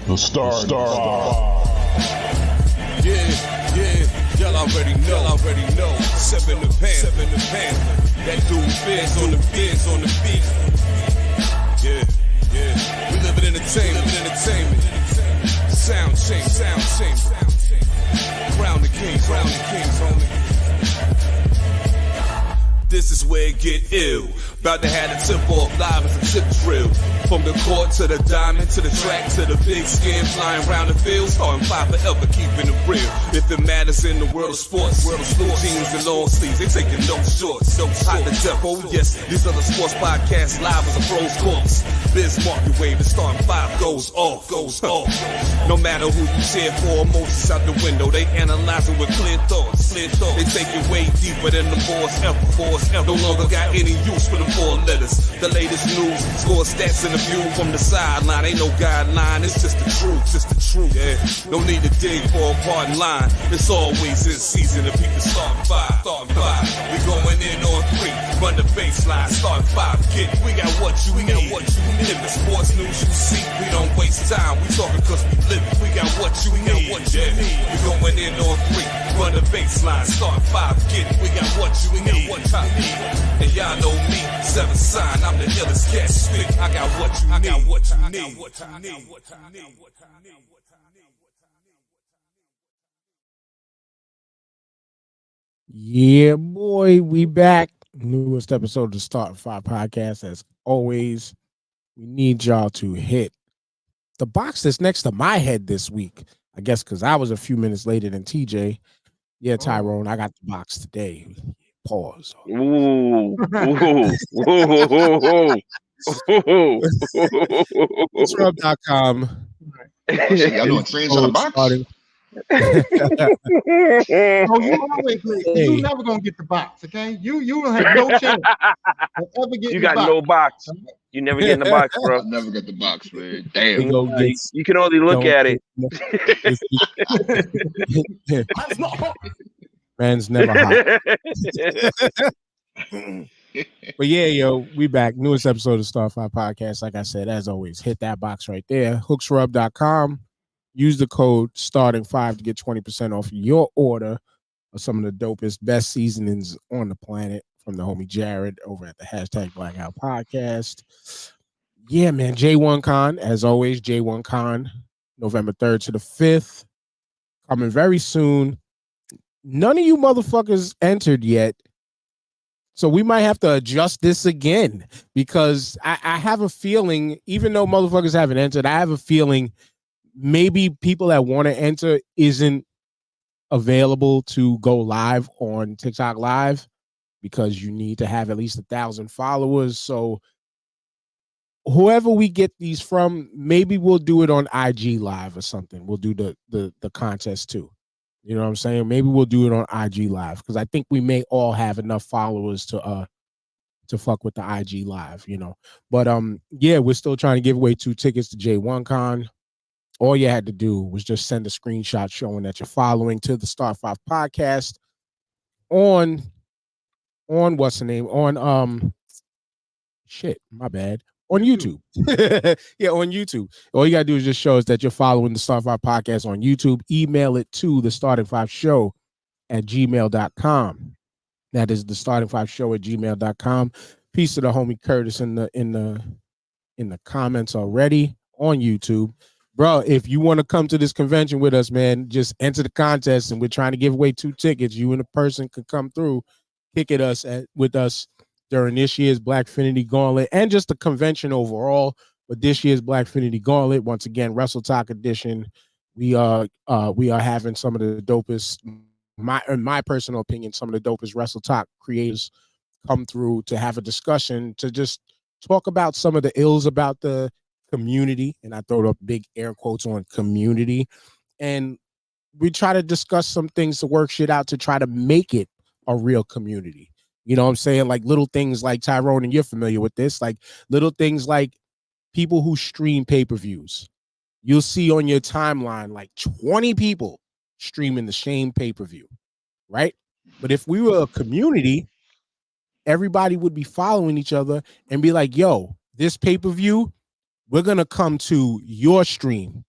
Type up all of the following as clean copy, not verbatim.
The Star. Yeah, y'all already know. Seven the Panther. That dude Fizz on the beat. Yeah. We live in entertainment. Sound change. Crown the kings, homie. This is where it get ill. About to have the tip off live as a tip drill. From the court to the diamond, to the track, to the big skin, flying around the field, starting five forever, keeping it real. If it matters in the world of sports, jeans and long sleeves, they taking no shorts. Hot to death, oh yes, these other sports podcasts live as a pros course. Biz market wave, the starting five goes off. No matter who you cheer for, emotions out the window, they analyzing with clear thoughts. They take it way deeper than the boys ever. No longer got any use for the four letters. The latest news, score stats and the view from the sideline. Ain't no guideline, it's just the truth. Yeah, no need to dig for a pardon line. It's always in season if people start five. We going in on three, run the baseline, start five. Kid, we got what you need. In the sports news you see, we don't waste time. We talking cause we live it. We got what you need. We going in on three, run the baseline, start five. Kid, we got what you need. And y'all know me, seven sign, I'm the illest cat stick. I got what you need. Yeah, boy, we back. Newest episode of the Start 5 podcast. As always, we need y'all to hit the box that's next to my head this week. I guess because I was a few minutes later than TJ. Yeah, Tyrone, I got the box today. Pause. Sitcom.com. Y'all doing trains on the box? You never gonna get the box, okay? You don't have no chance of ever getting You got the box. no box. You never get in the box, bro. I'll never get the box, man. Damn. You can only look at it. Man's never hot. But yeah, yo, we back. Newest episode of Star 5 podcast. Like I said, as always, hit that box right there. Hooksrub.com. Use the code starting5 to get 20% off your order of some of the dopest, best seasonings on the planet from the homie Jared over at the hashtag Blackout Podcast. Yeah, man. J1Con, as always, J1Con, November 3rd to the 5th. Coming very soon. None of you motherfuckers entered yet. So we might have to adjust this again because I have a feeling, even though motherfuckers haven't entered, I have a feeling maybe people that want to enter isn't available to go live on TikTok Live because you need to have at least 1,000 followers. So whoever we get these from, maybe we'll do it on IG Live or something. We'll do the contest too. You know what I'm saying? Maybe we'll do it on IG Live because I think we may all have enough followers to fuck with the IG Live, you know. But yeah, we're still trying to give away 2 tickets to J1Con. All you had to do was just send a screenshot showing that you're following to the Star 5 podcast on what's the name? On shit, my bad. On YouTube. Yeah, on YouTube. All you gotta do is just show us that you're following the Star 5 podcast on YouTube. Email it to the Starting 5 Show at gmail.com. That is the Starting 5 Show at gmail.com. Peace to the homie Curtis in the comments already on YouTube. Bro, if you want to come to this convention with us, man, just enter the contest, and we're trying to give away 2 tickets. You and a person could come through, kick it with us during this year's Blackfinity Gauntlet and just the convention overall. But this year's Blackfinity Gauntlet, once again, Wrestle Talk edition, we are having some of the dopest, in my personal opinion, some of the dopest Wrestle Talk creators come through to have a discussion, to just talk about some of the ills about the community, and I throw up big air quotes on community, and we try to discuss some things to work shit out to try to make it a real community. You know what I'm saying? Like little things like Tyrone, and you're familiar with this, like little things like people who stream pay-per-views. You'll see on your timeline like 20 people streaming the same pay-per-view, right? But if we were a community, everybody would be following each other and be like, yo, this pay-per-view, we're going to come to your stream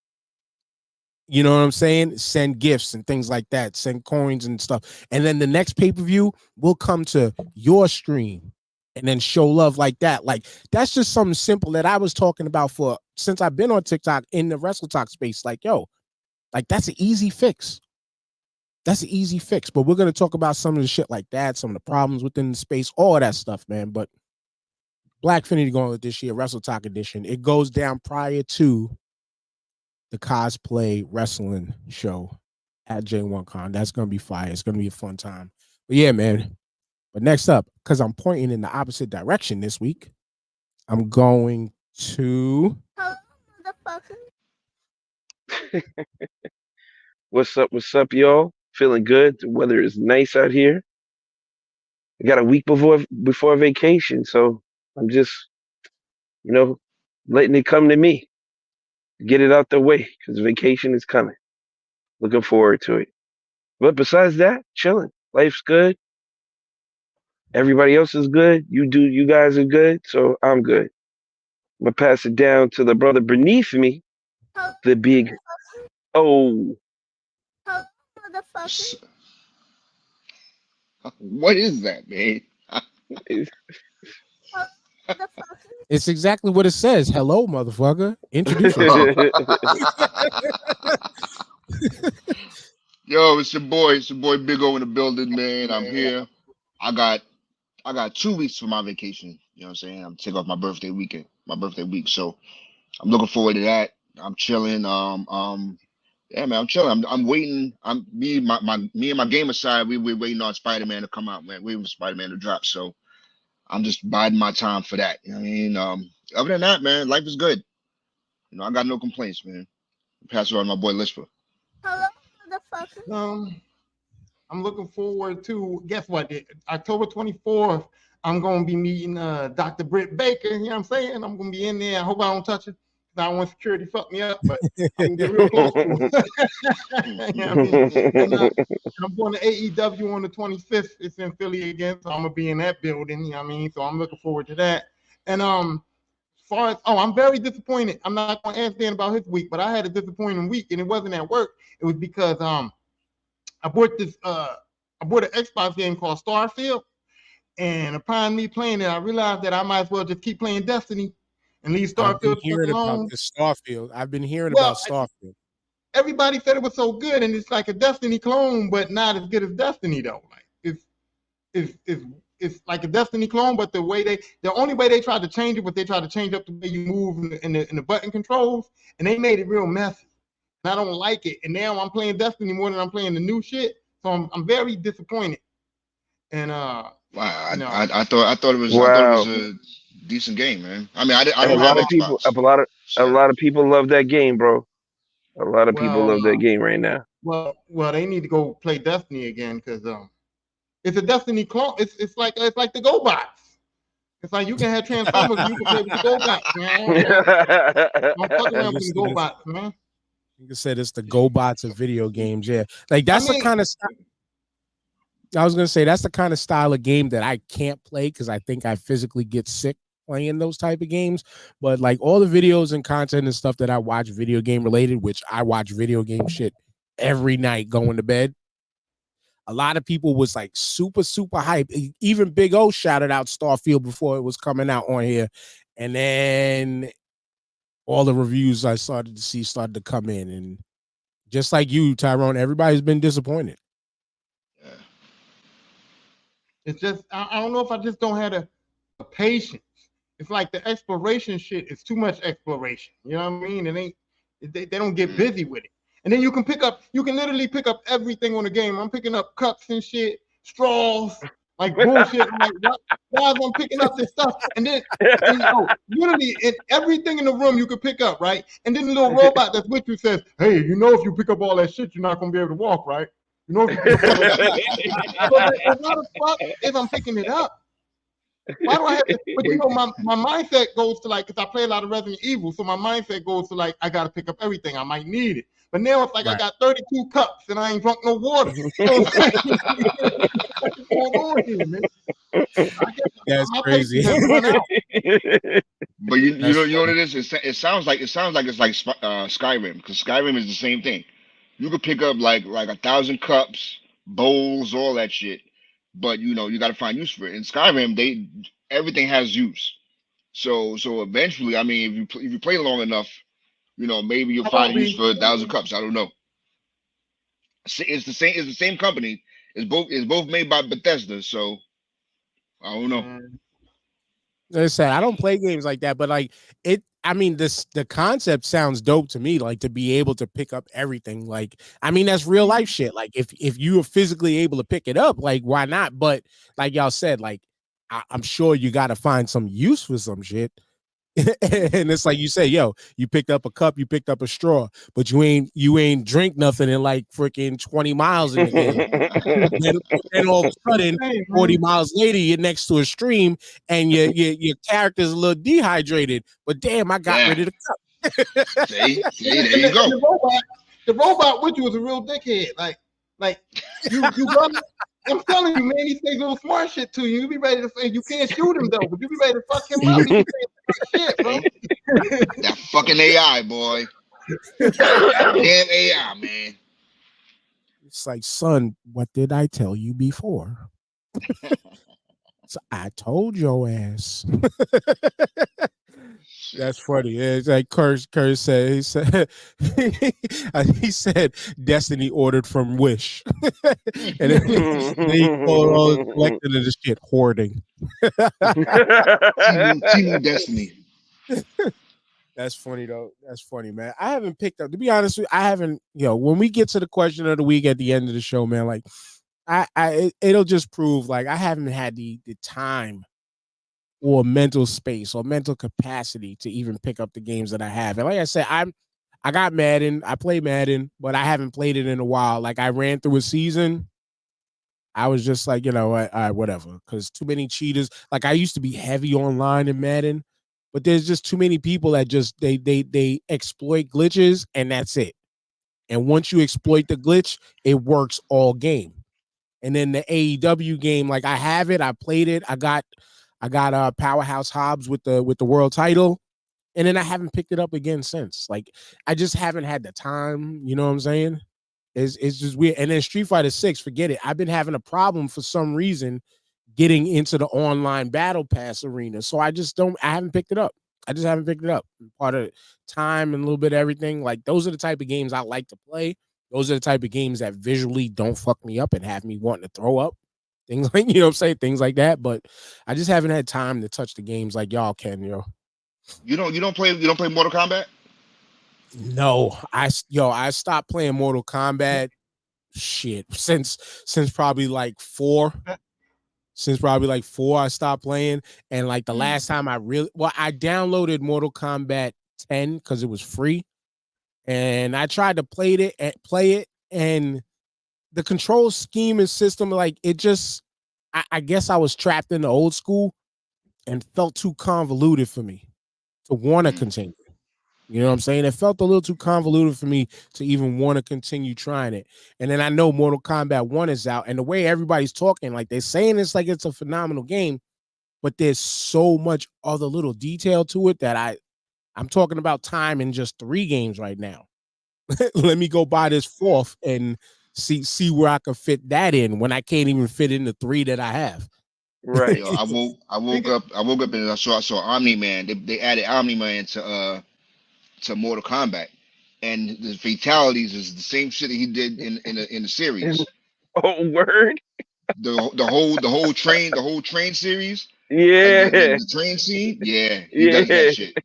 You know what I'm saying? Send gifts and things like that. Send coins and stuff. And then the next pay-per-view will come to your stream and then show love like that. Like, that's just something simple that I was talking about since I've been on TikTok in the Wrestle Talk space. Like, yo, like, that's an easy fix. That's an easy fix. But we're going to talk about some of the shit like that, some of the problems within the space, all of that stuff, man. But Blackfinity going with this year, Wrestle Talk edition. It goes down prior to the cosplay wrestling show at J1Con. That's gonna be fire. It's gonna be a fun time. But yeah, man. But next up, because I'm pointing in the opposite direction this week, I'm going to What's up, y'all? Feeling good? The weather is nice out here. I got a week before vacation, so I'm just, letting it come to me. Get it out the way, because vacation is coming. Looking forward to it. But besides that, chilling. Life's good. Everybody else is good. You guys are good, so I'm good. I'm gonna pass it down to the brother beneath me, the big O. What is that, man? It's exactly what it says. Hello, motherfucker. Introduce yourself. Yo, it's your boy Big O in the building, man. I'm here. I got 2 weeks for my vacation. You know what I'm saying? I'm taking off my birthday week. So I'm looking forward to that. I'm chilling. Yeah, man, I'm chilling. I'm waiting. Me and my gamer side, we're waiting on Spider-Man to come out, man. Waiting for Spider-Man to drop. So I'm just biding my time for that. You know what I mean? Other than that, man, life is good. You know, I got no complaints, man. Pass it on to my boy Lisper. I'm looking forward to, guess what? October 24th, I'm going to be meeting Dr. Britt Baker. You know what I'm saying? I'm going to be in there. I hope I don't touch it. I don't want security to fuck me up, but I'm going to get real close to her. You know what I mean? And I'm going to AEW on the 25th. It's in Philly again, so I'm going to be in that building. You know what I mean? So I'm looking forward to that. And as far as, I'm very disappointed. I'm not going to ask Dan about his week, but I had a disappointing week, and it wasn't at work. It was because I bought an Xbox game called Starfield, and upon me playing it, I realized that I might as well just keep playing Destiny and leave Starfield alone. I've been hearing about Starfield. Everybody said it was so good, and it's like a Destiny clone, but not as good as Destiny though. Like it's like a Destiny clone, but the only way they tried to change it was they tried to change up the way you move in the button controls, and they made it real messy. And I don't like it. And now I'm playing Destiny more than I'm playing the new shit, so I'm very disappointed. And wow, I thought it was a decent game, man. I mean, a lot of people love that game, bro. A lot of people love that game right now. Well, they need to go play Destiny again, because it's a Destiny clone. It's like the GoBots. It's like you can have Transformers and you can play with the GoBots, man. Don't fuck around with the GoBots, man. You said it's the GoBots of video games, yeah. Like that's the kind of style. I was gonna say that's the kind of style of game that I can't play because I think I physically get sick playing those type of games. But like all the videos and content and stuff that I watch video game related, which I watch video game shit every night going to bed. A lot of people was like super hype. Even Big O shouted out Starfield before it was coming out on here, and then all the reviews I started to see started to come in, and just like you, Tyrone, everybody's been disappointed. Yeah. It's just I don't know if I just don't have the patience. It's like the exploration shit is too much exploration. You know what I mean? They don't get busy with it. And then you can literally pick up everything on the game. I'm picking up cups and shit, straws, like bullshit. I'm like, why am I picking up this stuff? And then literally everything in the room you could pick up, right? And then the little robot that's with you says, hey, if you pick up all that shit, you're not gonna be able to walk, right? If you pick up all that shit. But why the fuck if I'm picking it up? Why do I have to? But my mindset goes to like, because I play a lot of Resident Evil, so my mindset goes to like, I gotta pick up everything. I might need it. But now it's like I got 32 cups and I ain't drunk no water. What's going on here, man? That's crazy. But you know what it is? It sounds like it's like Skyrim, because Skyrim is the same thing. You could pick up like 1,000 cups, bowls, all that shit. But you got to find use for it. In Skyrim, everything has use. So eventually, I mean, if you play long enough, maybe you'll I find don't a use be. for 1,000 cups. I don't know. It's the same. It's the same company. It's both made by Bethesda. So I don't know. Like I said, I don't play games like that, but like it. I mean, the concept sounds dope to me. Like to be able to pick up everything. Like, I mean, that's real life shit. Like if you are physically able to pick it up, like why not? But like y'all said, like I'm sure you got to find some use for some shit. And it's like you say, yo, you picked up a cup, you picked up a straw, but you ain't drink nothing in like freaking 20 miles in the game. then all of a sudden, 40 miles later, you're next to a stream and your character's a little dehydrated. But damn, I got rid Yeah. of the cup. See, there you go. The robot with you was a real dickhead. Like you run. I'm telling you, man, he says little smart shit to you. You be ready to say you can't shoot him though, but you be ready to fuck him up. He be saying shit, bro. That fucking AI, boy. Damn AI, man. It's like, son, what did I tell you before? So I told your ass. That's funny. Yeah, it's like Curse said. He said Destiny ordered from Wish, and then he called all collecting of this shit hoarding. Team Destiny. That's funny though. That's funny, man. I haven't picked up. To be honest with you, I haven't. When we get to the question of the week at the end of the show, man, like it'll just prove like I haven't had the time or mental space or mental capacity to even pick up the games that I have. And like I said, I got Madden. I play Madden, but I haven't played it in a while. Like I ran through a season. I was just like, whatever, because too many cheaters. Like I used to be heavy online in Madden, but there's just too many people that just they exploit glitches and that's it. And once you exploit the glitch, it works all game. And then the AEW game, like I have it, I played it, I got Powerhouse Hobbs with the world title, and then I haven't picked it up again since. Like I just haven't had the time. You know what I'm saying? It's just weird. And then Street Fighter 6, forget it. I've been having a problem for some reason getting into the online battle pass arena. So I haven't picked it up. I just haven't picked it up. Part of time and a little bit of everything. Like those are the type of games I like to play. Those are the type of games that visually don't fuck me up and have me wanting to throw up. Things like, what I'm saying? Things like that. But I just haven't had time to touch the games like y'all can, You don't play Mortal Kombat? No, I stopped playing Mortal Kombat shit since probably like 4. Since probably like 4, I stopped playing. And like the last time I downloaded Mortal Kombat 10 because it was free. And I tried to play it, and the control scheme and system, like it just, I guess I was trapped in the old school and felt too convoluted for me to want to continue. You know what I'm saying? It felt a little too convoluted for me to even want to continue trying it. And then I know Mortal Kombat 1 is out, and the way everybody's talking, like they're saying it's like it's a phenomenal game, but there's so much other little detail to it that I'm talking about time in just 3 games right now. Let me go buy this 4th and see where I can fit that in when I can't even fit in the 3 that I have. Right. Yo, I woke up and I saw Omni-Man. They added Omni-Man to Mortal Kombat, and the fatalities is the same shit that he did in the series. Oh, word. The whole train series, like Yeah. the train scene. Yeah, he does that shit.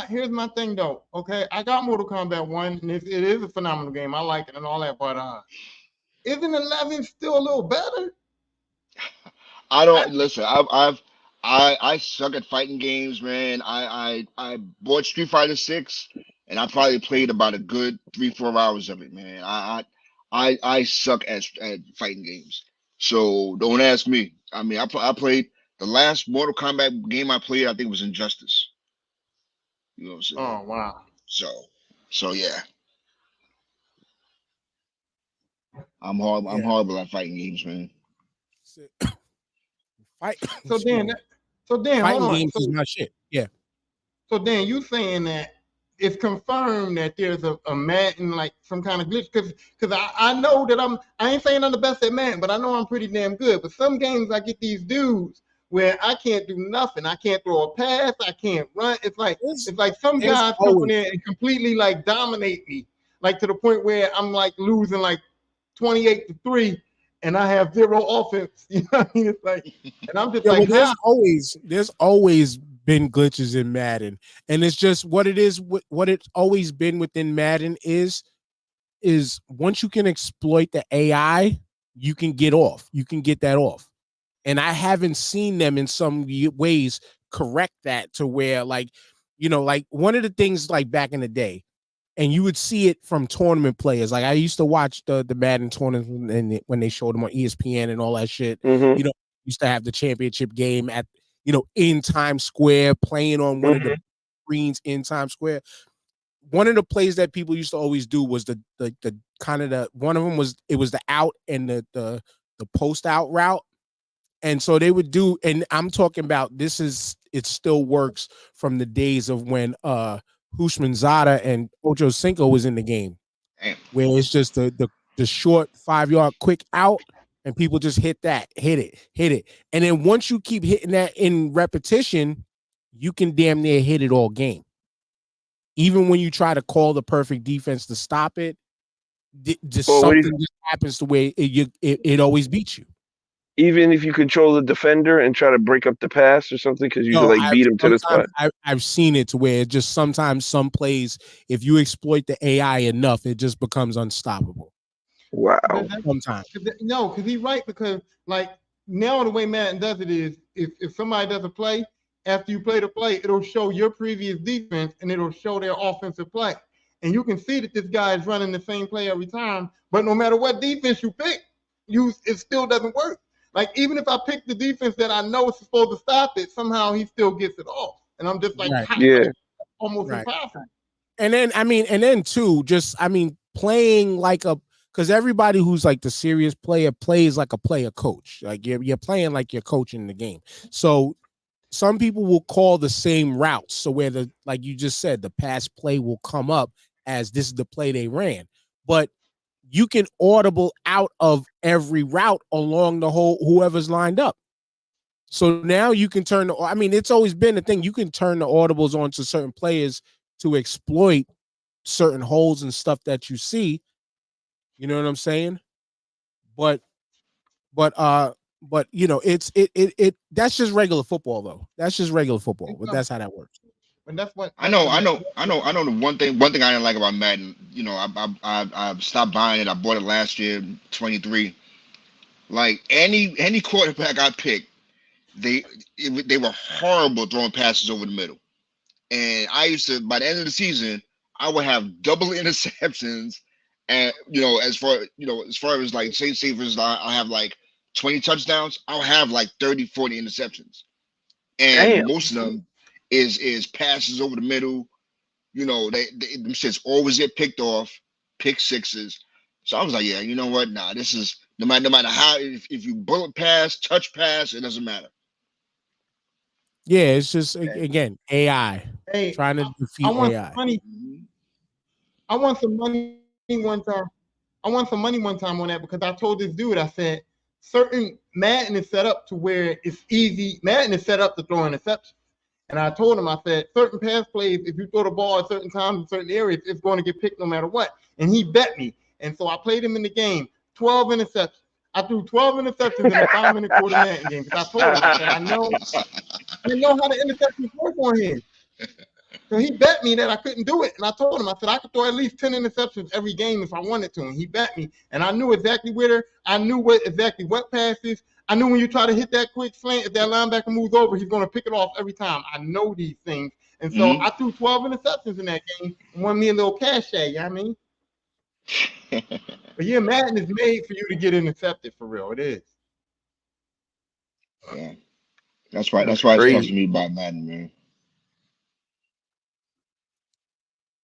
Here's my thing though. Okay, I got Mortal Kombat 1, and it is a phenomenal game. I like it and all that, but isn't 11 still a little better? I don't listen. I suck at fighting games, man. I bought Street Fighter 6, and I probably played about a good 3-4 hours of it, man. I suck at fighting games. So don't ask me. I mean, I played the last Mortal Kombat game I played. I think was Injustice. You know what I'm saying? Oh wow. So yeah. I'm horrible at fighting games, man. So then, hold fighting on. games is my shit. Yeah. So then you saying that it's confirmed that there's a Madden, like some kind of glitch, because I know that I ain't saying I'm the best at Madden, but I know I'm pretty damn good. But some games I get these dudes where I can't do nothing. I can't throw a pass. I can't run. It's like some guys come in there and completely like dominate me, like to the point where I'm like losing like 28-3, and I have zero offense. You know what I mean? It's like, and I'm just like, there's always been glitches in Madden, and it's just what it is. What it's always been within Madden is once you can exploit the AI, you can get off. You can get that off. And I haven't seen them in some ways correct that to where, like, like one of the things like back in the day, and you would see it from tournament players. Like I used to watch the Madden tournaments and when they showed them on ESPN and all that shit. Mm-hmm. Used to have the championship game at in Times Square, playing on one of the screens in Times Square. One of the plays that people used to always do was the kind of the one of them was the out and the post out route. And so they would do, and I'm talking about it still works from the days of when Hushmanzada and Ocho Cinco was in the game. Damn. Where it's just the short 5-yard quick out, and people just hit it. And then once you keep hitting that in repetition, you can damn near hit it all game. Even when you try to call the perfect defense to stop it, something just happens to where it always beats you. Even if you control the defender and try to break up the pass or something, because you beat him to the spot. I've seen it to where it just sometimes some plays, if you exploit the AI enough, it just becomes unstoppable. Wow. Sometimes. No, because he's right, because like now the way Madden does it is if somebody does a play, after you play the play, it'll show your previous defense and it'll show their offensive play. And you can see that this guy is running the same play every time, but no matter what defense you pick, it still doesn't work. Like, even if I pick the defense that I know is supposed to stop it, somehow he still gets it off. And I'm just like, almost impossible. And then too, playing like because everybody who's like the serious player plays like a player coach. Like you're playing like you're coaching the game. So some people will call the same routes. So where like you just said, the pass play will come up as this is the play they ran. But you can audible out of every route along the whole whoever's lined up. So now you can turn it's always been a thing. You can turn the audibles onto certain players to exploit certain holes and stuff that you see. You know what I'm saying? But it's that's just regular football though. That's just regular football, but that's how that works. And that's what I know. The one thing I didn't like about Madden, I stopped buying it. I bought it last year, 23. Like any quarterback I picked, they were horrible throwing passes over the middle. And I used to, by the end of the season, I would have double interceptions. And as far as like say for instance, I have like 20 touchdowns, I'll have like 30, 40 interceptions. And most of them is passes over the middle. Them shits always get picked off, pick sixes. So I was like, yeah, you know what? Nah, this is no matter how if you bullet pass, touch pass, it doesn't matter. Yeah, it's just again AI trying to defeat AI. I want some money one time. I want some money one time on that, because I told this dude, I said, certain Madden is set up to where it's easy. Madden is set up to throw interceptions. And I told him, I said, certain pass plays, if you throw the ball at certain times in certain areas, it's going to get picked no matter what. And he bet me. And so I played him in the game, 12 interceptions. I threw 12 interceptions in a 5-minute quarter Madden game, because I told him, I said, I know how the interceptions work on him. So he bet me that I couldn't do it. And I told him, I said, I could throw at least 10 interceptions every game if I wanted to. And he bet me. And I knew exactly I knew exactly what passes. I knew when you try to hit that quick slant, if that linebacker moves over, he's going to pick it off every time. I know these things. And so I threw 12 interceptions in that game and won me a little cachet, you know what I mean? But yeah, Madden is made for you to get intercepted, for real. It is. Yeah. That's why it's tough to me about Madden, man.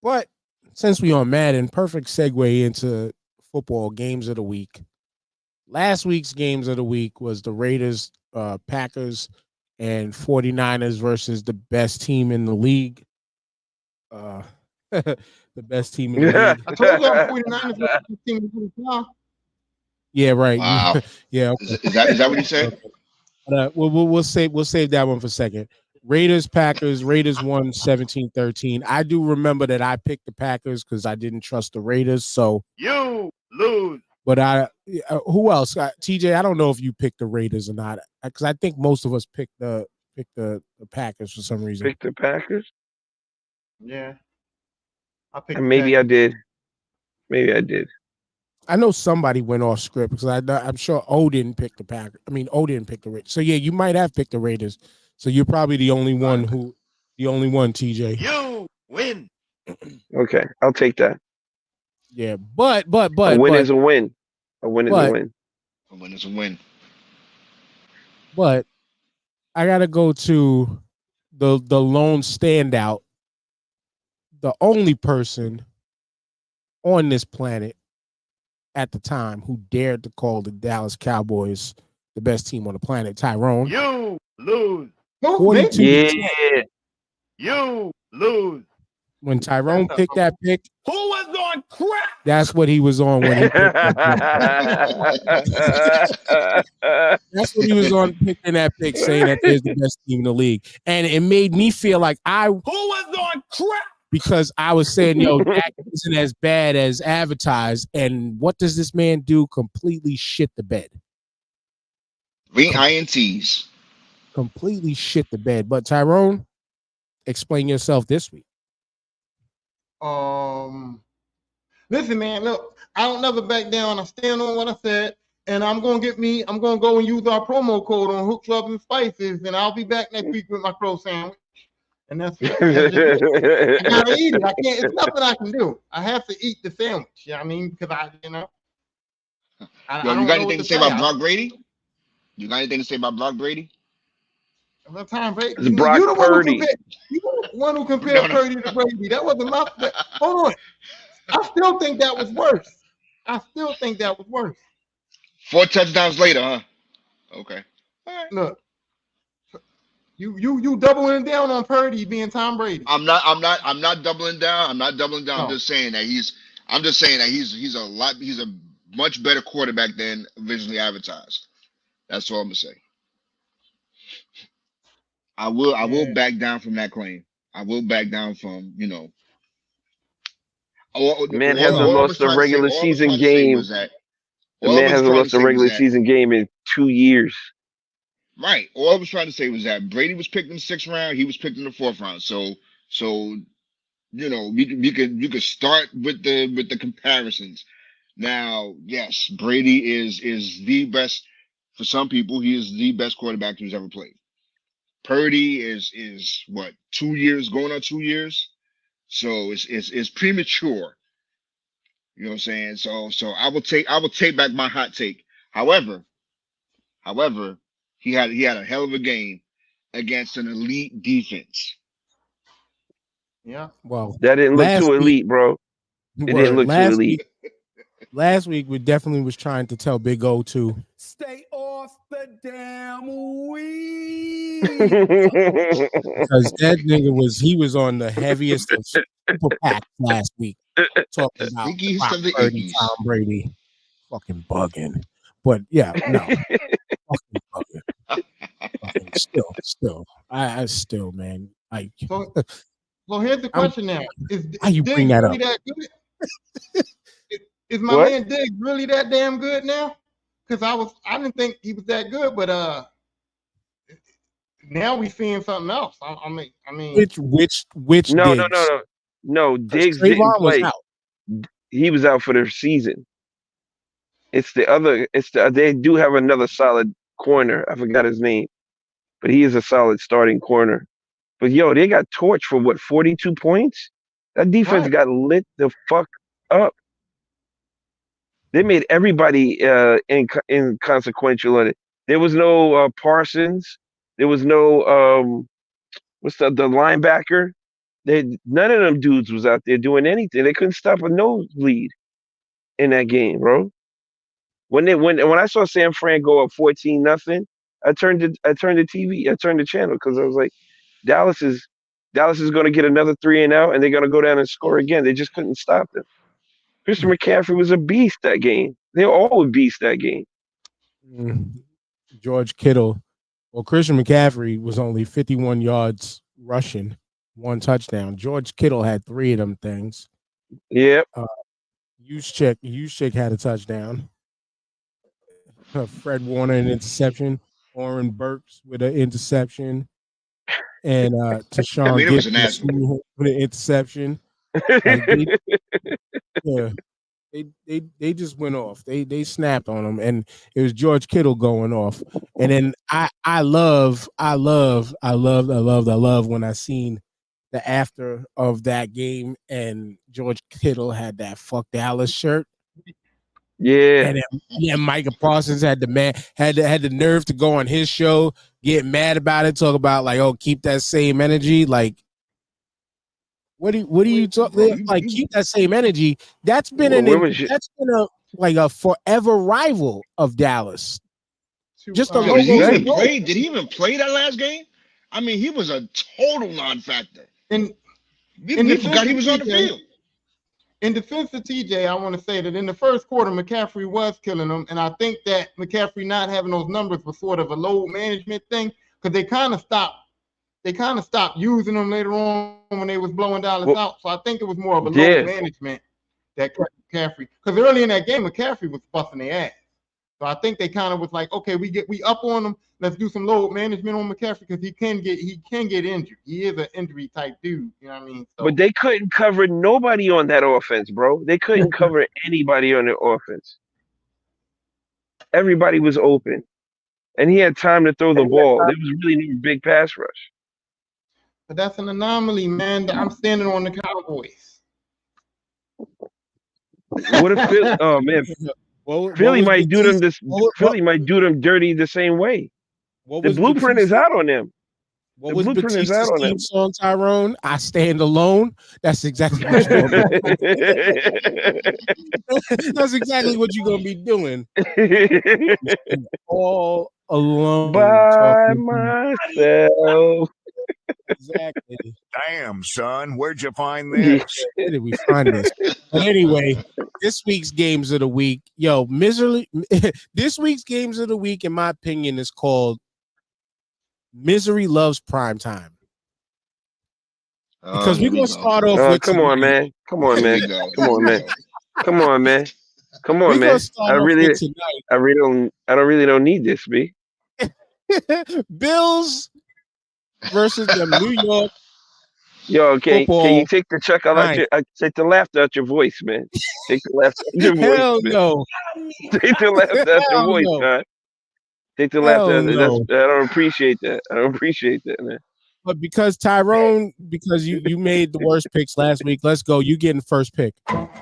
But since we on Madden, perfect segue into football games of the week. Last week's games of the week was the Raiders, Packers, and 49ers versus the best team in the league. the best team in the league. I told you I'm 49ers with the team in the Yeah, right. Wow. Yeah. Is that what you said? We'll save that one for a second. Raiders won 17-13. I do remember that I picked the Packers because I didn't trust the Raiders. So You lose. but who else? TJ, I don't know if you picked the Raiders or not, because I think most of us picked the Packers for some reason. Pick the Packers. Yeah. I picked And maybe I Packers. did. Maybe I did. I know somebody went off script because I'm sure O didn't pick the Packers. I mean, O didn't pick the Raiders. So yeah, you might have picked the Raiders. So you're probably the only one, TJ. You win. Okay, I'll take that. Yeah, but A win is a win. A win is a win. A win is a win. But I gotta go to the lone standout, the only person on this planet at the time who dared to call the Dallas Cowboys the best team on the planet, Tyrone. You lose. 42. Yeah. You lose. When Tyrone picked that pick, Who was on crack? that's what he was on when he picked that pick. That's what he was on picking that pick, saying that there's the best team in the league. And it made me feel like Who was on crack? because I was saying, that isn't as bad as advertised. And what does this man do? Completely shit the bed. 3 INTs. Completely shit the bed. But Tyrone, explain yourself this week. Listen, man, look, I don't never back down. I stand on what I said, and I'm gonna go and use our promo code on Hooks, Rubs, and Spices, and I'll be back next week with my crow sandwich. And that's just it. I gotta eat it. I can't. It's nothing I can do. I have to eat the sandwich. You know what I mean? Because I Yo, don't you got know anything to say about Brock Brady? You got anything to say about Brock Brady? What time, Brady? It's Brock Purdy. You the one who compared Purdy to Brady. That wasn't my. Hold on. I still think that was worse. 4 touchdowns later, huh? Okay. All right. Look, you doubling down on Purdy being Tom Brady. I'm not doubling down. I'm not doubling down. No. I'm just saying that he's a much better quarterback than originally advertised. That's all I'm gonna say. I will back down from that claim. I will back down from, Man hasn't lost a regular season game. The man hasn't lost a regular season game in 2 years. Right. All I was trying to say was that Brady was picked in the 6th round. He was picked in the 4th round. So you could start with the comparisons. Now, yes, Brady is the best. For some people, he is the best quarterback who's ever played. Purdy is what, 2 years, going on 2 years. So it's premature. You know what I'm saying? So I will take back my hot take. However, he had a hell of a game against an elite defense. Yeah. Well, that didn't look too elite, bro. It didn't look too elite. Last week, we definitely was trying to tell Big O to stay off the damn weed. Because that nigga was on the heaviest of super pack last week, talking about Purdy, Tom Brady, fucking bugging. But yeah, no, fucking bugging. Still, I still, man. Like, so here's the question now: how you bring that up? That good? Is my man Diggs really that damn good now? Because I didn't think he was that good, but now we seeing something else. I mean, which no, Diggs? No, Diggs didn't play. He was out for the season. They do have another solid corner. I forgot his name, but he is a solid starting corner. But they got torched for 42 points. That defense got lit the fuck up. They made everybody inconsequential on it. There was no Parsons. There was no what's the linebacker. None of them dudes was out there doing anything. They couldn't stop a nosebleed in that game, bro. When I saw San Fran go up 14-0, I turned the TV, I turned the channel because I was like, Dallas is Dallas is going to get another 3 and out, and they're going to go down and score again. They just couldn't stop them. Christian McCaffrey was a beast that game. They all were beasts that game. George Kittle. Well, Christian McCaffrey was only 51 yards rushing, 1 touchdown. George Kittle had 3 of them things. Yep. Juszczyk had a touchdown. Fred Warner an interception. Oren Burks with an interception. And Tashawn it was an Gibson with an interception. They just went off. They snapped on them, and it was George Kittle going off. And then I love when I seen the after of that game, and George Kittle had that "Fuck Dallas" shirt. Yeah. And then, Micah Parsons had the nerve to go on his show, get mad about it, talk about like, oh, keep that same energy. Like, what do you talk like? Keep that same energy. That's been a forever rival of Dallas. Just a did he even play that last game? I mean, he was a total non-factor. And we forgot he was on the field. In defense of TJ, I want to say that in the first quarter, McCaffrey was killing them, and I think that McCaffrey not having those numbers was sort of a load management thing because they kind of stopped using them later on when they was blowing Dallas out. So I think it was more of a load management that kept McCaffrey. Because early in that game, McCaffrey was busting their ass. So I think they kind of was like, okay, we up on them. Let's do some load management on McCaffrey because he can get injured. He is an injury type dude. You know what I mean? So, but they couldn't cover nobody on that offense, bro. They couldn't cover anybody on the offense. Everybody was open, and he had time to throw the ball. There was really no big pass rush. But that's an anomaly, man. I'm standing on the Cowboys. What if Philly? Oh man, Philly might do them this. Philly might do them dirty the same way. The blueprint is out on them. What was Batista's theme song, Tyrone? I stand alone. That's exactly what you're gonna be. That's exactly what you're gonna be doing. All alone by myself. Exactly. Damn, son, where'd you find this? Where did we find this? But anyway, this week's games of the week, this week's games of the week, in my opinion, is called Misery Loves Primetime. Because we're gonna start off with come on, man. Come on, man. I really don't need this, B. Bills versus the New York. Yo, can you take the chuck out take the laughter out your voice, man. Take the laughter out your voice. Hell no. Take the laughter out your voice, man. Take the laughter. No. I don't appreciate that. Man. But because Tyrone, you made the worst picks last week, let's go. You getting the first pick. I'm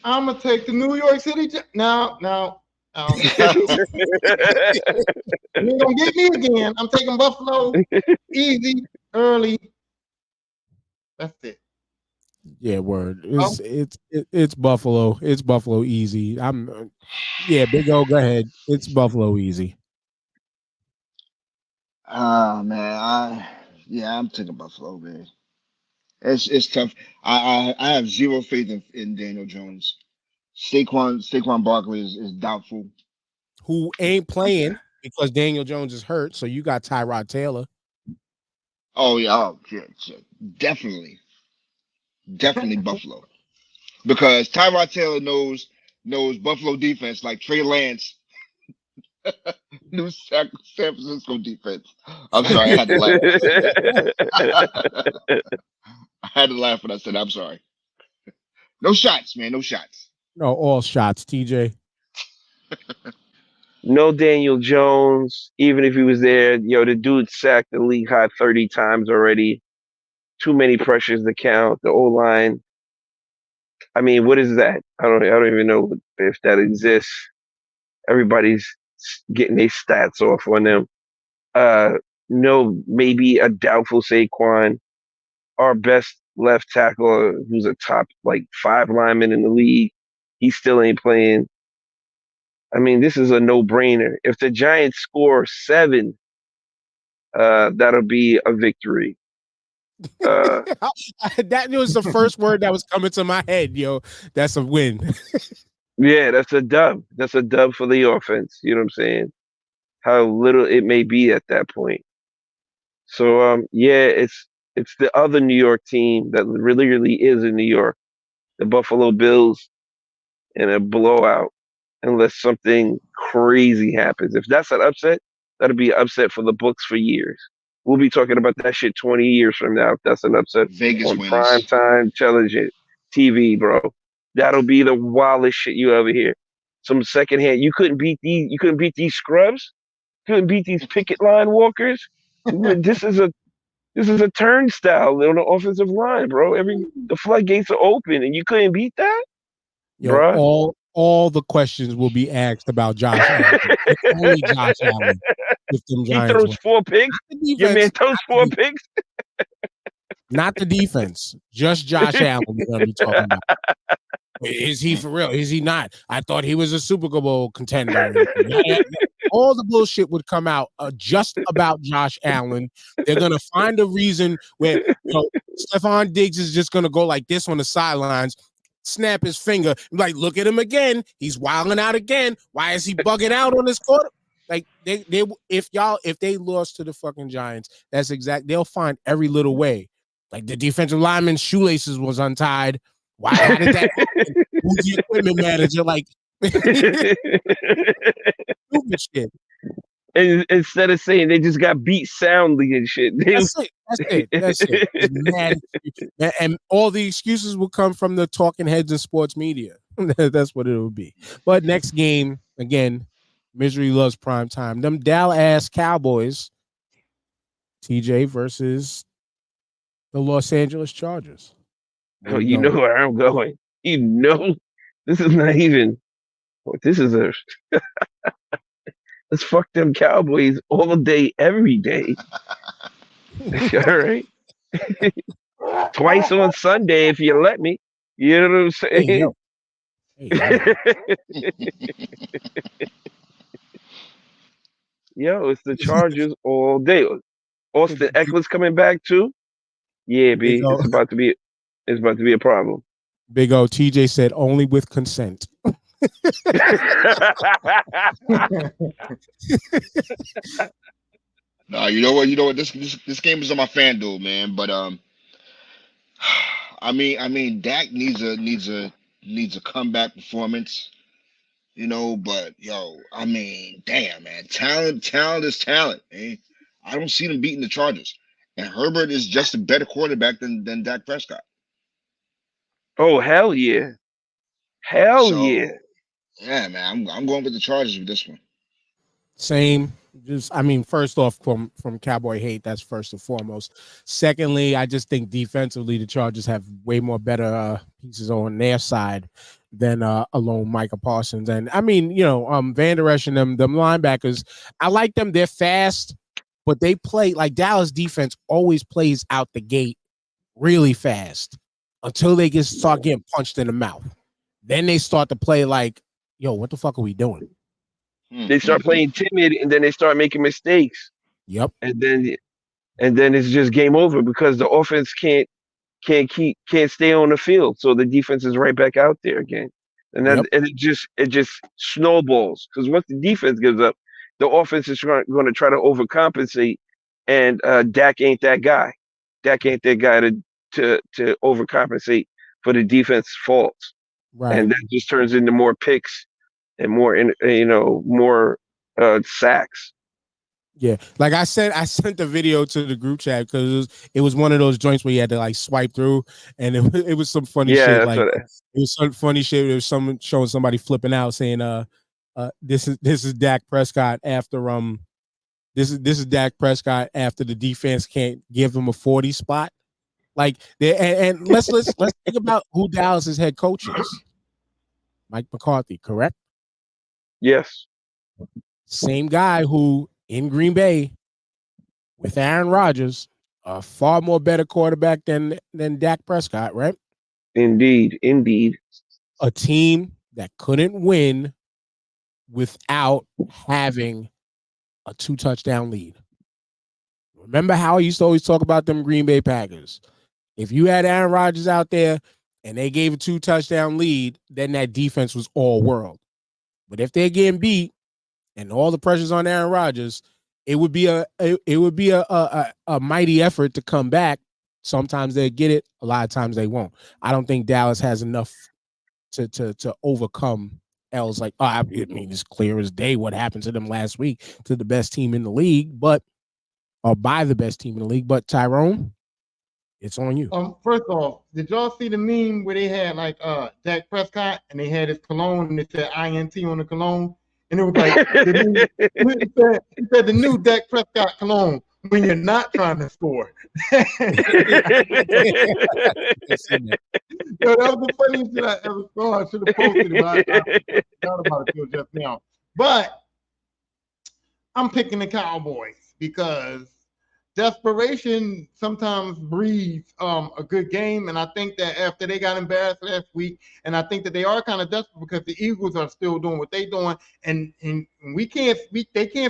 gonna take the New York City. No. You're gonna get me again. I'm taking Buffalo. Easy, early. That's it. Yeah, word. It's Buffalo. It's Buffalo easy. Big O, go ahead. It's Buffalo easy. Oh man, I'm taking Buffalo, man. It's tough. I have zero faith in Daniel Jones. Saquon Barkley is doubtful. Who ain't playing because Daniel Jones is hurt, so you got Tyrod Taylor. Oh yeah, definitely Buffalo, because Tyrod Taylor knows Buffalo defense like Trey Lance New San Francisco defense. I'm sorry, I had to laugh. I had to laugh when I said I'm sorry. No shots, man. No shots. No, all shots, TJ. No Daniel Jones. Even if he was there, the dude sacked the league high 30 times already. Too many pressures to count. The O-line. I mean, what is that? I don't even know if that exists. Everybody's getting their stats off on them. No, maybe a doubtful Saquon. Our best left tackle, who's a top 5 lineman in the league, he still ain't playing. I mean, this is a no-brainer. If the Giants score 7, that'll be a victory. That was the first word that was coming to my head, yo. That's a win. Yeah, that's a dub. That's a dub for the offense. You know what I'm saying? How little it may be at that point. So yeah, it's the other New York team that really is in New York, the Buffalo Bills, in a blowout, unless something crazy happens. If that's an upset, that'll be an upset for the books for years. We'll be talking about that shit 20 years from now if that's an upset Vegas on prime wins. time television TV, bro. That'll be the wildest shit you ever hear. Some secondhand. You couldn't beat these. You couldn't beat these scrubs. Couldn't beat these picket line walkers. This is a turnstile on the offensive line, bro. The floodgates are open, and you couldn't beat that, Yo, bro. all the questions will be asked about Josh Allen. It's only Josh Allen if them He Giants throws win. 4 picks. Not the Your man defense, throws 4 picks. not the defense. Just Josh Allen we're gonna be talking about. Is he for real? Is he not? I thought he was a Super Bowl contender. Yeah. All the bullshit would come out just about Josh Allen. They're gonna find a reason where Stephon Diggs is just gonna go like this on the sidelines, snap his finger, like look at him again. He's wilding out again. Why is he bugging out on this quarter? Like if they lost to the fucking Giants, that's exact. They'll find every little way. Like the defensive lineman's shoelaces was untied. Why? How did that happen? Who's the equipment manager? Like stupid shit. And instead of saying they just got beat soundly and shit. That's it. Mad, and all the excuses will come from the talking heads in sports media. That's what it will be. But next game, again, misery loves prime time. Them Dallas Cowboys, TJ versus the Los Angeles Chargers. Oh, you know where I'm going. You know, this is not even. This is a. Let's fuck them Cowboys all day, every day. All right. Twice on Sunday, if you let me. You know what I'm saying? Yo, it's the Chargers all day. Austin Eckler's coming back too. Yeah, B. It's about to be a problem. Big O TJ said only with consent. Nah, you know what? This game is on my FanDuel, man. But I mean, Dak needs a comeback performance, But I mean, damn, man, talent is talent, man. I don't see them beating the Chargers, and Herbert is just a better quarterback than Dak Prescott. Oh hell yeah, yeah. Yeah, man, I'm going with the Chargers with this one. Same. First off, from Cowboy hate, that's first and foremost. Secondly, I just think defensively the Chargers have way more better pieces on their side than alone Micah Parsons. And Van Der Esch and them linebackers, I like them. They're fast, but they play like Dallas defense always plays out the gate really fast until they start getting punched in the mouth. Then they start to play like, yo, what the fuck are we doing? They start playing timid, and then they start making mistakes. Yep. And then it's just game over because the offense can't stay on the field, so the defense is right back out there again. And then and it just snowballs because once the defense gives up, the offense is going to try to overcompensate, and Dak ain't that guy. Dak ain't that guy to overcompensate for the defense faults. Right. And that just turns into more picks and more sacks. Yeah, like I said, I sent the video to the group chat because it was one of those joints where you had to like swipe through, and it was some funny shit. Like it was some funny shit. There was someone showing somebody flipping out saying, this is Dak Prescott after this is Dak Prescott after the defense can't give him a 40 spot. Like and let's think about who Dallas's head coach is. Mike McCarthy, correct? Yes. Same guy who in Green Bay with Aaron Rodgers, a far more better quarterback than Dak Prescott, right? Indeed. A team that couldn't win without having a 2-touchdown lead. Remember how I used to always talk about them Green Bay Packers? If you had Aaron Rodgers out there and they gave a 2-touchdown lead, then that defense was all world. But if they're getting beat and all the pressure's on Aaron Rodgers, it would be a mighty effort to come back. Sometimes they get it, a lot of times they won't. I don't think Dallas has enough to overcome L's. Like, I mean, it's clear as day what happened to them last week to the best team in the league, or by the best team in the league. But Tyrone, it's on you. First off, did y'all see the meme where they had like Dak Prescott and they had his cologne and it said INT on the cologne? And it was like it said the new Dak Prescott cologne when you're not trying to score. Yo, that was the funniest shit I ever saw. I should have posted it, but I forgot about it till just now. But I'm picking the Cowboys because desperation sometimes breeds a good game, and I think that after they got embarrassed last week, and I think that they are kind of desperate because the Eagles are still doing what they're doing, and they can't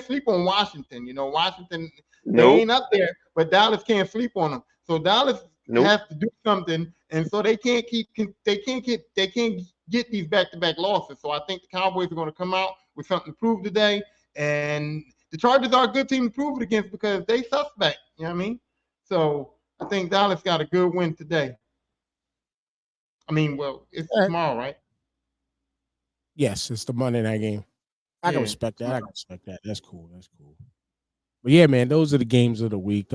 sleep on Washington. You know, Washington they ain't up there, but Dallas can't sleep on them. So Dallas has to do something, and so they can't get these back-to-back losses. So I think the Cowboys are going to come out with something to prove today, and the Chargers are a good team to prove it against because they suspect, you know what I mean? So I think Dallas got a good win today. I mean, well, it's tomorrow, right? Yes, it's the Monday night game. I can respect that. That's cool. But yeah, man, those are the games of the week.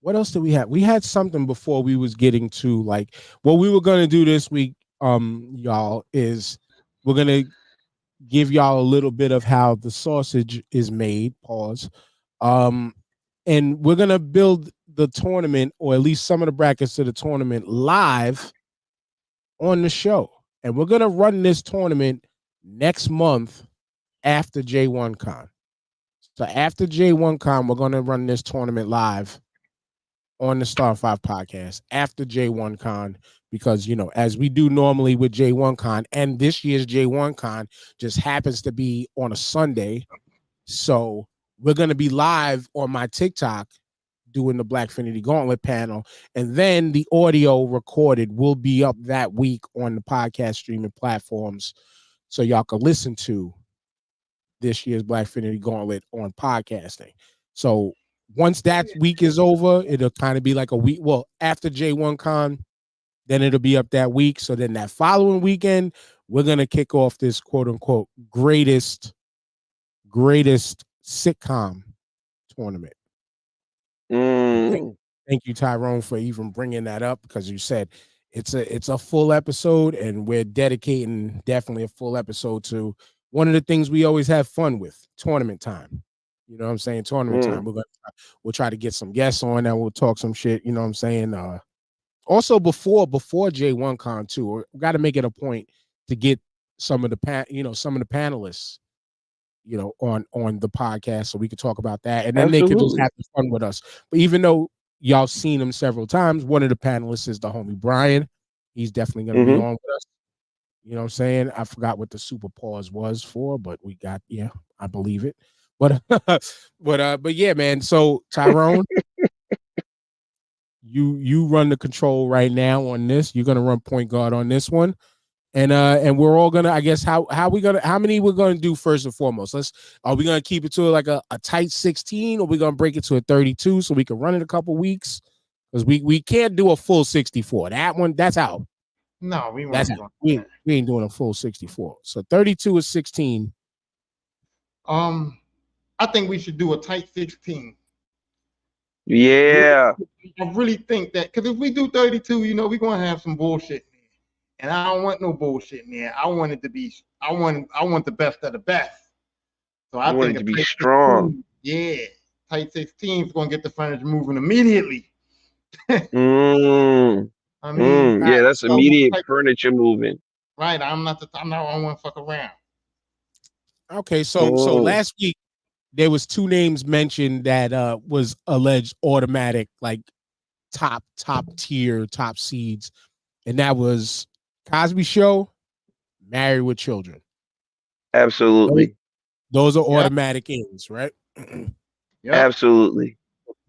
What else did we have? We had something before we was getting to like what we were gonna do this week, y'all, is we're gonna give y'all a little bit of how the sausage is made. Pause. And we're gonna build the tournament, or at least some of the brackets to the tournament, live on the show. And we're gonna run this tournament next month after J1Con. So after J1Con, we're gonna run this tournament live on the Star 5 podcast after J1Con, because, you know, as we do normally with J1Con, and this year's J1Con just happens to be on a Sunday. So we're going to be live on my TikTok doing the Blackfinity Gauntlet panel. And then the audio recorded will be up that week on the podcast streaming platforms. So y'all can listen to this year's Blackfinity Gauntlet on podcasting. So once that week is over, it'll kind of be like a week. Well, after J1Con, then it'll be up that week. So then that following weekend, we're going to kick off this quote unquote greatest sitcom tournament. Thank you, Tyrone, for even bringing that up, because you said it's a full episode, and we're dedicating definitely a full episode to one of the things we always have fun with, tournament time. You know what I'm saying? Tournament time. We'll try to get some guests on and we'll talk some shit. You know what I'm saying? Also before J1Con too, we got to make it a point to get some of the panelists, you know, on the podcast so we can talk about that, and then they can just have fun with us. But even though y'all seen him several times, one of the panelists is the homie Brian. He's definitely going to be on with us. You know what I'm saying? I forgot what the super pause was for, but we got, I believe it. But yeah, man. So Tyrone, you run the control right now on this. You're gonna run point guard on this one, and we're all gonna, I guess, how many we're gonna do first and foremost. Are we gonna keep it to like a tight 16, or we gonna break it to a 32 so we can run it a couple weeks? Because we can't do a full 64. That's out. No, we ain't doing a full 64. So 32 is 16. I think we should do a tight 16. Yeah. I really think that, because if we do 32, you know, we're gonna have some bullshit in there. And I don't want no bullshit in there. I want the best of the best. So I want think it to be strong. 16, tight 16 is gonna get the furniture moving immediately. Yeah, that's immediate furniture moving. Right. I don't want to fuck around. Okay, so last week there was two names mentioned that was alleged automatic, like top tier, top seeds, and that was Cosby Show, Married with Children. Absolutely. Those are automatic ends, right? Yep. Absolutely.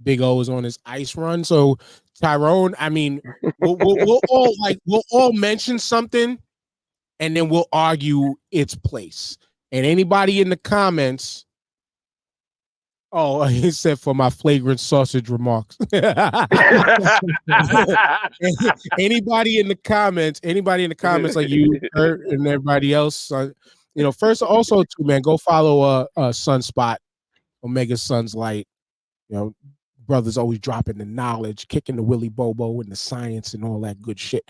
Big O is on his ice run. So Tyrone, I mean, we'll all mention something, and then we'll argue its place. And anybody in the comments, he said for my flagrant sausage remarks. anybody in the comments, like you, Kurt, and everybody else, first also too, man, go follow Sunspot, Omega Sun's Light. Brothers always dropping the knowledge, kicking the Willy Bobo and the science and all that good shit.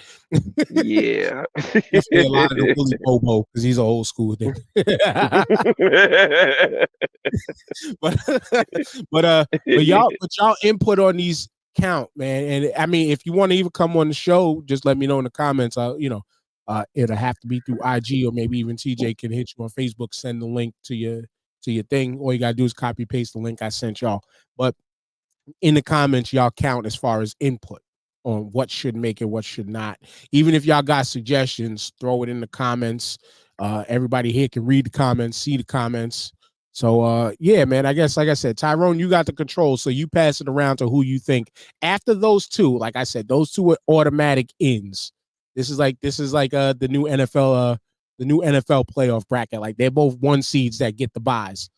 Yeah. Definitely a lot of the Willy Bobo because he's an old school thing. but y'all input on these count, man. And I mean, if you want to even come on the show, just let me know in the comments. It'll have to be through IG, or maybe even TJ can hit you on Facebook, send the link to your thing. All you gotta do is copy paste the link I sent y'all. But in the comments, y'all count as far as input on what should make it, what should not. Even if y'all got suggestions, throw it in the comments. Everybody here can read the comments, see the comments. So yeah, man, I guess like I said, Tyrone, you got the control, so you pass it around to who you think. After those two, like I said, those two are automatic ins. This is like the new NFL playoff bracket. Like they're both 1 seeds that get the buys.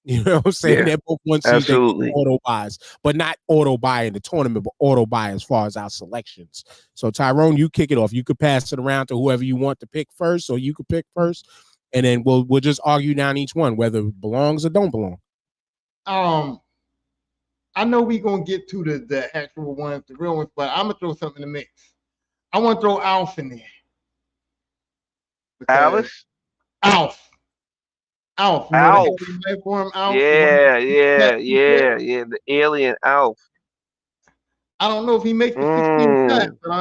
You know what I'm saying? Yeah, they're both 1 seed that get absolutely. auto buys, but not auto buy in the tournament, but auto buy as far as our selections. So Tyrone, you kick it off. You could pass it around to whoever you want to pick first, or you could pick first, and then we'll just argue down each one whether it belongs or don't belong. I know we're gonna get to the actual ones, the real ones, but I'm gonna throw something in the mix. I want to throw Alf in there. Alice? Alf. Alf. Life form Alf. Yeah. The alien Alf. I don't know if he makes the 16 cut, but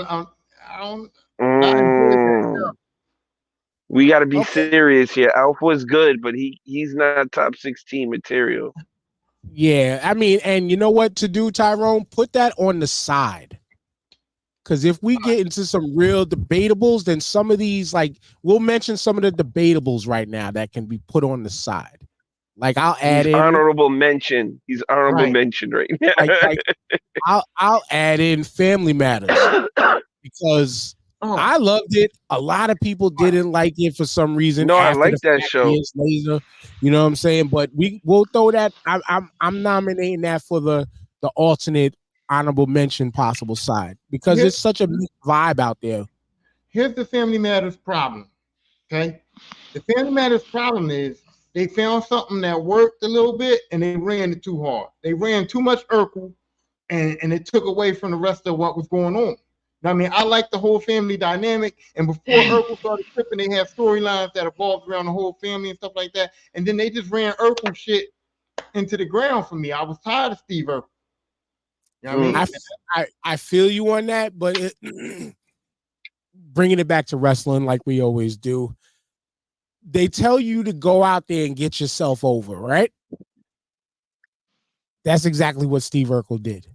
I don't. We got to be serious here. Alf was good, but he's not top 16 material. Yeah, I mean, and you know what to do, Tyrone? Put that on the side. Because if we get into some real debatables, then some of these, like, we'll mention some of the debatables right now that can be put on the side. Like, I'll add in honorable mention. He's honorable mention right now. Like I'll add in Family Matters because I loved it. A lot of people didn't like it for some reason. No, I like that show. Later, you know what I'm saying? But we'll throw that. I'm nominating that for the alternate honorable mention possible side because it's such a mixed vibe out there. Here's the Family Matters problem. Okay, the Family Matters problem is they found something that worked a little bit and they ran it too hard. They ran too much Urkel and it took away from the rest of what was going on. I mean, I like the whole family dynamic, and before Urkel started tripping, they had storylines that evolved around the whole family and stuff like that. And then they just ran Urkel shit into the ground for me. I was tired of Steve Urkel. You know what I mean? I feel you on that, but bringing it back to wrestling like we always do, they tell you to go out there and get yourself over, right? That's exactly what Steve Urkel did.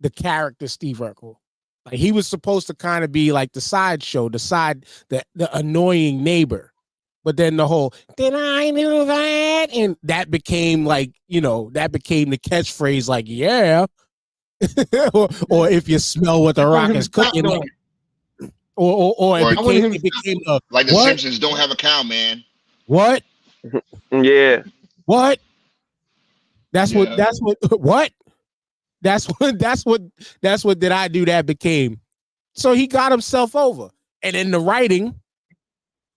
The character Steve Urkel. Like he was supposed to kind of be like the sideshow, the annoying neighbor. But then the whole, did I know that? And that became like, that became the catchphrase, like, yeah. or if you smell what the Rock is cooking. Or it became like the Simpsons don't have a cow, man. What? Yeah. What? That's what did I do that became. So he got himself over. And then the writing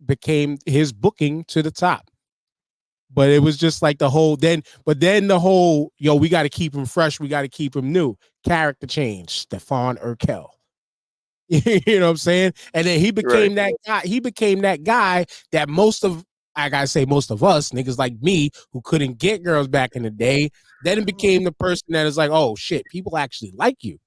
became his booking to the top. But it was just like the whole we got to keep him fresh. We got to keep him new. Character change. Stefan Urkel. You know what I'm saying? And then he became that guy. He became that guy that most of us, niggas like me, who couldn't get girls back in the day, then it became the person that is like, oh shit, people actually like you.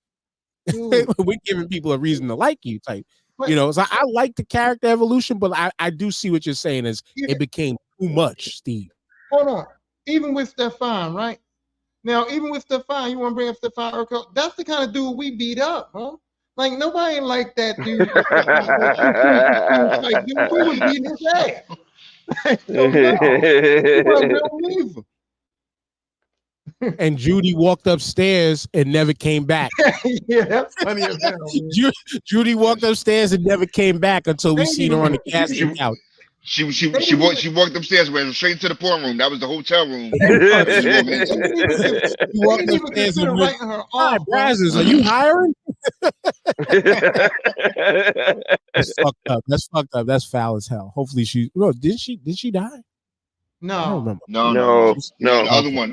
We're giving people a reason to like you type. So I like the character evolution, but I do see what you're saying is it became too much, Steve. Hold on. Even with Stefan, right? Now, even with Stefan, you want to bring up Stefan Urkel? That's the kind of dude we beat up, huh? Like, nobody liked that dude. Like, dude, we was beating his ass. So, no, he wasn't real evil. and Judy walked upstairs and never came back. Yeah, that's funny as hell. Man. Judy walked upstairs and never came back until we seen her on the casting couch. She walked upstairs, went straight to the porn room. That was the hotel room. She walked upstairs and went, "Hi, Brazzers, are you hiring?" That's fucked up. That's fucked up. That's foul as hell. Hopefully she. No, did she die? I don't No, remember. No. The other one,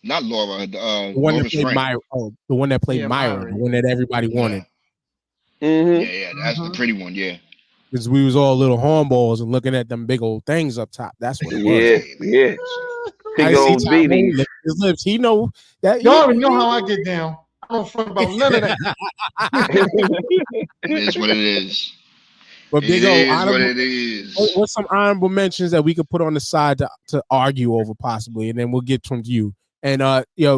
not Laura. The one that played Myra. Oh, the one that played Myra. Myra. The one that everybody wanted. Yeah, that's the pretty one. Yeah. Because we was all little hornballs and looking at them big old things up top. That's what it was. Yeah. I Big see old Tyrone baby. lick his lips. He know that. y'all already know how I get down. I don't front about none of that. It is what it is. But It big is old what it is. what's some honorable mentions that we could put on the side to argue over possibly, and then we'll get from you. And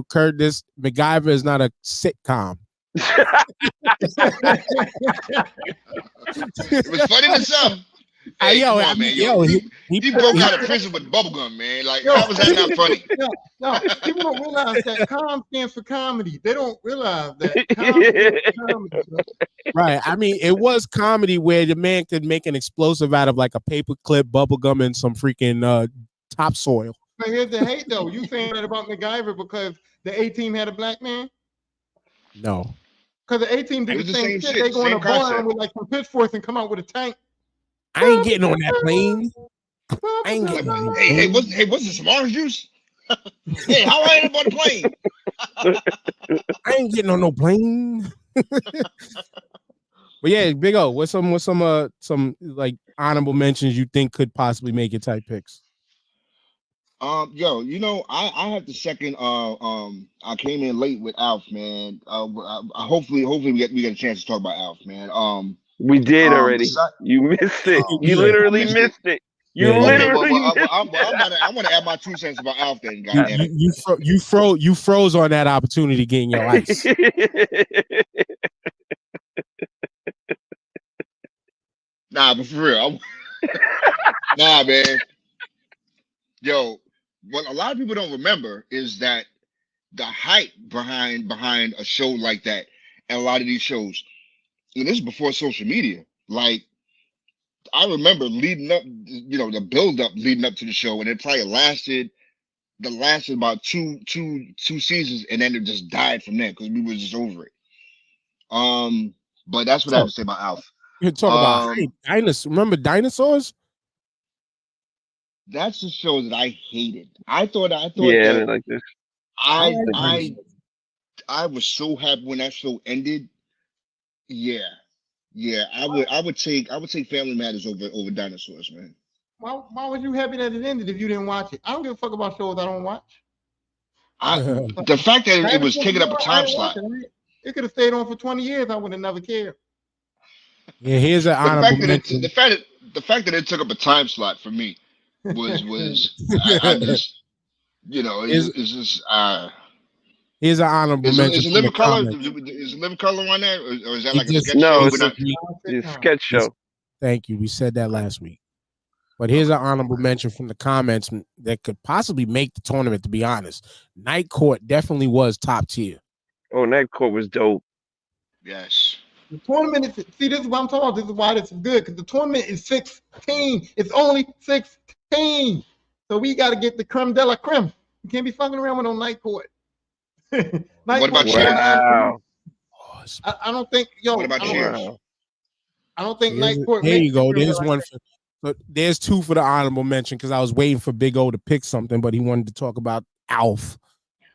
Kurt, this MacGyver is not a sitcom. It was funny to some. Hey, come on, man. He broke out of prison with bubblegum, man. Like, how was that not funny? No, people don't realize that com stands for comedy. They don't realize that com stands for comedy. Right. I mean, it was comedy where the man could make an explosive out of like a paper clip, bubblegum, and some freaking topsoil. But here's the hate, though. You saying that about MacGyver because the A-Team had a black man? No. Because the A-Team did the same shit. They go in a barn with like some pitchforks and come out with a tank. I ain't getting on that plane. I ain't getting on that plane. Hey, what's this, some orange juice? Hey, how I end up on the plane? I ain't getting on no plane. But yeah, Big O, what's some like honorable mentions you think could possibly make it type picks? I have to second. I came in late with Alf, man. Hopefully we get a chance to talk about Alf, man. We did already. You missed it. You literally missed it. You literally missed it. I want to add my 2 cents about Alf then, goddamn. You froze on that opportunity getting your ice. Nah, but for real, nah, man. Yo, what a lot of people don't remember is that the hype behind a show like that, and a lot of these shows, and this is before social media. Like, I remember leading up, the build up leading up to the show, and it probably lasted about two seasons, and then it just died from there because we were just over it. But that's what I have to say about Alf. You talk about dinosaurs. Remember dinosaurs? That's the show that I hated. I thought. Yeah, I didn't like this. I was so happy when that show ended. Yeah. I would take Family Matters over dinosaurs, man. Why was you happy that it ended if you didn't watch it? I don't give a fuck about shows I don't watch. The fact that it was taking up a time slot. It could have stayed on for 20 years. I would have never cared. Yeah, here's an honorable mention. The fact that it took up a time slot for me was I just, it's just Here's an honorable mention. Is Living Color? Is Living Color on there, or is that like a sketch show? No, it's a sketch show. Thank you. We said that last week. But here's an honorable mention from the comments that could possibly make the tournament. To be honest, Night Court definitely was top tier. Oh, Night Court was dope. Yes. The tournament is, this is what I'm talking about. This is why this is good, because the tournament is 16. It's only 16. So we got to get the creme de la creme. You can't be fucking around with no Night Court. What about Cheers? Wow. I don't think, What about Cheers? I don't think Night Court. There you go. There's one. There's two for the honorable mention because I was waiting for Big O to pick something, but he wanted to talk about Alf.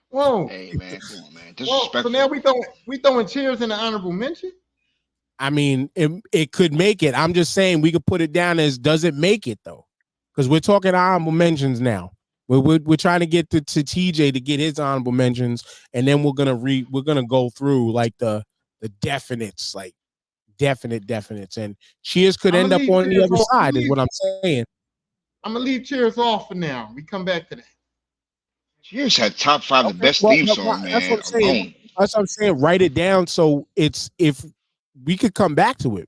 Whoa. Hey, man. Come on, man. So now we throwing Cheers in the honorable mention? I mean, it could make it. I'm just saying we could put it down as does it make it though? Because we're talking honorable mentions now. We're trying to get to TJ to get his honorable mentions, and then we're gonna go through like the definites, like definites, and Cheers could end up on the other side. Is what I'm saying. I'm gonna leave Cheers off for now. We come back to that. Cheers had top 5 the best theme song, man. That's what I'm saying. That's what I'm saying. Write it down so it's if we could come back to it,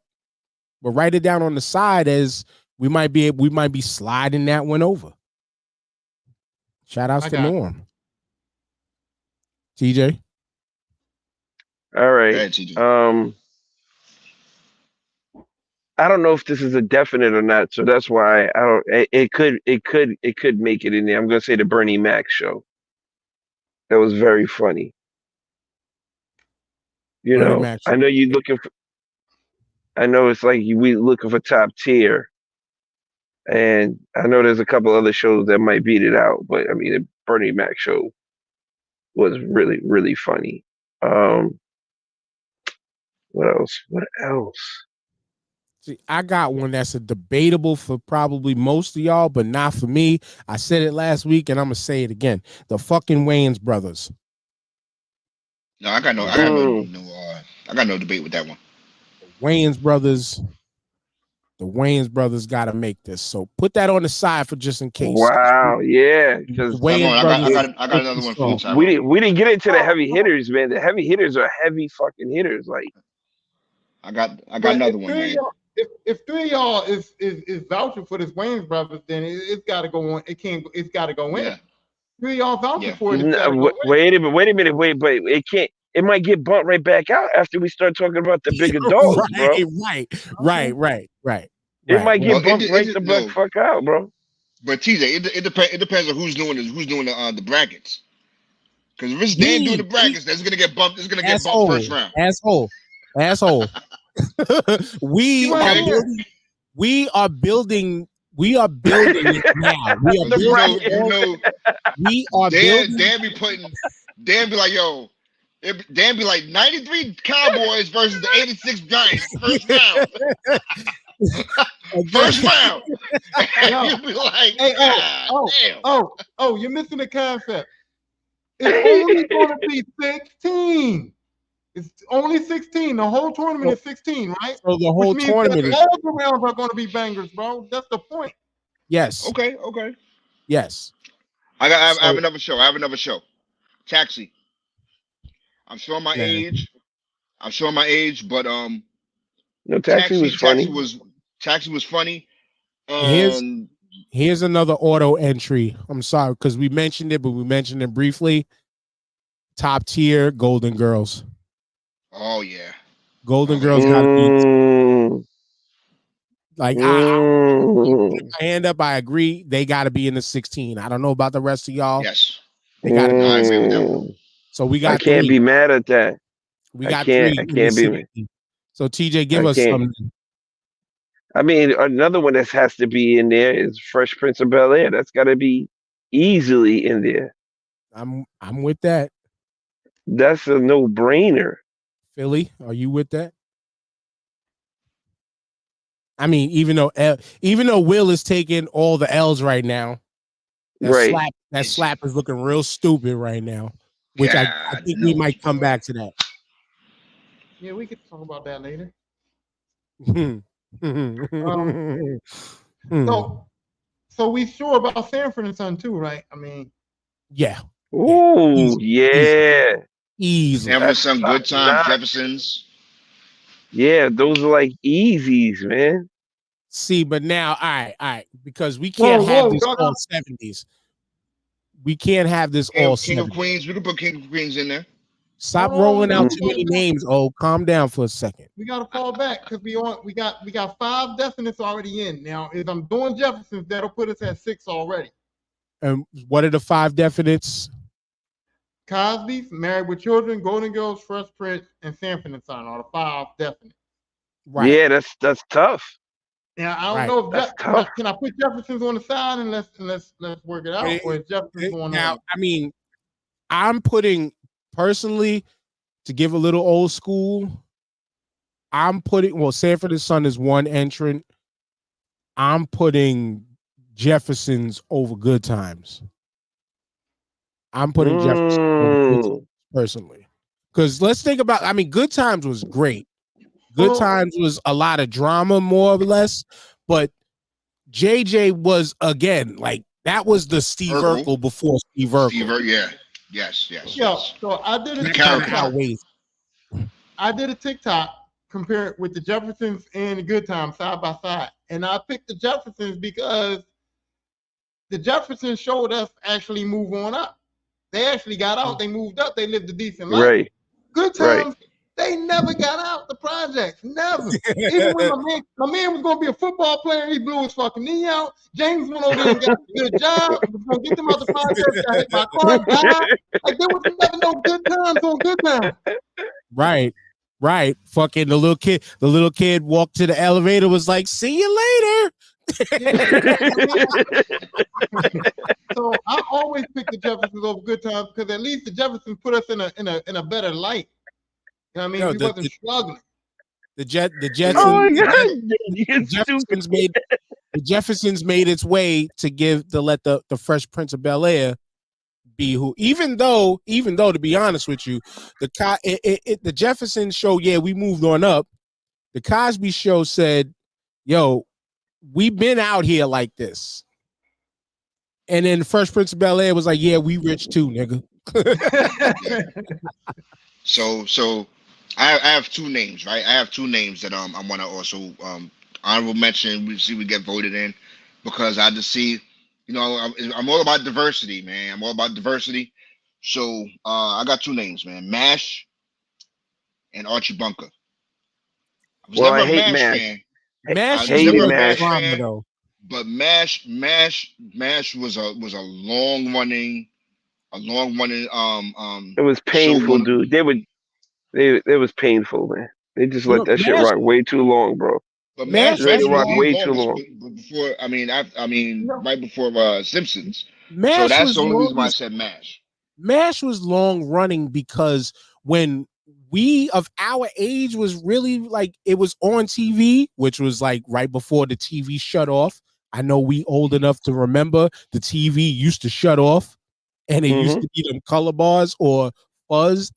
but write it down on the side as we might be sliding that one over. Shout outs to Norm. TJ. All Go right. ahead, TJ. I don't know if this is a definite or not, so that's why I don't. It could make it in there. I'm gonna say the Bernie Mac show. That was very funny. Bernie Mac. I know you looking for. I know it's like we looking for top tier, and I know there's a couple other shows that might beat it out, but I mean, the Bernie Mac show was really really funny. Um, what else? What else? See, I got one that's a debatable for probably most of y'all, but not for me. I said it last week, and I'm gonna say it again. The fucking Wayans brothers. No, I got no, Mm, I got no debate with that one. The Wayans brothers. The Wayans brothers got to make this. So put that on the side for just in case. wow, yeah, The because Wayans Tyrone, brothers. I got another one for you, So, we Tyrone. didn't get into the heavy hitters, man. The heavy hitters are heavy fucking hitters. Like, I got But another one, man. if three of y'all is vouching for this Wayans brothers, then it's got to go on. It's got to go in. Yeah, Three of y'all vouching yeah. for it. It's got to go in. wait a minute, but it can't. It might get bumped right back out after we start talking about the bigger dogs, bro. right. It might get Well, bumped right the no, fuck out, bro. but TJ, it depends on who's doing the brackets. Because if it's Dan doing the brackets, that's gonna get bumped. It's gonna get bumped first round. Asshole. we are building it now. Dan be like, yo, Dan be like 93 Cowboys versus the 86 Giants. First round. First round. You'll be like, you're missing the concept. It's only going to be 16. It's only 16. The whole tournament is 16, right? So the whole tournament all the rounds are going to be bangers, bro. That's the point. Yes. Okay. Yes. I have another show. Taxi. I'm showing my age, but No, Taxi was funny. Taxi was funny. Here's another auto entry. I'm sorry because we mentioned it, but we mentioned it briefly. Top tier Golden Girls. Oh yeah, Golden Girls got to be like I put my hand up. I agree. They got to be in the 16. I don't know about the rest of y'all. Yes, they got to be. I agree with that one. So we got. I can't be mad at that. We got three. I can't be mad. So TJ, give us something. I mean, another one that has to be in there is Fresh Prince of Bel-Air. That's got to be easily in there. I'm with that. That's a no-brainer. Philly, are you with that? I mean, even though Will is taking all the L's right now, that slap is looking real stupid right now. Which I think we might come back to that. Yeah, we could talk about that later. So we sure about Sanford and Son too, right? I mean, yeah. Oh yeah. Easy. Sanford and Son, Good Times, Jeffersons. Yeah, those are like easies, man. See, but now, all right, because we can't have this all 70s. We can't have this all King 70s. of Queens. We can put King of Queens in there. Stop rolling out too many names. Oh, calm down for a second. We gotta fall back because we got 5 definites already in. Now, if I'm doing Jeffersons, that'll put us at 6 already. And what are the 5 definites? Cosby's, Married with Children, Golden Girls, Fresh Prince, and Sanford and Son are the 5 definites. Right. Yeah, that's tough. Now I don't know if can I put Jeffersons on the side and let's work it out, or is Jeffersons going now? I mean, I'm putting personally to give a little old school. I'm putting Sanford and Son is one entrant. I'm putting Jeffersons over Good Times. I'm putting Jeffersons over Good Times personally, because let's think about. I mean, Good Times was great. Good Times was a lot of drama, more or less, but JJ was again like that was the Steve Urkel before Steve Urkel. Yes. So I did a TikTok. I did a TikTok compare with the Jeffersons and the Good Times side by side, and I picked the Jeffersons because the Jeffersons showed us actually move on up. They actually got out. They moved up. They lived a decent life. Right. Good Right. times. They never got out the projects. Never. Even when my man was gonna be a football player, he blew his fucking knee out. James went over there and got a good job. Was gonna get them out the projects. Got hit by a car, died. Like there was never no good times on good times. Right. Fucking the little kid walked to the elevator, was like, "See you later." So I always pick the Jeffersons over good times because at least the Jeffersons put us in a better light. You know what I mean? Yo, we wasn't struggling. The Jetsons. Oh my God, The Jeffersons made its way to let the Fresh Prince of Bel-Air be who. Even though to be honest with you, the Jefferson show, yeah, we moved on up. The Cosby Show said, "Yo, we've been out here like this." And then the Fresh Prince of Bel-Air was like, "Yeah, we rich too, nigga." So I have two names, right? I have two names that I want to also honorable mention. We get voted in because I just see, I'm all about diversity, man. I'm all about diversity. So I got two names, man. MASH and Archie Bunker. I was Well, never I a hate MASH MASH. fan. MASH I is was hated never a MASH. MASH drama, fan, though. but MASH was a long running It was show painful, dude. It was painful, man. They just let that shit MASH, rock way too long, bro. But MASH Let it MASH was rock one of was the way too longest, long. but before right before Simpsons. So MASH that's was the only reason why I longest. said MASH. MASH was long running because when we of our age was really like it was on TV, which was like right before the TV shut off. I know we old enough to remember the TV used to shut off, and it used to be them color bars or fuzz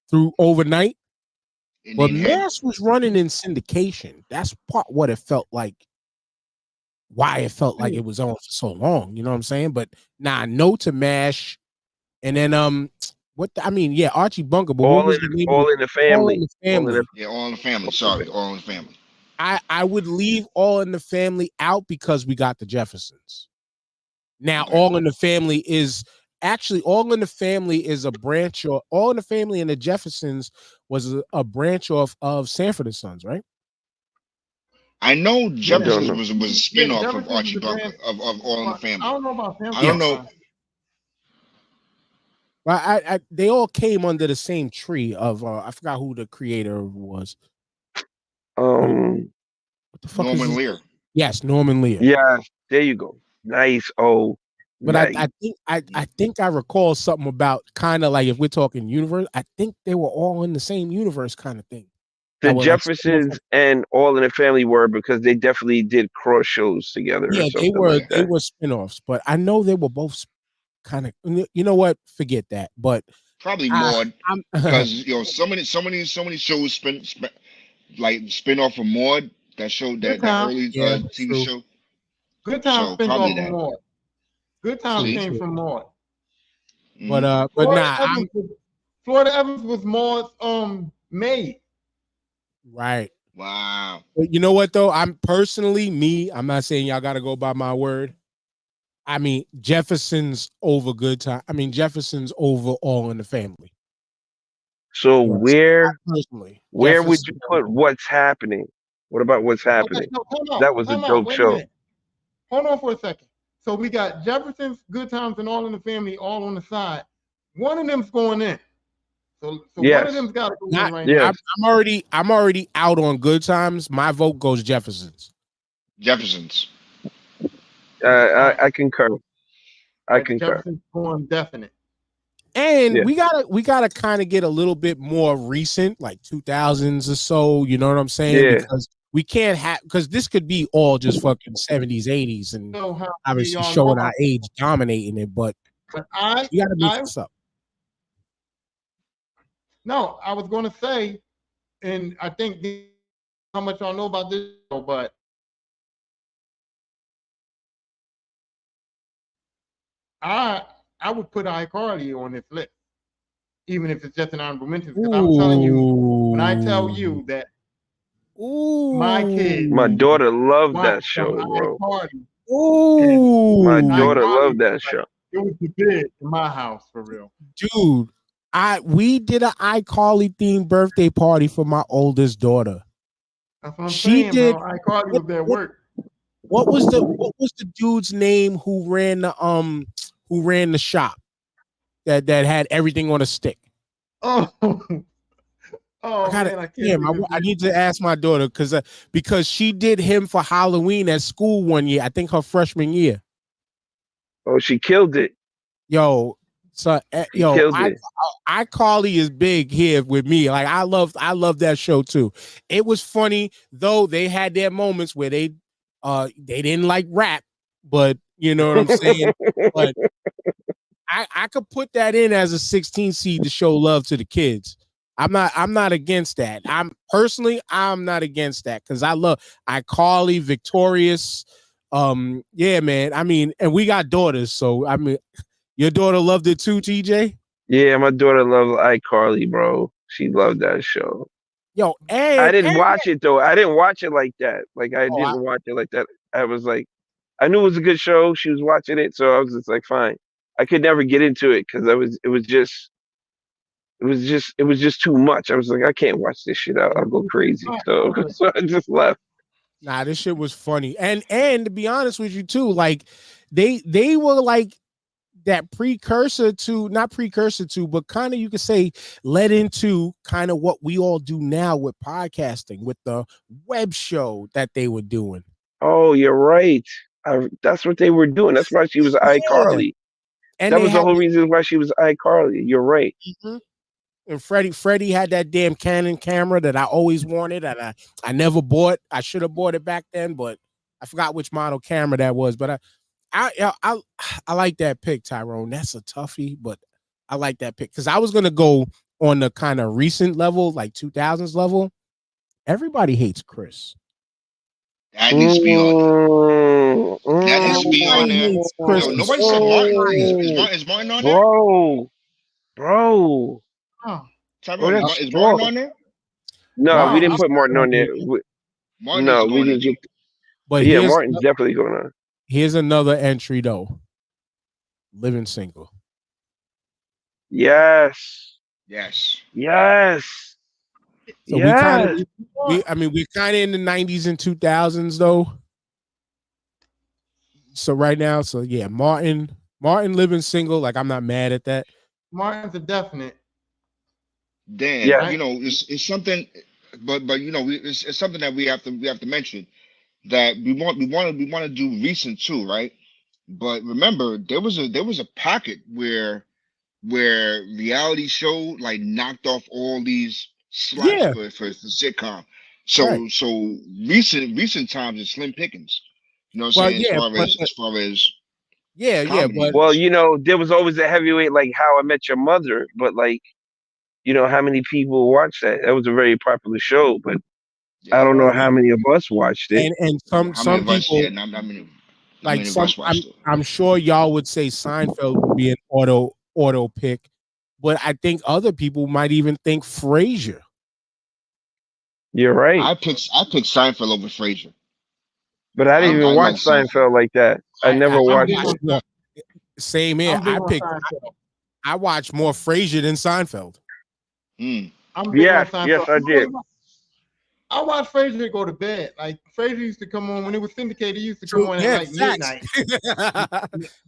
through overnight. But Indian head. MASH was running in syndication. That's what it felt like. Why it felt like it was on for so long, you know what I'm saying? But no to MASH, and then Archie Bunker. But what was the name? All in the Family. All in the Family. Yeah, All in the Family. Sorry, All in the Family. I would leave All in the Family out because we got the Jeffersons. Now, Okay. All in the Family is actually All in the Family is a branch, or All in the Family and the Jeffersons was a branch off of Sanford and Sons, right? I know Jeffersons know. was a spinoff of Jefferson's Archie the Bunker band. of All in the Family. I don't know about Family. I don't know. Well, they all came under the same tree of I forgot who the creator was. What the fuck is Norman his- Lear. Yes, Norman Lear. Yeah, there you go. Nice. Oh, But nice. I think I recall something about kind of like if we're talking universe, I think they were all in the same universe kind of thing. The Jeffersons and All in the Family were, because they definitely did cross shows together. Yeah, or something like they that. were spinoffs, but I know they were both kind of. You know what? Forget that. But Probably Maud, because so many shows spin off of Maud, that show that early TV true. show. Good Times So spent off probably from that. Maud. Good Times See? came from Maud. But Florida Evans was Maud's maid. Right. Wow. But you know what though? I'm not saying y'all got to go by my word. I mean, Jefferson's over Good Time. I mean, Jefferson's over All in the Family. So where Jefferson would you put What's Happening? What about What's Happening? That was a dope show. Hold on for a second. So we got Jefferson's, Good Times, and All in the Family all on the side. One of them's going in. So Yes. one of them's got to go in right now. Yes. I'm already out on Good Times. My vote goes Jefferson's. Jeffersons. I concur. I concur. Jefferson's going definite. And we gotta kind of get a little bit more recent, like 2000s or so. You know what I'm saying? Yeah. Because we can't have, because this could be all just fucking 70s, 80s, and obviously showing our age dominating it. But you gotta mix this up. No, I was going to say, and I think how much y'all know about this show, but I would put iCarly on this list, even if it's just an honorable mention. Because I'm telling you, when I tell you that my daughter loved that show, bro. My daughter loved that show. It was the big in my house for real. Dude, we did an iCarly themed birthday party for my oldest daughter. That's what I'm She saying, did. bro. iCarly was there at work. What was the dude's name who ran the shop that had everything on a stick? Oh, oh I man, I can't think of his I name. need to ask my daughter because she did him for Halloween at school one year. I think her freshman year. Oh, she killed it. Yo, so She killed it. iCarly is big here with me. Like I love that show too. It was funny though. They had their moments where they didn't like rap, but you know what I'm saying. But I could put that in as a 16 seed to show love to the kids. I'm not against that. I'm not against that because I love iCarly, Victorious. Yeah, man. I mean, and we got daughters, so I mean, your daughter loved it too, TJ. Yeah, my daughter loved iCarly, bro. She loved that show. Yo, I didn't watch it though. I didn't watch it like that. Like I didn't watch it like that. I was like, I knew it was a good show. She was watching it, so I was just like, fine. I could never get into it because it was just too much. I was like, I can't watch this shit. I'll go crazy. So I just left. Nah, this shit was funny. And to be honest with you too, like they were like that not precursor to, but kind of you could say led into kind of what we all do now with podcasting, with the web show that they were doing. Oh, you're right. That's what they were doing. That's why she was iCarly. And that was the whole reason why she was iCarly. You're right. Mm-hmm. And Freddie had that damn Canon camera that I always wanted, and I never bought. I should have bought it back then, but I forgot which model camera that was. But I like that pick, Tyrone. That's a toughie, but I like that pick because I was gonna go on the kind of recent level, like 2000s level. Everybody hates Chris. That needs to be on there. That needs to be on there. Chris. Yo, nobody said Martin. Is Martin on there? Bro. Tyrone, is Martin on there? No, we didn't put Martin on there. No, we didn't get. But yeah, Martin's definitely going on. Here's another entry though. Living single. Yes. So we're kind of in the 90s and 2000s though. So right now, so yeah, Martin living single. Like I'm not mad at that. Martin's a definite. Dan, yeah. You know, it's something, but you know, it's something that we have to mention that we want to do recent too, right? But remember, there was a pocket where reality show like knocked off all these slots for sitcom. So recent times is slim pickings. You know what I'm saying? As far as but well, you know, there was always a heavyweight like How I Met Your Mother, but like, you know, how many people watched that? That was a very popular show, but I don't know how many of us watched it. And some people, I'm sure y'all would say Seinfeld would be an auto pick, but I think other people might even think Frasier. You're right. I picked Seinfeld over Frasier. But I didn't even watch Seinfeld like that. I never watched it. Same here. I watched more Frasier than Seinfeld. Yes, I did. I watched Frasier go to bed. Like Frasier used to come on when it was syndicated. He used to come on at like midnight,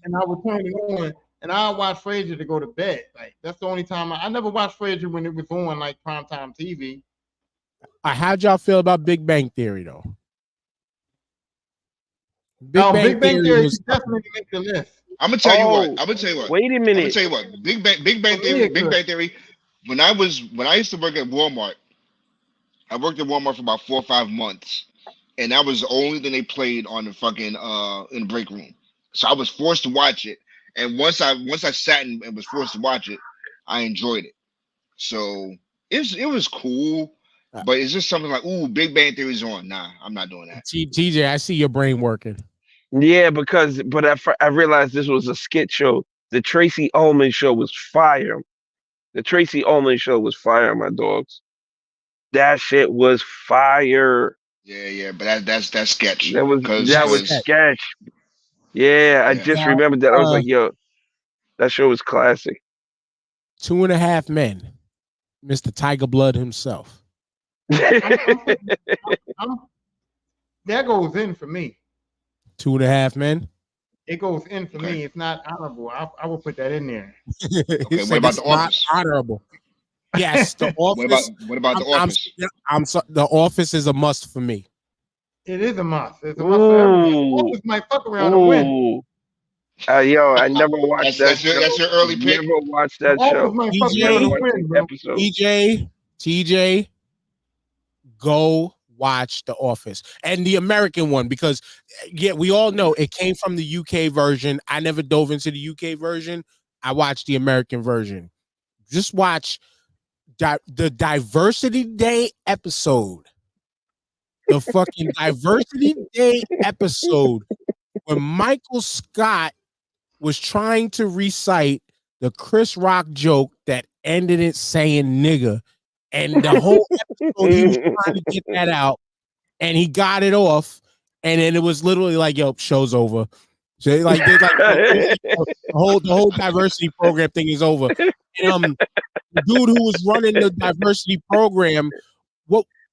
and I would turn it on, and I watch Frasier to go to bed. Like that's the only time I never watched Frasier when it was on like primetime TV. How'd y'all feel about Big Bang Theory though? Big Bang Theory definitely make the list. I'm gonna tell you what. Wait a minute. I'm gonna tell you what. Big Bang Theory. When I used to work at Walmart, I worked at Walmart for about 4 or 5 months, and that was the only thing they played on the fucking in the break room. So I was forced to watch it, and once I sat and was forced to watch it, I enjoyed it. So it was cool, but it's just something like, ooh, Big Bang Theory's on. Nah, I'm not doing that. TJ, I see your brain working. Yeah, but I realized this was a skit show. The Tracy Ullman show was fire. The Tracy Ullman show was fire, my dogs. That shit was fire. Yeah, but that's sketch. That was sketch. Yeah, I just remembered that. I was like, yo. That show was classic. 2.5 Men. Mr. Tiger Blood himself. That goes in for me. 2.5 Men. It goes in for Okay. me. It's not honorable. I will put that in there. Okay, what about The Office? Not honorable. Yes, The Office. What about The Office? I'm sorry. The Office is a must for me. It is a must. It's a must for everyone. The Office might fuck around and win. Ooh. Yo, I never watched that show. That's your early pick. Never watched that The show. Office might fuck around and win, bro. Episode. TJ, go watch The Office and the American one, because we all know it came from the UK version. I never dove into the UK version. I watched the American version. Just watch the Diversity Day episode. The fucking Diversity Day episode when Michael Scott was trying to recite the Chris Rock joke that ended it saying nigga. And the whole episode, he was trying to get that out, and he got it off. And then it was literally like, "Yo, show's over." So the whole diversity program thing is over. And, the dude who was running the diversity program,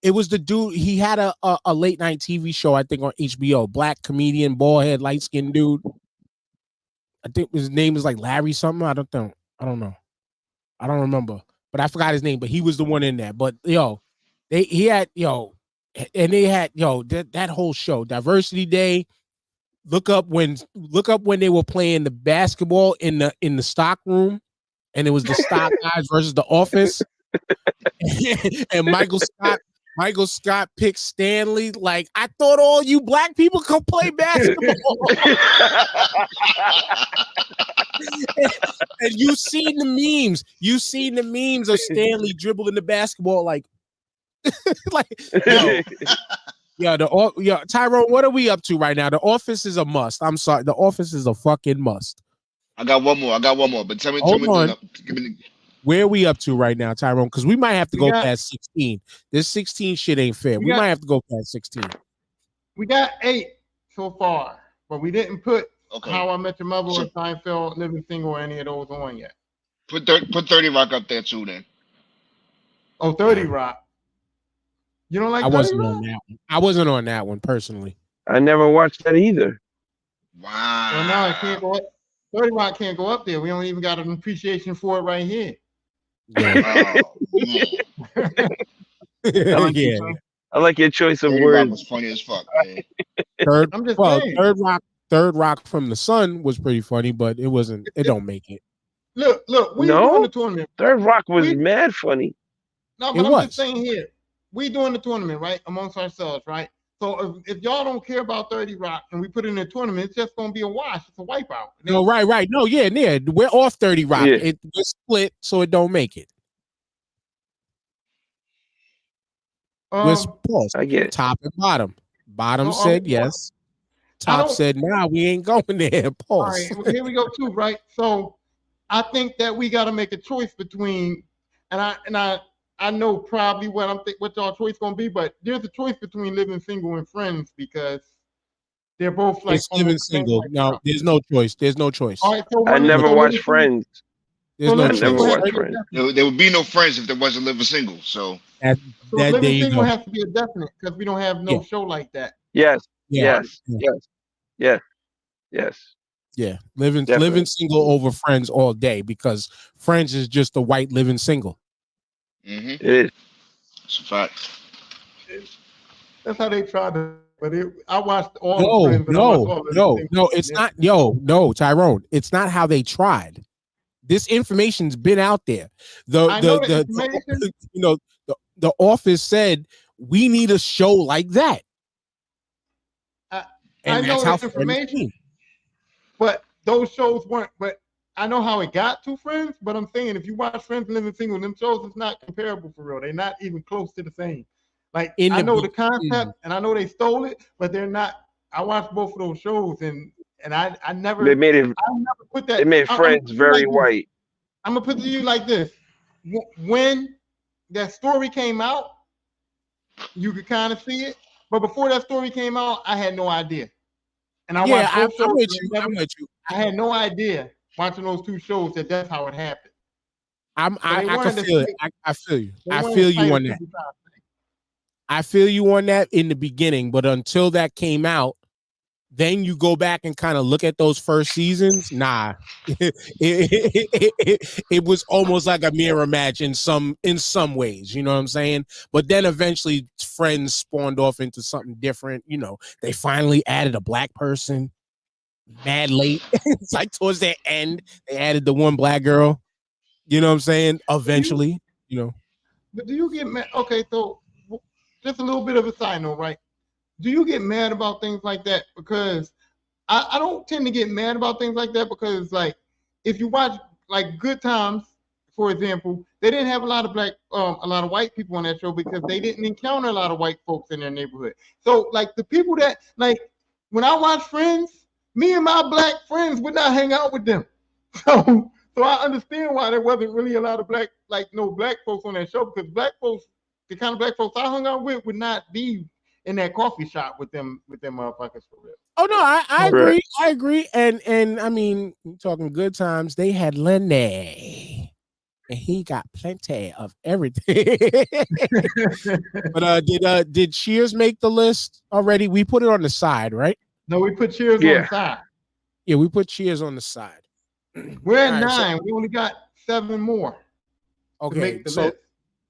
it was the dude. He had a late night TV show, I think, on HBO. Black comedian, bald head, light skinned dude. I think his name is like Larry something. I don't know. I don't remember. But I forgot his name, but he was the one in there. But that whole show, Diversity Day. Look up when they were playing the basketball in the stock room, and it was the stock guys versus the Office. And Michael Scott picked Stanley. Like, I thought all you black people could play basketball. And you've seen the memes. You've seen the memes of Stanley dribbling the basketball like Tyrone, what are we up to right now? The Office is a must. I'm sorry. The Office is a fucking must. I got one more. But tell me. Where are we up to right now, Tyrone? Because we might have to go past 16. This 16 shit ain't fair. We might have to go past 16. We got 8 so far, but we didn't put How I Met Your Mother or Seinfeld, Living Single, or any of those on yet. Put 30 Rock up there too, then. Oh, 30 Rock. You don't like 30 Rock? On that one. I wasn't on that one personally. I never watched that either. Wow. Well, now it can't go up. 30 Rock can't go up there. We don't even got an appreciation for it right here. Yeah. I like your choice of 30 words. Rock was funny as fuck, man. Third Rock from the Sun was pretty funny, but it wasn't. It don't make it. Look, we doing the tournament. Third Rock was mad funny. No, but I'm just saying here, we doing the tournament, right, amongst ourselves, right? So if y'all don't care about 30 Rock and we put it in a tournament, it's just gonna be a wash. It's a wipeout. No, right. No, yeah. We're off 30 Rock. Yeah. We're split, so it don't make it. We're split. I get it. Top and bottom. Bottom said yes. Top said, nah, we ain't going there. Pause. All right, well, here we go too, right? So I think that we got to make a choice between, and I know probably what y'all choice gonna be, but there's a choice between Living Single and Friends because they're both like Living Single. Like no, there's no choice. There's no choice. All right, so I never watched Friends. There's no choice. Never watched Friends. There would be no Friends if there wasn't Living Single. So Living Single has to be a definite because we don't have no show like that. Yes. Yeah. Living Single over Friends all day because Friends is just a white living single. Mm-hmm. It is. It's a fact. That's how they tried to. But I watched all. No, it's not. No, Tyrone. It's not how they tried. This information's been out there. The Office said we need a show like that. And I know that's information, but those shows weren't. But I know how it got to Friends. But I'm saying if you watch Friends and Living Single, them shows is not comparable for real. They're not even close to the same. Like I know the concept and I know they stole it, but they're not. I watched both of those shows and I never. They made it. I never put that. They made Friends very white. I'm gonna put it to you like this: when that story came out, you could kind of see it. But before that story came out, I had no idea. And I watched both shows. I'm with you. I had no idea watching those two shows that that's how it happened. I they can wanted to feel it. fight- I feel you. They I wanted feel to you fight a on that. triple time thing. I feel you on that in the beginning, but until that came out, then you go back and kind of look at those first seasons. Nah, it was almost like a mirror match in some ways. You know what I'm saying? But then eventually, Friends spawned off into something different. You know, they finally added a black person. Mad late. It's like towards the end, they added the one black girl. You know what I'm saying? Eventually, you know. But do you get mad? Okay, so just a little bit of a side note, right? Do you get mad about things like that? Because I don't tend to get mad about things like that because, like, if you watch like Good Times, for example, they didn't have a lot of a lot of white people on that show because they didn't encounter a lot of white folks in their neighborhood. So, like, the people that, like, when I watch Friends, me and my black friends would not hang out with them. So I understand why there wasn't really a lot of no black folks on that show because black folks, the kind of black folks I hung out with, would not be in that coffee shop with them motherfuckers for real. Oh no, I agree. Right. I agree. And I mean, talking Good Times, they had Lenny, and he got plenty of everything. But did Cheers make the list already? We put it on the side, right? No, we put Cheers on the side. Yeah, we put Cheers on the side. We're at All right, 9. We only got 7 more. Okay, To make the so list.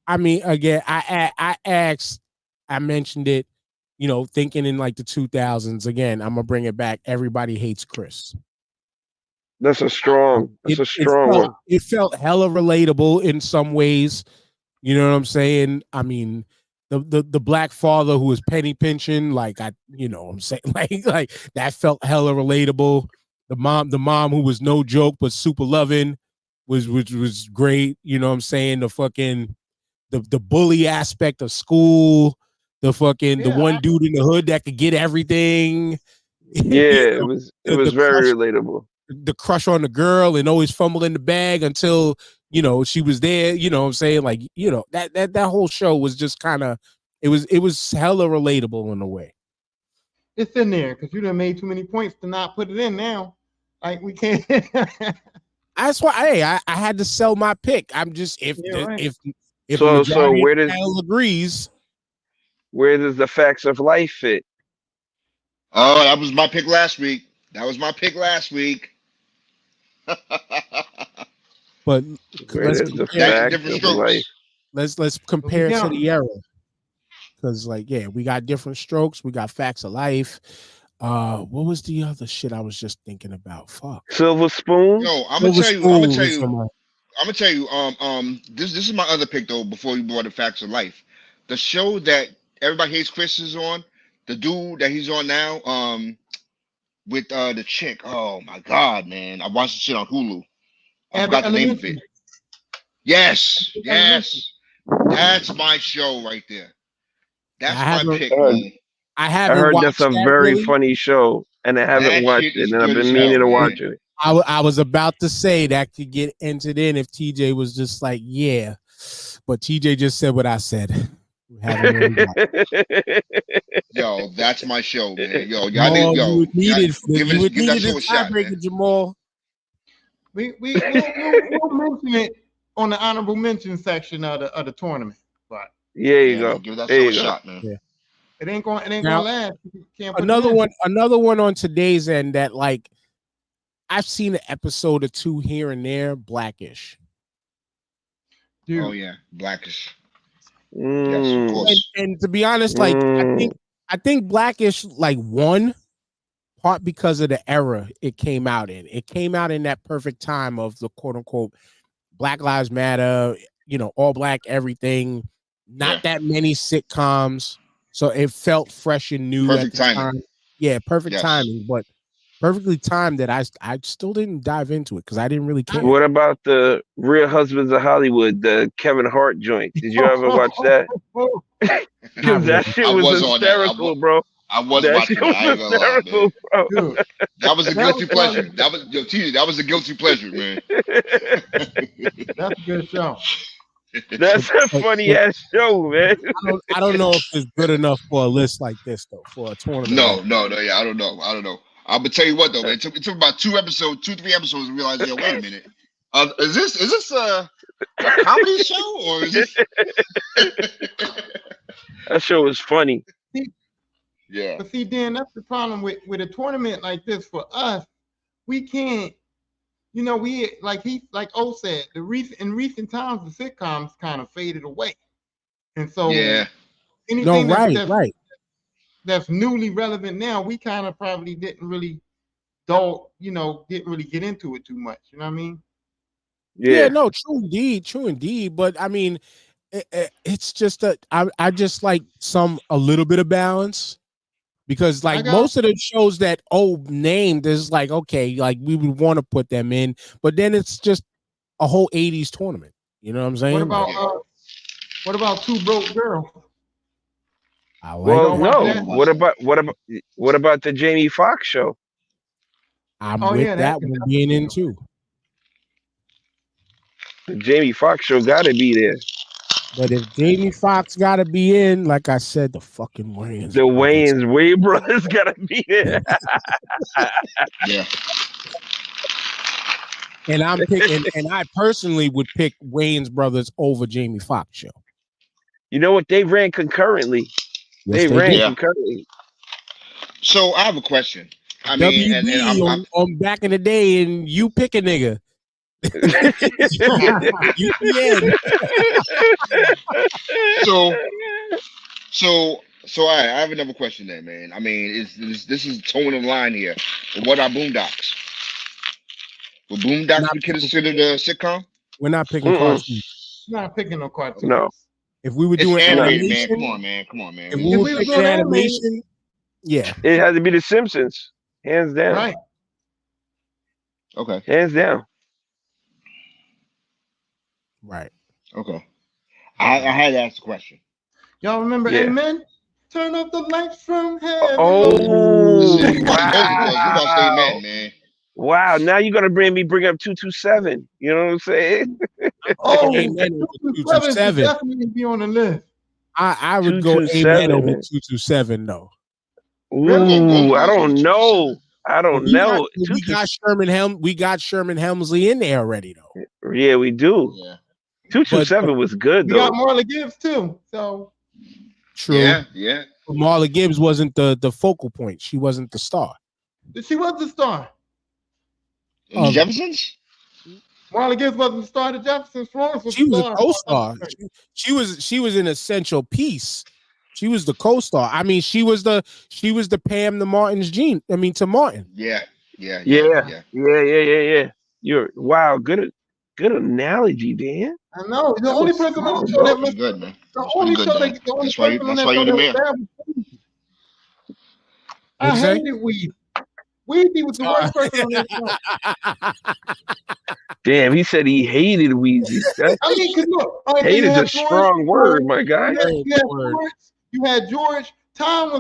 I mean, again, I mentioned it, you know, thinking in like the 2000s. Again, I'm gonna bring it back. Everybody Hates Chris. That's a strong one. It felt hella relatable in some ways. You know what I'm saying? I mean, the black father who was penny pinching, like you know what I'm saying, like that felt hella relatable. The mom who was no joke but super loving was great. You know what I'm saying? The fucking the bully aspect of school, the one dude in the hood that could get everything. Yeah, You know, it was very relatable. The crush on the girl and always fumble in the bag until, you know, she was there. You know what I'm saying? Like, you know, that whole show was just kind of, it was hella relatable in a way. It's in there because you done made too many points to not put it in now. Like, we can't. That's why, hey, I had to sell my pick. I'm just, if so where the panel agrees, where does the Facts of Life fit? Oh, that was my pick last week. But Where does the Facts of Life? Let's compare to the era. Because, like, yeah, we got different strokes. We got Facts of Life. What was the other shit I was just thinking about? Fuck. Silver Spoon. Yo, I'm gonna tell you. This is my other pick though. Before you brought the Facts of Life, the show that Everybody Hates Chris is on, the dude that he's on now, with the chick. Oh my god, man! I watched the shit on Hulu. I forgot the name of it. Yes, that's my show right there. That's my pick, man. I haven't heard watched that's a very funny show, and I haven't watched it, and I've been meaning to watch it. I was about to say that could get entered in if TJ was just like, yeah, but TJ just said what I said. Yo, that's my show, man. Yo, you would need it a shot, man. Jamal. We'll mention it on the honorable mention section of the tournament. But you go. Give that show a shot, man. Yeah. It ain't gonna last. Another one on today's end that, like, I've seen an episode or two here and there. Blackish. Dude. Oh yeah, Blackish. Yes, of course. And to be honest, like, I think Blackish, like, won part because of the era it came out in. It came out in that perfect time of the quote unquote Black Lives Matter, you know, all black everything. Not that many sitcoms, so it felt fresh and new. Perfect timing. Time. Yeah, perfect timing, but perfectly timed that I still didn't dive into it because I didn't really care. What about the Real Husbands of Hollywood, the Kevin Hart joint? Did you ever watch that? That shit was hysterical, bro. I was watching that. I ain't gonna lie, man. Bro. That was a guilty pleasure. That was a guilty pleasure, man. That's a good show. That's a funny ass show, man. I don't know if it's good enough for a list like this though, for a tournament. No, yeah, I don't know. I'm gonna tell you what though, man. It took about 3 episodes to realize, yo, wait a minute. Is this a comedy show or is this? That show was funny. Yeah. But see, Dan, that's the problem with a tournament like this for us. We can't, we like O said, in recent times the sitcoms kind of faded away, and so Yeah. anything right. that's newly relevant now, we kind of probably didn't really didn't really get into it too much. You know what I mean? Yeah, no, true indeed. But I mean, it's just that I just like a little bit of balance. Because like most of the shows that named is like, okay, like we would want to put them in, but then it's just a whole 80s tournament. You know what I'm saying? What about Two Broke Girls? Well, no. What about the Jamie Foxx show? I'm with that one being in too. The Jamie Foxx show gotta be there. But if Jamie Foxx gotta be in, like I said, the fucking Wayans. The Wayans brothers gotta be there. Yeah. And I'm picking, and I personally would pick Wayans brothers over Jamie Foxx show. You know what? They ran concurrently. Yes, they ran concurrently. So I have a question. I mean, WB on back in the day, and you pick a nigga. So I have another question then, man. I mean, this is towing the line here. But what are Boondocks? Will Boondocks be considered a sitcom? We're not picking cartoons. We're not picking no cartoons. No. If we were doing animation, man. Come on, man. If we were picking animation, yeah, it had to be The Simpsons, hands down. Right. Okay. Hands down. Right. Okay. I had to ask the question. Y'all remember Amen? Turn off the lights from heaven. Oh, wow. You gotta say Amen, man. Wow. Now you're gonna bring up 227. You know what I'm saying? Amen over 227 definitely be on the list. I would go Amen over 227 though. Ooh, I don't know. We got Sherman Helmsley in there already though. Yeah, we do. Yeah. 227 was good though. We got Marla Gibbs too. So true. Yeah. But Marla Gibbs wasn't the focal point. She wasn't the star. She was the star. In the Jeffersons? Marla Gibbs wasn't the star. The Jeffersons. Florence was she was a co-star. She was an essential piece. She was the co-star. I mean, she was the Pam to Martin's Gene. I mean, to Martin. Yeah. You're good analogy, Dan. I know. The only person on the show that was good, man. The only show that that's why you're the man. I hated Weezy. Weezy was the worst person on that show. Damn, he said he hated Weezy. I mean, because look, hate is a strong word, my guy. You had George. Tom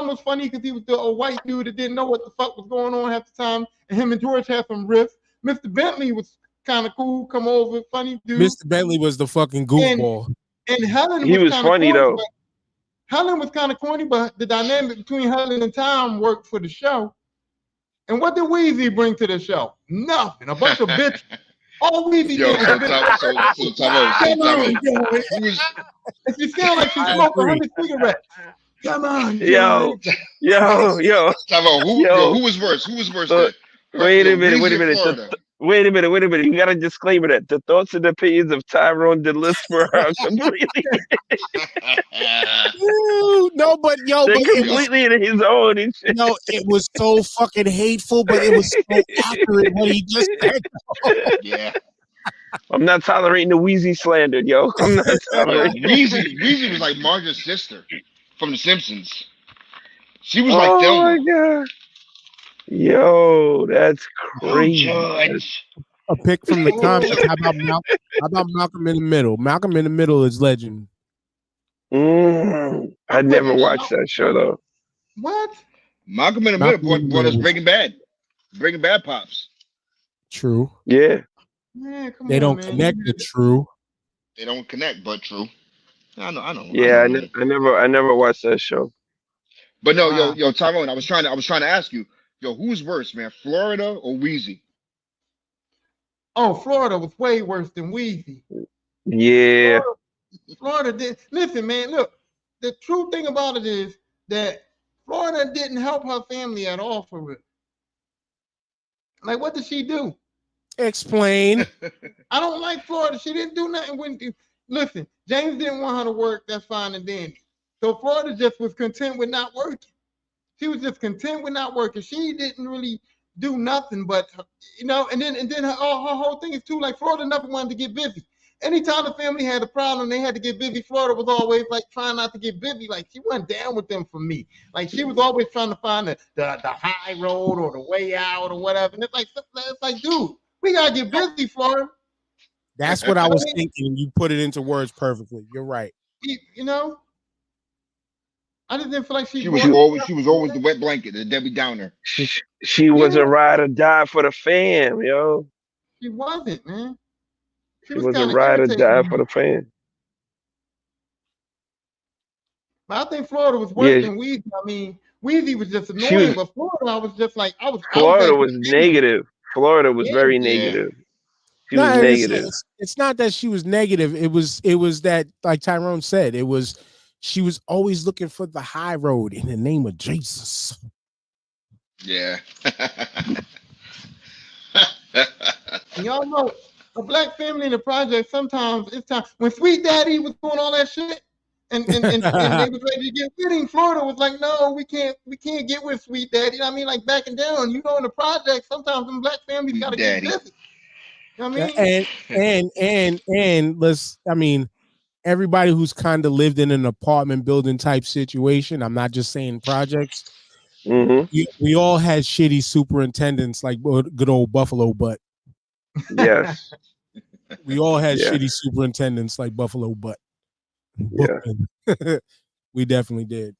was funny because he was a white dude that didn't know what the fuck was going on half the time, and him and George had some riffs. Mr. Bentley was kind of cool, come over, funny dude. Mr. Bentley was the fucking goofball. And Helen was funny though. Helen was kind of corny, but the dynamic between Helen and Tom worked for the show. And what did Weezy bring to the show? Nothing. A bunch of bitches. All Weezy did was and she sounded like she smoked 100 cigarettes. Come on, yo. Who was worse? Wait a minute. Wait a minute. You got to disclaimer that the thoughts and opinions of Tyrone DeLisper are completely completely in his own. No, it was so fucking hateful, but it was so accurate what he just said. Yeah. I'm not tolerating the Weezy slander, yo. I'm not tolerating Weezy was like Marge's sister from The Simpsons. She was like Thelma. Oh my god. Yo, that's crazy. A pick from the comics. How about Malcolm in the Middle? Malcolm in the Middle is legend. I never watched that show though. What? Malcolm in the Middle brought us Breaking Bad. Breaking Bad pops. True. Yeah. Man, they don't connect the true. They don't connect, but true. I know. Yeah, I never watched that show. But no, yo, Tyrone, I was trying to ask you. Yo, who's worse, man? Florida or Wheezy? Oh, Florida was way worse than Wheezy. Yeah. Florida did. Listen, man, look, the true thing about it is that Florida didn't help her family at all for real. Like, what did she do? Explain. I don't like Florida. She didn't do nothing. Listen, James didn't want her to work. That's fine and dandy. So Florida just was content with not working. She was just content with not working. She didn't really do nothing, but and then her whole thing is too, like, Florida never wanted to get busy. Anytime the family had a problem, they had to get busy. Florida was always like trying not to get busy. Like, she went down with them for me. Like, she was always trying to find the high road or the way out or whatever. And it's like, dude, we gotta get busy, Florida. That's what I was thinking. You put it into words perfectly. You're right. I just didn't feel like she was always the wet blanket, the Debbie Downer. She was a ride or die for the fam, yo. She wasn't, man. She was a ride or die for the fam. But I think Florida was worse than Weezy. I mean, Weezy was just annoying, but Florida, I was just like, Florida was negative. Florida was very negative. She was negative. It's not that she was negative. It was that, like Tyrone said, she was always looking for the high road in the name of Jesus. Yeah. Y'all know, a black family in the project, sometimes it's time. When Sweet Daddy was doing all that shit and they was ready to get with him, Florida was like, no, we can't get with Sweet Daddy. I mean, like, backing down. In the project, sometimes them black families gotta get busy. You know what I mean? And everybody who's kind of lived in an apartment building type situation, I'm not just saying projects. Mm-hmm. We all had shitty superintendents like good old Buffalo Butt. Yes. We all had shitty superintendents like Buffalo Butt. Yeah. We definitely did.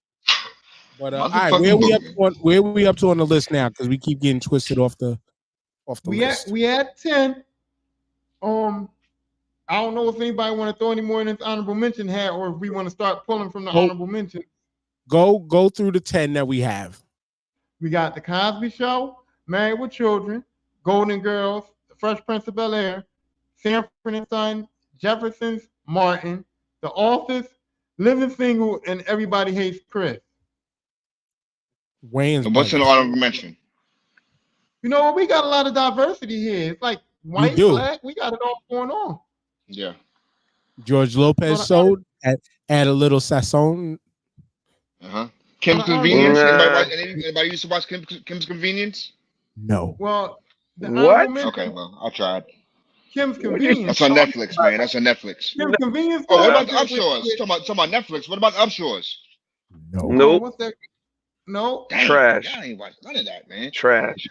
But all right, where are we up to on the list now? Because we keep getting twisted off the list. We had 10. I don't know if anybody want to throw any more in this honorable mention hat, or if we want to start pulling from the honorable mention. Go through the 10 that we have. We got The Cosby Show, Married with Children, Golden Girls, The Fresh Prince of Bel-Air, Sanford and Son, Jeffersons, Martin, The Office, Living Single, and Everybody Hates Chris. Wayne's. What's an honorable mention? We got a lot of diversity here. It's like white, black, we got it all going on. Yeah. George Lopez sold, add a little sazon. Kim's Convenience. Anybody used to watch Kim's Convenience? No. Well, what? Okay, well, I tried. Kim's Convenience. That's on Netflix, man. That's on Netflix. Kim's Convenience. Oh, what about the Upshores? Talking about Netflix. What about Upshores? No. Nope. What's that? No. Dang, Trash. I ain't watched none of that, man. Trash.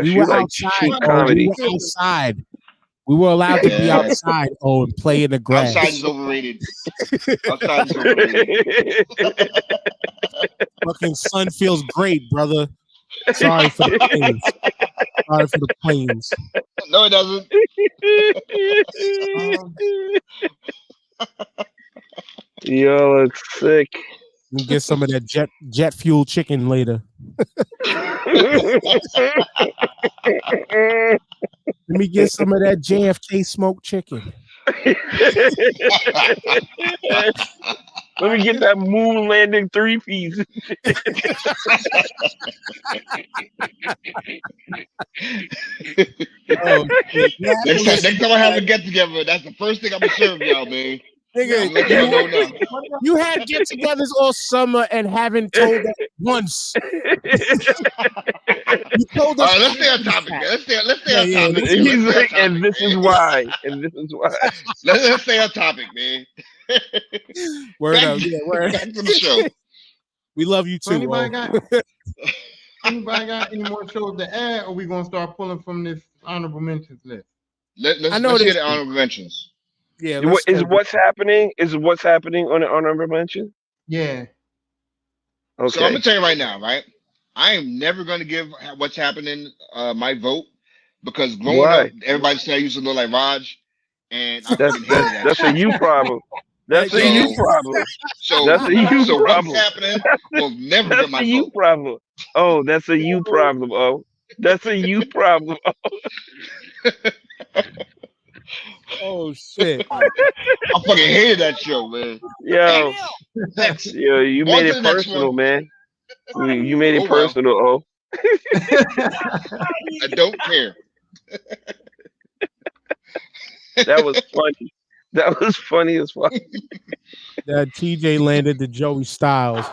We were outside. Comedy. We were outside. We were allowed to be outside, and play in the grass. Outside is overrated. Outside is overrated. Fucking sun feels great, brother. Sorry for the planes. Sorry for the planes. No, it doesn't. Yo, it's sick. We'll get some of that jet fuel chicken later. Let me get some of that JFK smoked chicken. Let me get that moon landing 3-piece. Next time I have a get together, that's the first thing I'm gonna serve y'all, man. Nigga, you had get-togethers all summer and haven't told us once. You told us. All right, let's stay on topic. Let's stay on topic. He's like, and this is why. And this is why. Let's stay on topic, man. Word up. Yeah, word. Back to the show. We love you too. Anybody got any more shows to add, or we gonna start pulling from this honorable mentions list? Let's get the honorable mentions. Yeah. Is what's happening on the honorable mention? Yeah. Okay. So I'm gonna tell you right now, right? I am never gonna give what's happening my vote, because growing up, everybody said I used to look like Raj, and I that's a you problem. That's a you problem. So, That's a you so what's problem. happening will never That's get my a you vote. problem. Oh, that's a you problem. Oh, that's a you problem. Oh shit. I fucking hated that show, man. Yo, Next, yo, you on made to it the next one. personal, man. You made it Oh well, personal. Oh, I don't care. that was funny. That was funny as fuck. That TJ landed to Joey Styles.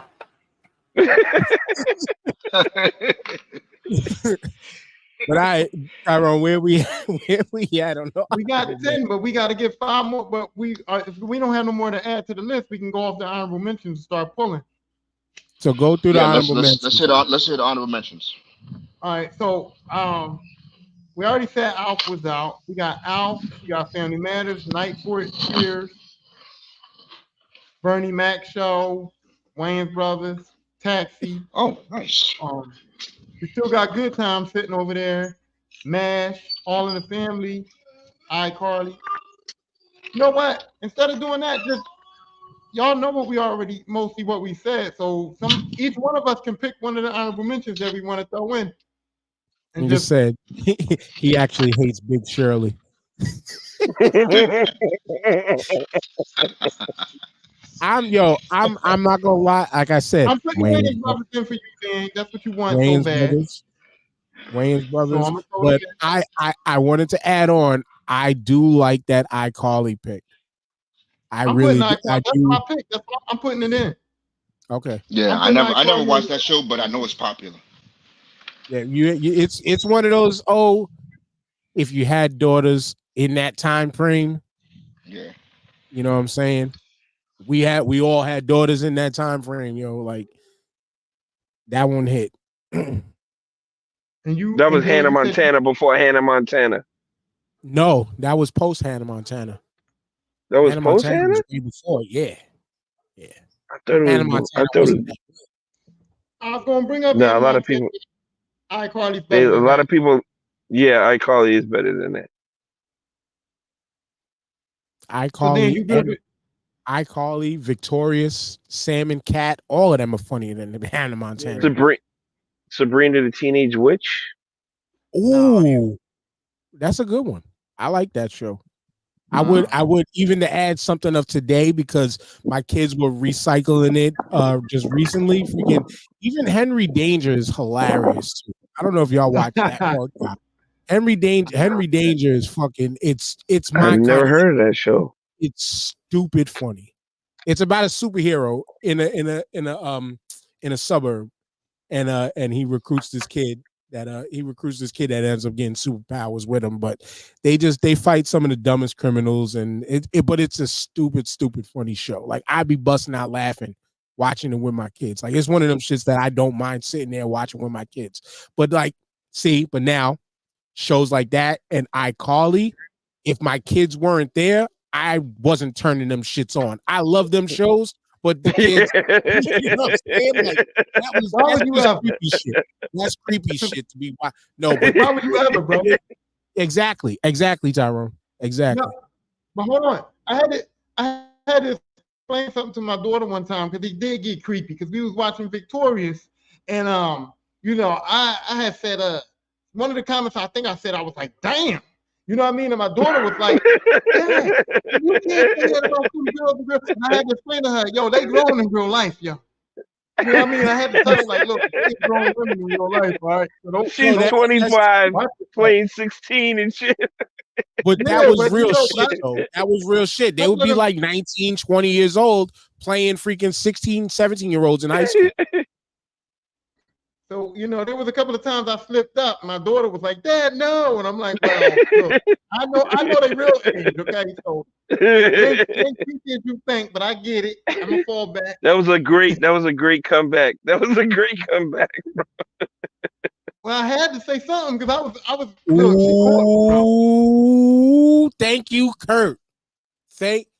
But Tyrone, where we at on the We got 10, but we got to get 5 more. But if we don't have no more to add to the list, we can go off the honorable mentions and start pulling. So go through the Yeah, honorable mentions. let's hit the honorable mentions. All right, so we already said Alf was out. We got Alf, we got Family Matters, Night Court, Cheers, Bernie Mac Show, Wayne's Brothers, Taxi. Oh, nice. We still got Good Time sitting over there. MASH, All in the Family, iCarly. You know what? Instead of doing that, just y'all know what we already mostly what we said. So each one of us can pick one of the honorable mentions that we want to throw in. And just said he actually hates Big Shirley. I'm not gonna lie. Like I said, I'm putting Wayne's Brothers in for you, Dan. That's what you want so bad. Wayne's Brothers. So but I wanted to add on. I do like that iCarly pick. I do. That's my pick. That's why I'm putting it in. Okay. Yeah, I never watched that show, but I know it's popular. Yeah, it's one of those. Oh, if you had daughters in that time frame, yeah, you know what I'm saying. We all had daughters in that time frame, like that one hit. That was Hannah Montana before Hannah Montana. No, that was post Hannah Montana. That was post Hannah? Was before, yeah. I thought it was. I was gonna bring up. No, a lot of people. iCarly's better. A lot of people. Yeah, iCarly is better than that. iCarly, Victorious, Sam and Cat, all of them are funnier than Hannah Montana. Sabrina the Teenage Witch. Ooh, that's a good one. I like that show. I would even to add something of today because my kids were recycling it just recently. Even Henry Danger is hilarious too. I don't know if y'all watch that. Henry Danger is fucking. It's my. I've never heard of that show. It's stupid funny. It's about a superhero in a suburb, and he recruits this kid that ends up getting superpowers with him. But they fight some of the dumbest criminals, and but it's a stupid funny show. Like I'd be busting out laughing watching it with my kids. Like it's one of them shits that I don't mind sitting there watching with my kids. But but now shows like that and iCarly, if my kids weren't there, I wasn't turning them shits on. I love them shows, but the kids, you know what I'm saying? Like, that's creepy shit. That's creepy shit to be. No, but why would you ever, bro? Exactly, Tyrone. Exactly. No, but hold on, I had to explain something to my daughter one time because he did get creepy because we was watching Victorious, and I had said one of the comments I think I said I was like, damn. You know what I mean? And my daughter was like, Dad, you can't say that about two girls. And I had to explain to her, yo, they grown in real life, yo. You know what I mean? I had to tell her, like, look, they grown women in real life, all right? So she's 25, playing 16 and shit. But that was real shit, though. That was real shit. They would be like 19, 20 years old playing freaking 16, 17-year-olds in high school. So, there was a couple of times I slipped up. My daughter was like, Dad, no. And I'm like, well, look, I know they real age, okay? So they ain't creepy as you think, but I get it. I'm gonna fall back. That was a great comeback. Well, I had to say something because I was Ooh, thank you, Kurt.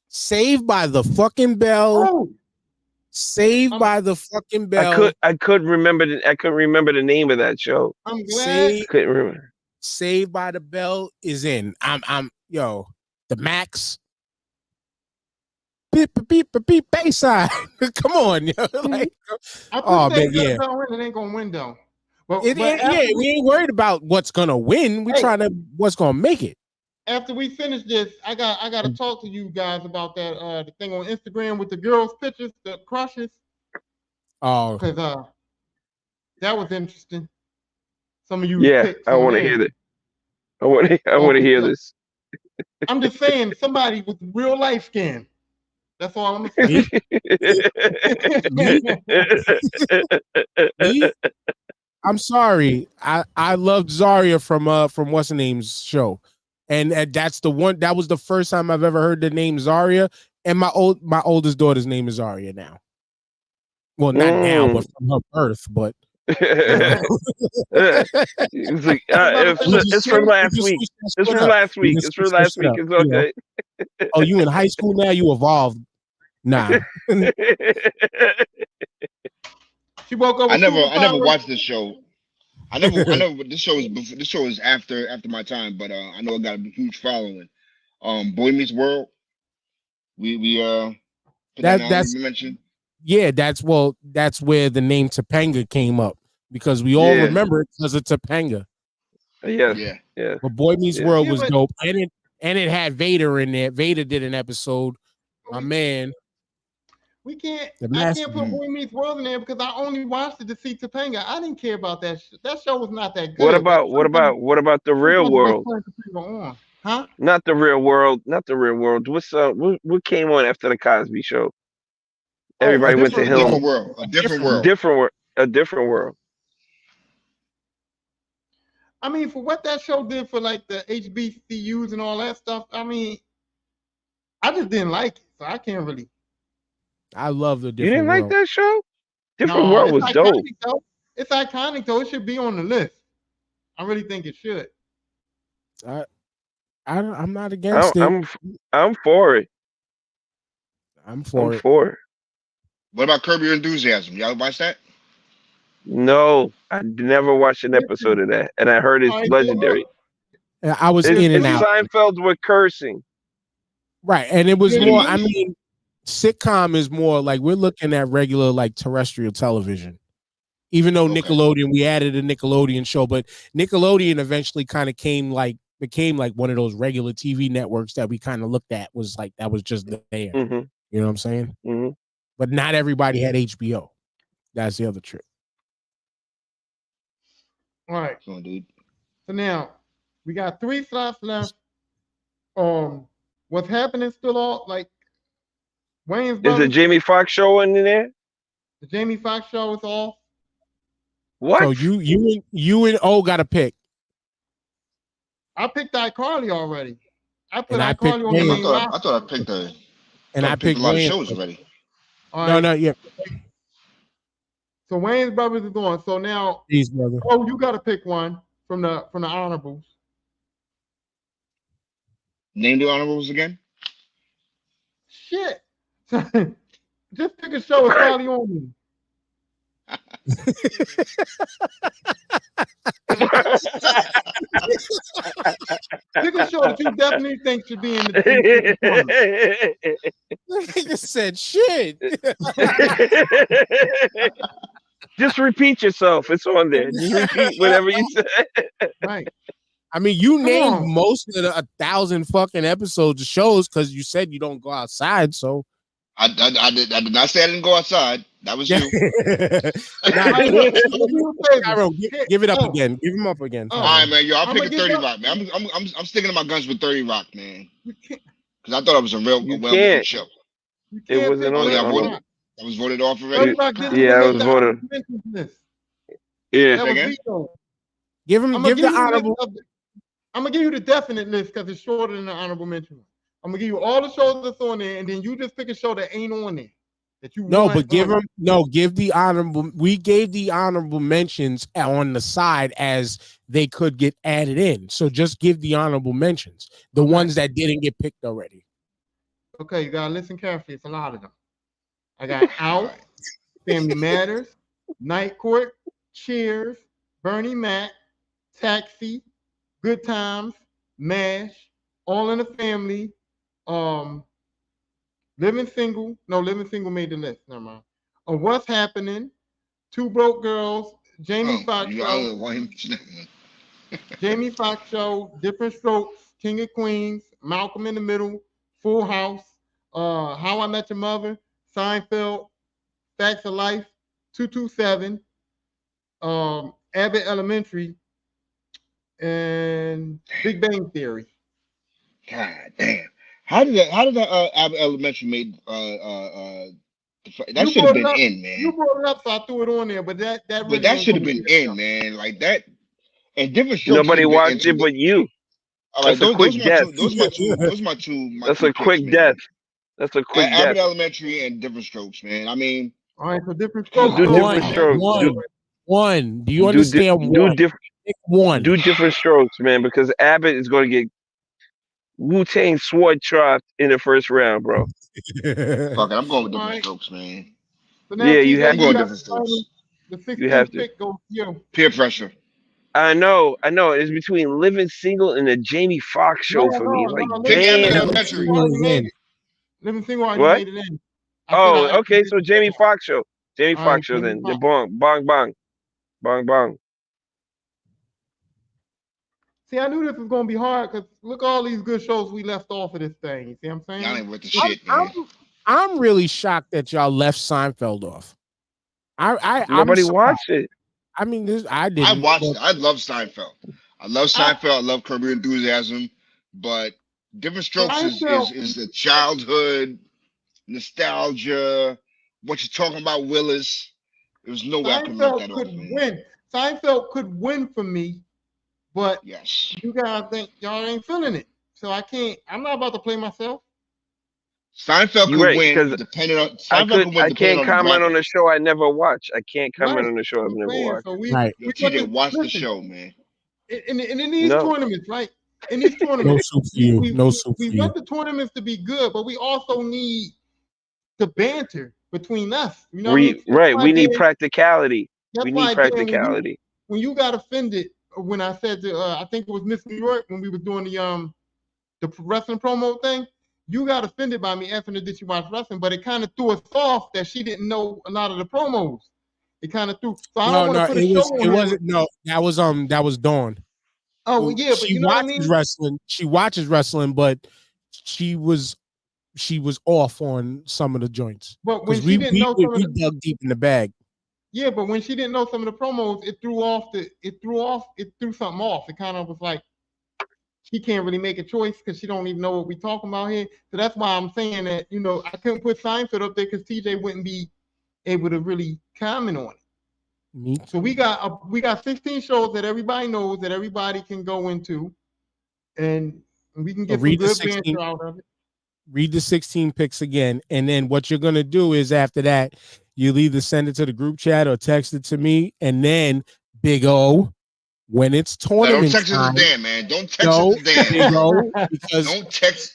Saved by the fucking Bell. Oh. Saved by the fucking Bell. I couldn't remember the name of that show. I'm glad. I couldn't remember. Saved by the Bell is in. The Max. beep Bayside. Come on, yo. Like, I oh think man, yeah. it ain't gonna win though. But Yeah, we ain't worried about what's gonna win. We trying to what's gonna make it. After we finish this, I got to talk to you guys about that the thing on Instagram with the girls' pictures, the crushes. Oh, because that was interesting. Some of you I want to hear that. I want to hear this. I'm just saying, somebody with real life skin. That's all I'm saying. Me? I'm sorry. I loved Zarya from what's her name's show, and that's the one. That was the first time I've ever heard the name Zarya. And my oldest daughter's name is Zarya now. Well, not now, but from her birth. But it's like, it's from last week. It's from last week. It's from last week. It's okay. Oh, you in high school now? You evolved. Nah. She woke up. I never watched this show. I know this show is after my time, but I know it got a huge following. Boy Meets World. We that's mentioned. Yeah, that's where the name Topanga came up, because we all remember it because of Topanga. Yeah. But Boy Meets World was dope, and it had Vader in there. Vader did an episode. My man. I can't put Boy Meets World in there because I only watched it to see Topanga. I didn't care about that. That show was not that good. What about the Real World? Huh? Not the Real World. Not the Real World. What came on after the Cosby Show? Everybody went to him. A different world. A different world. I mean, for what that show did for like the HBCUs and all that stuff, I mean, I just didn't like it, so I can't really. I love the different. You didn't world. like that show? Different World was dope. It's iconic though. It should be on the list. I really think it should. I'm not against it. I'm for it. I'm for it. What about Curb Your Enthusiasm? Y'all watch that? No, I never watched an episode of that, and I heard it's legendary. I was in and out. Seinfeld with cursing, right? And it was more. I mean, sitcom is more like we're looking at regular like terrestrial television. Even though Nickelodeon, we added a Nickelodeon show, but Nickelodeon eventually kind of became like one of those regular TV networks that we kind of looked at that was just there. Mm-hmm. You know what I'm saying? Mm-hmm. But not everybody had HBO. That's the other trick. All right. Come on, dude. So now we got 3 slots left. What's happening still all like Wayne's Is the Jamie Foxx show in there? The Jamie Foxx show is off. What? So you and O got to pick. I picked iCarly already. I put I iCarly on the main roster. I thought I picked I picked a lot of shows already. No, yeah. So Wayne's Brothers is on. So now, you got to pick one from the honorables. Name the honorables again. Shit. Just pick a show. It's probably on me. Pick a show that you definitely think should be in the Nigga said shit. Just repeat yourself. It's on there. Just repeat whatever you said. Right. I mean, you named most of the 1,000 fucking episodes of shows because you said you don't go outside. So I did not say I didn't go outside. That was you. Cairo, give it up again. Give him up again. All right, man. Yo, I'll pick a 30 Rock, man. I'm sticking to my guns with 30 Rock, man. Because I thought it was a well-made show. It wasn't on there. I was voted off already. Yeah, I was voted. Yeah. Give the honorable. I'm gonna give you the definite list because it's shorter than the honorable mention. I'm gonna give you all the shows that's on there, and then you just pick a show that ain't on there. Give the honorable. We gave the honorable mentions on the side as they could get added in. So just give the honorable mentions, the ones that didn't get picked already. Okay, you gotta listen carefully. It's a lot of them. I got Out, Family Matters, Night Court, Cheers, Bernie Mac, Taxi, Good Times, MASH, All in the Family, Living Single. No, Living Single made the list. Never mind. What's Happening? Two Broke Girls. Jamie Foxx Show. Jamie Foxx Show. Different Strokes. King of Queens. Malcolm in the Middle. Full House. How I Met Your Mother. Seinfeld. Facts of Life. 227. Abbott Elementary. And Big Bang Theory. God damn. How did that Abbott Elementary made that should have been in, man. You brought it up, so I threw it on there, but that really But that should have been in, man. Like that, and different strokes. Nobody watched it but you. All right, That's a quick death. Those are my two. That's a quick death. That's a quick death. Abbott Elementary and Different Strokes, man. I mean, all right, so Different Strokes. Do Different Strokes. One. Do you understand? One. Do Different Strokes, man, because Abbott is going to get Wu-Tang sword chopped in the first round, bro. Fuck it, I'm going with Different Strokes, man. So yeah, you have to go Different Strokes. The 16th pick goes to you. Peer pressure. I know. It's between Living Single and the Jamie Foxx show for me. Like, damn. Living Single already made it in. Oh, okay. So Jamie Foxx show. Jamie Foxx show then. The bong, bong, bong, bong, bong. See, I knew this was gonna be hard because look all these good shows we left off of this thing. You see what I'm saying? Y'all ain't with the shit, man. I'm really shocked that y'all left Seinfeld off. Nobody watched it. I mean, I didn't. I watched it. I love Seinfeld. I love Seinfeld. I love Curb Your Enthusiasm. But Different Strokes is the childhood nostalgia. What you're talking about, Willis. There's no way I can make that off, man. Seinfeld could win for me, but yes, you guys think y'all ain't feeling it. So I can't. I'm not about to play myself. Seinfeld could win, depending on. I can't comment on the show I never watched. I can't comment on the show I've never watched. So we TJ, watch the show, man. And in these tournaments, right? In these tournaments, we want the tournaments to be good, but we also need the banter between us. You know, right? We need practicality. We need practicality. When you got offended when I said I think it was Miss New York when we were doing the wrestling promo thing. You got offended by me asking her did she watch wrestling, but it kind of threw us off that she didn't know a lot of the promos. It kind of threw. So I don't want to put a show on her. It wasn't. No, that was Dawn. Oh yeah, but you know what I mean? Wrestling. She watches wrestling, but she was off on some of the joints. But when she didn't know some of the dug deep in the bag. Yeah, but when she didn't know some of the promos, it threw something off. It kind of was like she can't really make a choice because she don't even know what we're talking about here. So that's why I'm saying that, you know, I couldn't put Seinfeld up there because TJ wouldn't be able to really comment on it. So we got 16 shows that everybody knows that everybody can go into, and we can get some good banter out of it. Read the 16 picks again, and then what you're gonna do is after that, you'll either send it to the group chat or text it to me, and then Big O. When it's tournament don't text time, it to Dan, man. Don't text it to Dan. Don't text.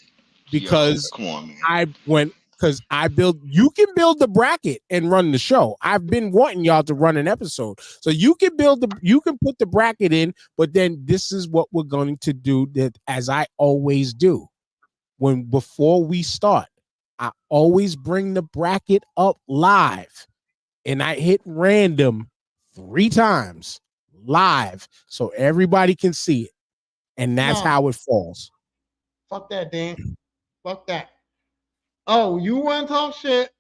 Because come on, man. You can build the bracket and run the show. I've been wanting y'all to run an episode. So you can put the bracket in, but then this is what we're going to do that as I always do. Before we start, I always bring the bracket up live and I hit random 3 times live so everybody can see it. And that's how it falls. Fuck that, Dan. Fuck that. Oh, you want to talk shit?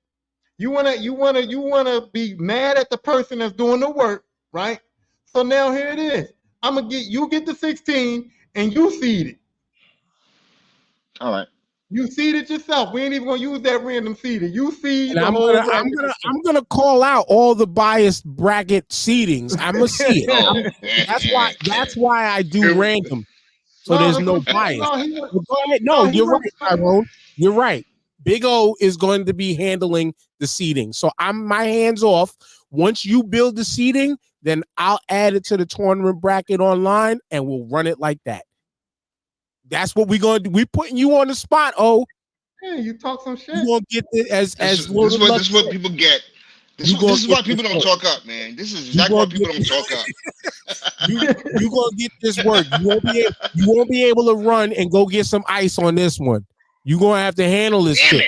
You wanna be mad at the person that's doing the work, right? So now here it is. I'm gonna get the 16 and you seed it. All right. You seed it yourself. We ain't even gonna use that random seeding. You seed the I'm whole. I'm gonna call out all the biased bracket seedings. I'm gonna see it. That's why I do random. So there's no bias. Go ahead. No, you're right, Tyrone. You're right. Big O is going to be handling the seating. So my hands off. Once you build the seating, then I'll add it to the tournament bracket online and we'll run it like that. That's what we're going to do. We're putting you on the spot, O. Yeah, you talk some shit. You're going to get it as this is what people get. This is why people don't talk up, man. This is exactly why people don't talk up. You're going to get this work. You won't be able to run and go get some ice on this one. You're going to have to handle this shit.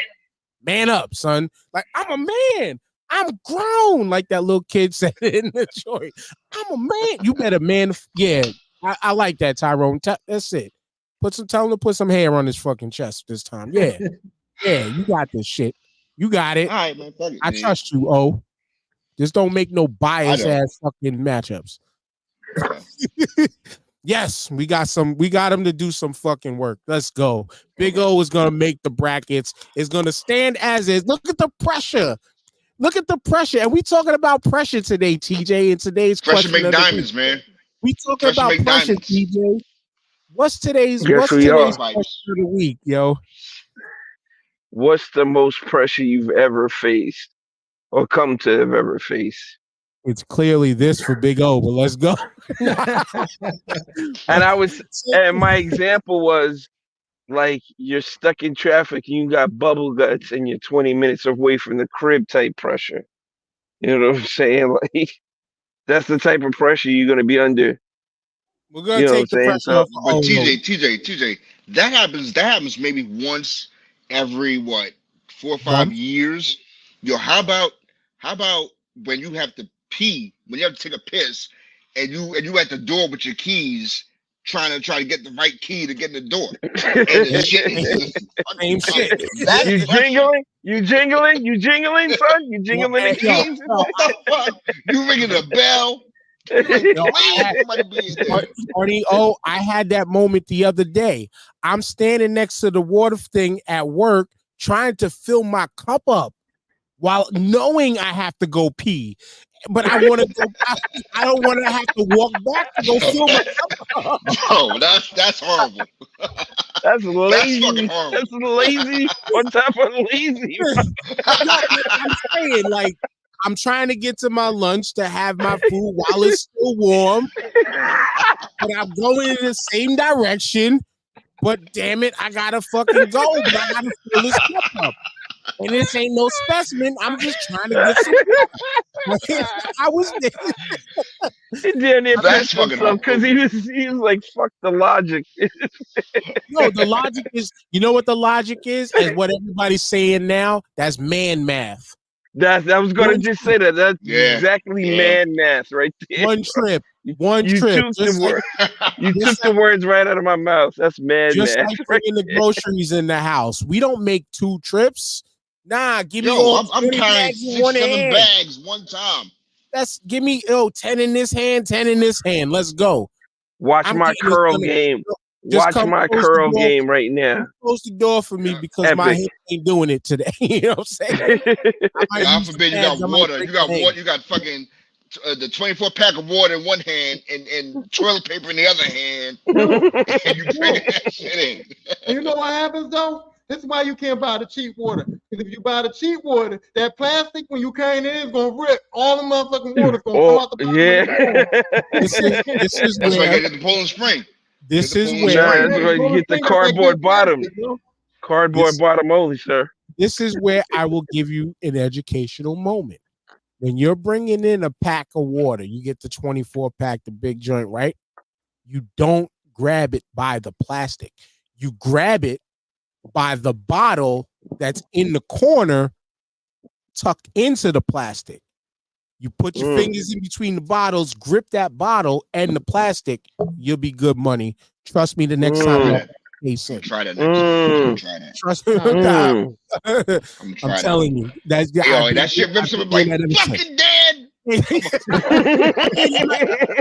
Man up, son. Like, I'm a man. I'm grown, like that little kid said in the joint. I'm a man. You better man. Yeah, I like that, Tyrone. That's it. Tell him to put some hair on his fucking chest this time. Yeah, yeah, you got this shit. You got it. All right, man. Fuck it, I man. trust you, O. Just don't make no bias don't. ass fucking matchups. Yeah. Yes, we got him to do some fucking work. Let's go. Big O is gonna make the brackets. It's gonna stand as is. Look at the pressure. Look at the pressure. And we talking about pressure today, TJ. In today's Pressure question make of the diamonds, week. man. We talking Pressure about make pressure, diamonds. TJ. What's today's Yes, we are. question of the week, yo? What's the most pressure you've ever faced or come to have ever faced? It's clearly this for Big O, but let's go. And my example was like you're stuck in traffic and you got bubble guts and you're 20 minutes away from the crib type pressure. You know what I'm saying? Like that's the type of pressure you're gonna be under. We're gonna You know take the what I'm pressure saying? off. But TJ, that happens maybe once every 4 or 5 years. Yo, how about when you have to pee, when you have to take a piss, and you at the door with your keys, trying to get the right key to get in the door, and the shit is Same shit. You jingling, son. You jingling the keys. What the fuck? You ringing the bell? I had that moment the other day. I'm standing next to the water thing at work, trying to fill my cup up while knowing I have to go pee. But I want to go. I don't want to have to walk back to go fill my cup up. No, that's horrible. That's lazy. That's fucking horrible. That's lazy. What type of lazy? I'm saying, like, I'm trying to get to my lunch to have my food while it's still warm, but I'm going in the same direction. But damn it, I gotta fucking go. But I gotta fill this cup up. And this ain't no specimen. I'm just trying to get some. I was there. That's fucking because he was like, fuck the logic. No, the logic is, you know what the logic is? As what everybody's saying now, that's man math. I was gonna just say that. That's exactly man math right there. One trip. You trip. took the words right out of my mouth. That's man just math. Like bringing the groceries in the house. We don't make 2 trips. Nah, give me I'm carrying 6-7 bags one time. Give me 10 in this hand, 10 in this hand. Let's go. Watch my curl game. Watch my curl game right now. Close the door for me because my head ain't doing it today. You know what I'm saying? God forbid you got water. You got fucking the 24-pack of water in one hand and toilet paper in the other hand. And you bring that shit in. You know what happens though? This is why you can't buy the cheap water. Because if you buy the cheap water, that plastic when you carrying it is gonna rip. All the motherfucking water's gonna come out the bottom. Yeah. This is that's why you get the Poland Spring. This is where that's where you get the cardboard bottom. Cardboard bottom only, sir. This is where I will give you an educational moment. When you're bringing in a pack of water, you get the 24-pack, the big joint, right? You don't grab it by the plastic. You grab it by the bottle that's in the corner, tucked into the plastic. You put your fingers in between the bottles, grip that bottle and the plastic. You'll be good money. Trust me. The next time, try that. Trust me. I'm telling you, that shit rips up like fucking dead. You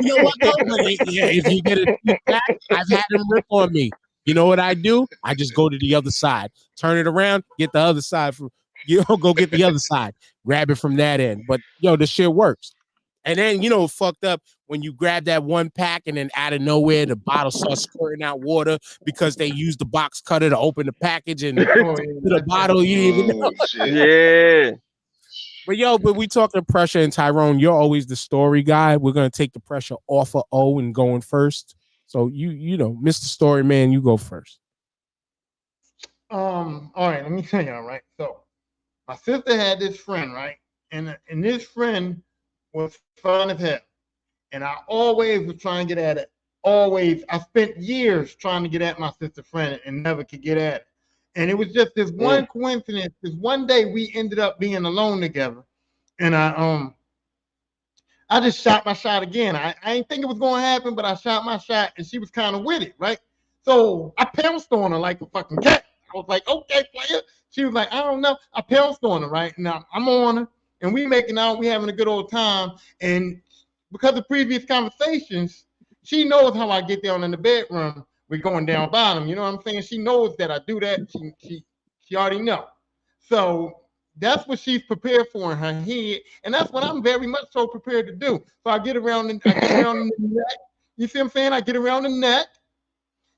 know what? If you get a cheap pack, I've had them rip on me. You know what I do? I just go to the other side, turn it around, get the other side go get the other side, grab it from that end. But the shit works. And then fucked up when you grab that one pack and then out of nowhere the bottle starts squirting out water because they use the box cutter to open the package and the bottle you didn't even know. Yeah. But we talking pressure, and Tyrone, you're always the story guy. We're gonna take the pressure off of O and going first. So you know, Mr. Story Man, you go first. All right, let me tell y'all, right? So my sister had this friend, right? And this friend was fine as hell. And I always was trying to get at it. I spent years trying to get at my sister friend and never could get at it. And it was just this one coincidence. This one day we ended up being alone together. And I just shot my shot again. I didn't think it was going to happen, but I shot my shot, and she was kind of with it, right? So I pounced on her like a fucking cat. I was like, okay, player. She was like, I don't know. I pounced on her, right? Now I'm on her, and we making out. We having a good old time. And because of previous conversations, she knows how I get down in the bedroom. We're going down bottom. You know what I'm saying? She knows that I do that. She already know. So that's what she's prepared for in her head, and that's what I'm very much so prepared to do. So I get around the neck. You see what I'm saying? I get around the neck,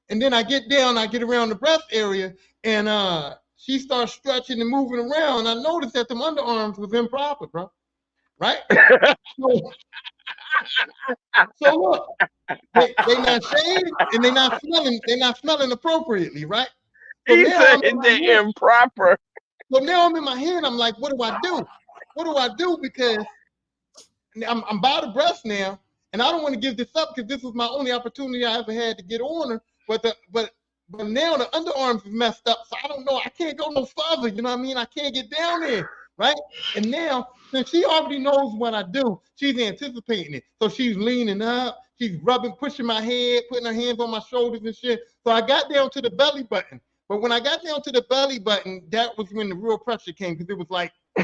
and then I get down. I get around the breast area, and she starts stretching and moving around. I noticed that them underarms was improper, bro. Right? So look, they not shaved and they not smelling. They're not smelling appropriately, right? So He said they're improper. So now I'm in my head. I'm like, what do I do? What do I do? Because I'm by the breast now, and I don't want to give this up because this was my only opportunity I ever had to get on her. But now the underarms is messed up, so I don't know. I can't go no further. You know what I mean? I can't get down there, right? And now, since she already knows what I do, she's anticipating it. So she's leaning up, she's rubbing, pushing my head, putting her hands on my shoulders and shit. So I got down to the belly button. But when I got down to the belly button, that was when the real pressure came, because it was like, now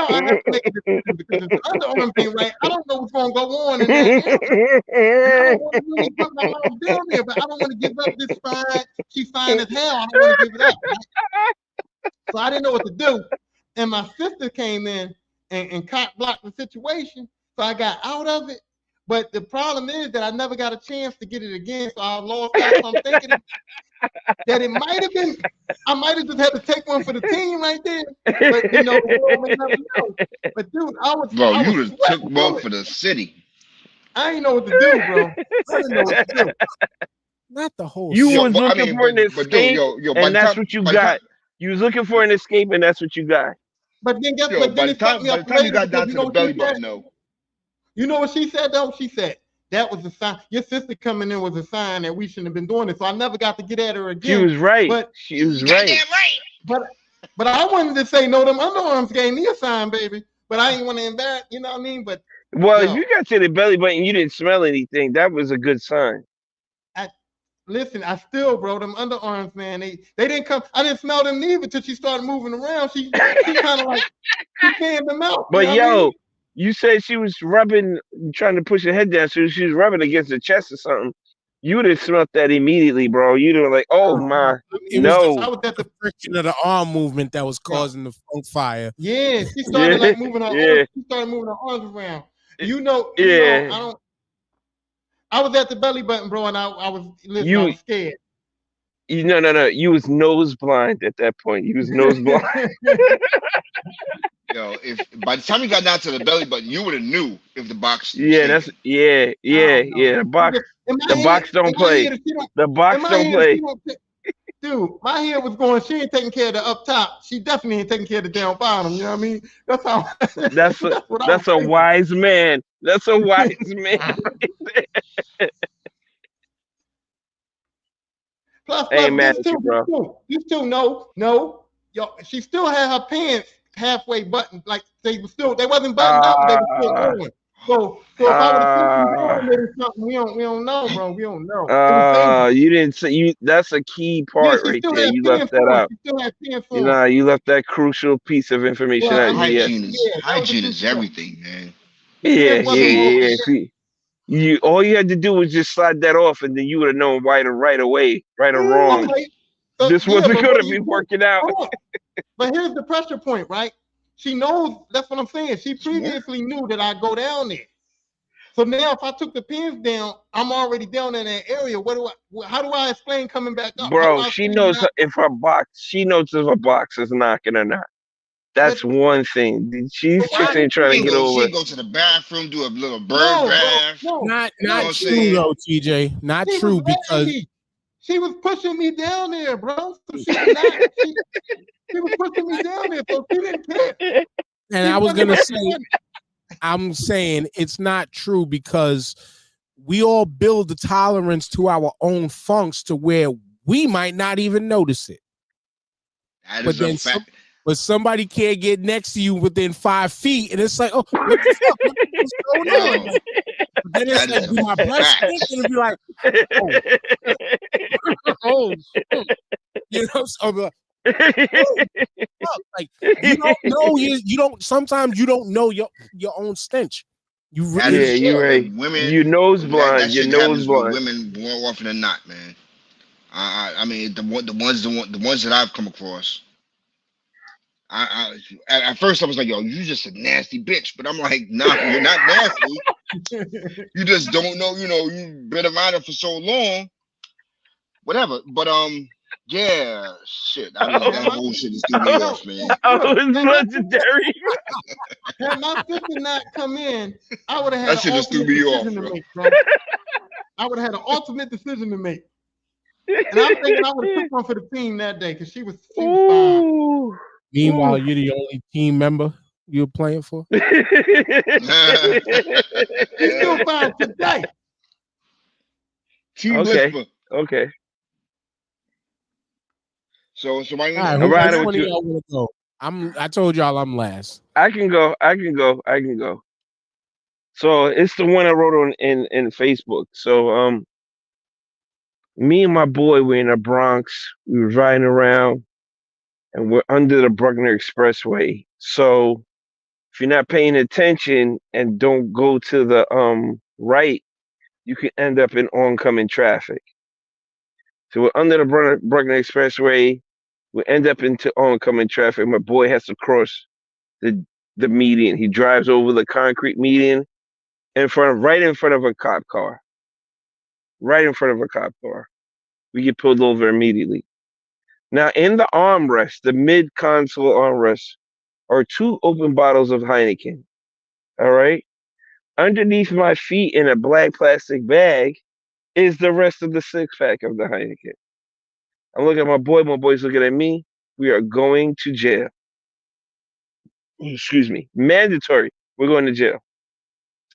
I have to make a decision because if the underarm ain't right, I don't know what's going to go on in that area. I don't want to really put my mom down there, but I don't want to give up this fine. She's fine as hell. I don't want to give it up. Right? So I didn't know what to do. And my sister came in and cop blocked the situation. So I got out of it. But the problem is that I never got a chance to get it again, so I lost out. So I'm thinking that it might have been, I might have just had to take one for the team right there. But you know, never know. But dude, you just took one for the city. I ain't know what to do, bro. I didn't know what to do. Not the whole. You was looking for an escape, and that's what you got. You was looking for an escape, and that's what you got. But then guess what? By the time you got down to the belly button, though. You know what she said, though? She said, that was a sign. Your sister coming in was a sign that we shouldn't have been doing it. So I never got to get at her again. She was right. But she was right. But I wanted to say, no, them underarms gave me a sign, baby. But I didn't want to embarrass, you know what I mean? But if you got to the belly button, you didn't smell anything. That was a good sign. Listen, I still, bro, them underarms, man, they didn't come. I didn't smell them neither until she started moving around. She kind of like, she canned them out. But yo, you said she was rubbing, trying to push her head down, so she was rubbing against the chest or something. You would have smelled that immediately, bro. You'd have like, oh my, no. I was at the friction of the arm movement that was causing the funk fire. Yeah, she started like moving her arms. She started moving her arms around. You know, I was at the belly button, bro, and I was scared. No. You was nose blind at that point. You was nose blind. Yo, if by the time you got down to the belly button, you would have knew if the box. The box don't play. The box don't play. Dude, my head was going. She ain't taking care of the up top. She definitely ain't taking care of the down bottom. You know what I mean? That's how. That's a wise man. That's a wise man. Plus, these two, no. Yo, she still had her pants halfway buttoned, like they wasn't buttoned up, but they were still on. So if I would have something, we don't know, bro. We don't know. You didn't say that's a key part right there. You left that out. You left that crucial piece of information out. Hygiene is everything, man. Yeah. All you had to do was just slide that off, and then you would have known right or wrong. This wasn't going to be working out. But here's the pressure point, right? She knows, that's what I'm saying. She previously knew that I go down there. So now if I took the pins down, I'm already down in that area. How do I explain coming back up? Bro, she knows if her box is knocking or not. That's one thing. She's just ain't trying to get over. She go to the bathroom, do a little bird bath. Not true though, TJ. Not true because she was pushing me down there, bro. So she was pushing me down there, so she didn't care. And I was gonna say, I'm saying it's not true because we all build the tolerance to our own funks to where we might not even notice it. That But is a then fact. but somebody can't get next to you within 5 feet, and it's like, oh, what the fuck? What's going on? Yo, Like, then it's that like, is do my a breath fact. stink? And it'd be like, oh, oh, you know, so I'm like, oh, fuck. Like you don't know you don't. Sometimes you don't know your own stench. You That really, Yeah, is you're true. right. And women, You nose that blind. Your shit nose happens with blind. women more often than not, man. I mean, the ones that I've come across. At first I was like, yo, you just a nasty bitch, but I'm like, nah, you're not nasty. You just don't know, you've been around it for so long, whatever. But yeah, shit. I mean, that whole shit just threw me off, man. Oh, it's legendary. Had my sister not come in, I would have had That an shit just threw ultimate me off, decision to bro. make, bro. I would have had an ultimate decision to make. And I'm thinking I would have took one for the team that day because she was fine. Ooh. meanwhile, you're the only team member you're playing for. She's still fine today. Team Okay. Lisper. Okay. So why you All right, not? I'm riding which with one of you. y'all want to go? I told y'all I'm last. I can go. So it's the one I wrote on in Facebook. So me and my boy were in the Bronx. We were riding around and we're under the Bruckner Expressway. So if you're not paying attention and don't go to the right, you can end up in oncoming traffic. So we're under the Bruckner Expressway. We end up into oncoming traffic. My boy has to cross the median. He drives over the concrete median right in front of a cop car. Right in front of a cop car. We get pulled over immediately. Now in the armrest, the mid console armrest, are 2 open bottles of Heineken. All right. Underneath my feet in a black plastic bag is the rest of the 6-pack of the Heineken. I'm looking at my boy. My boy's looking at me. We are going to jail. Excuse me. Mandatory. We're going to jail.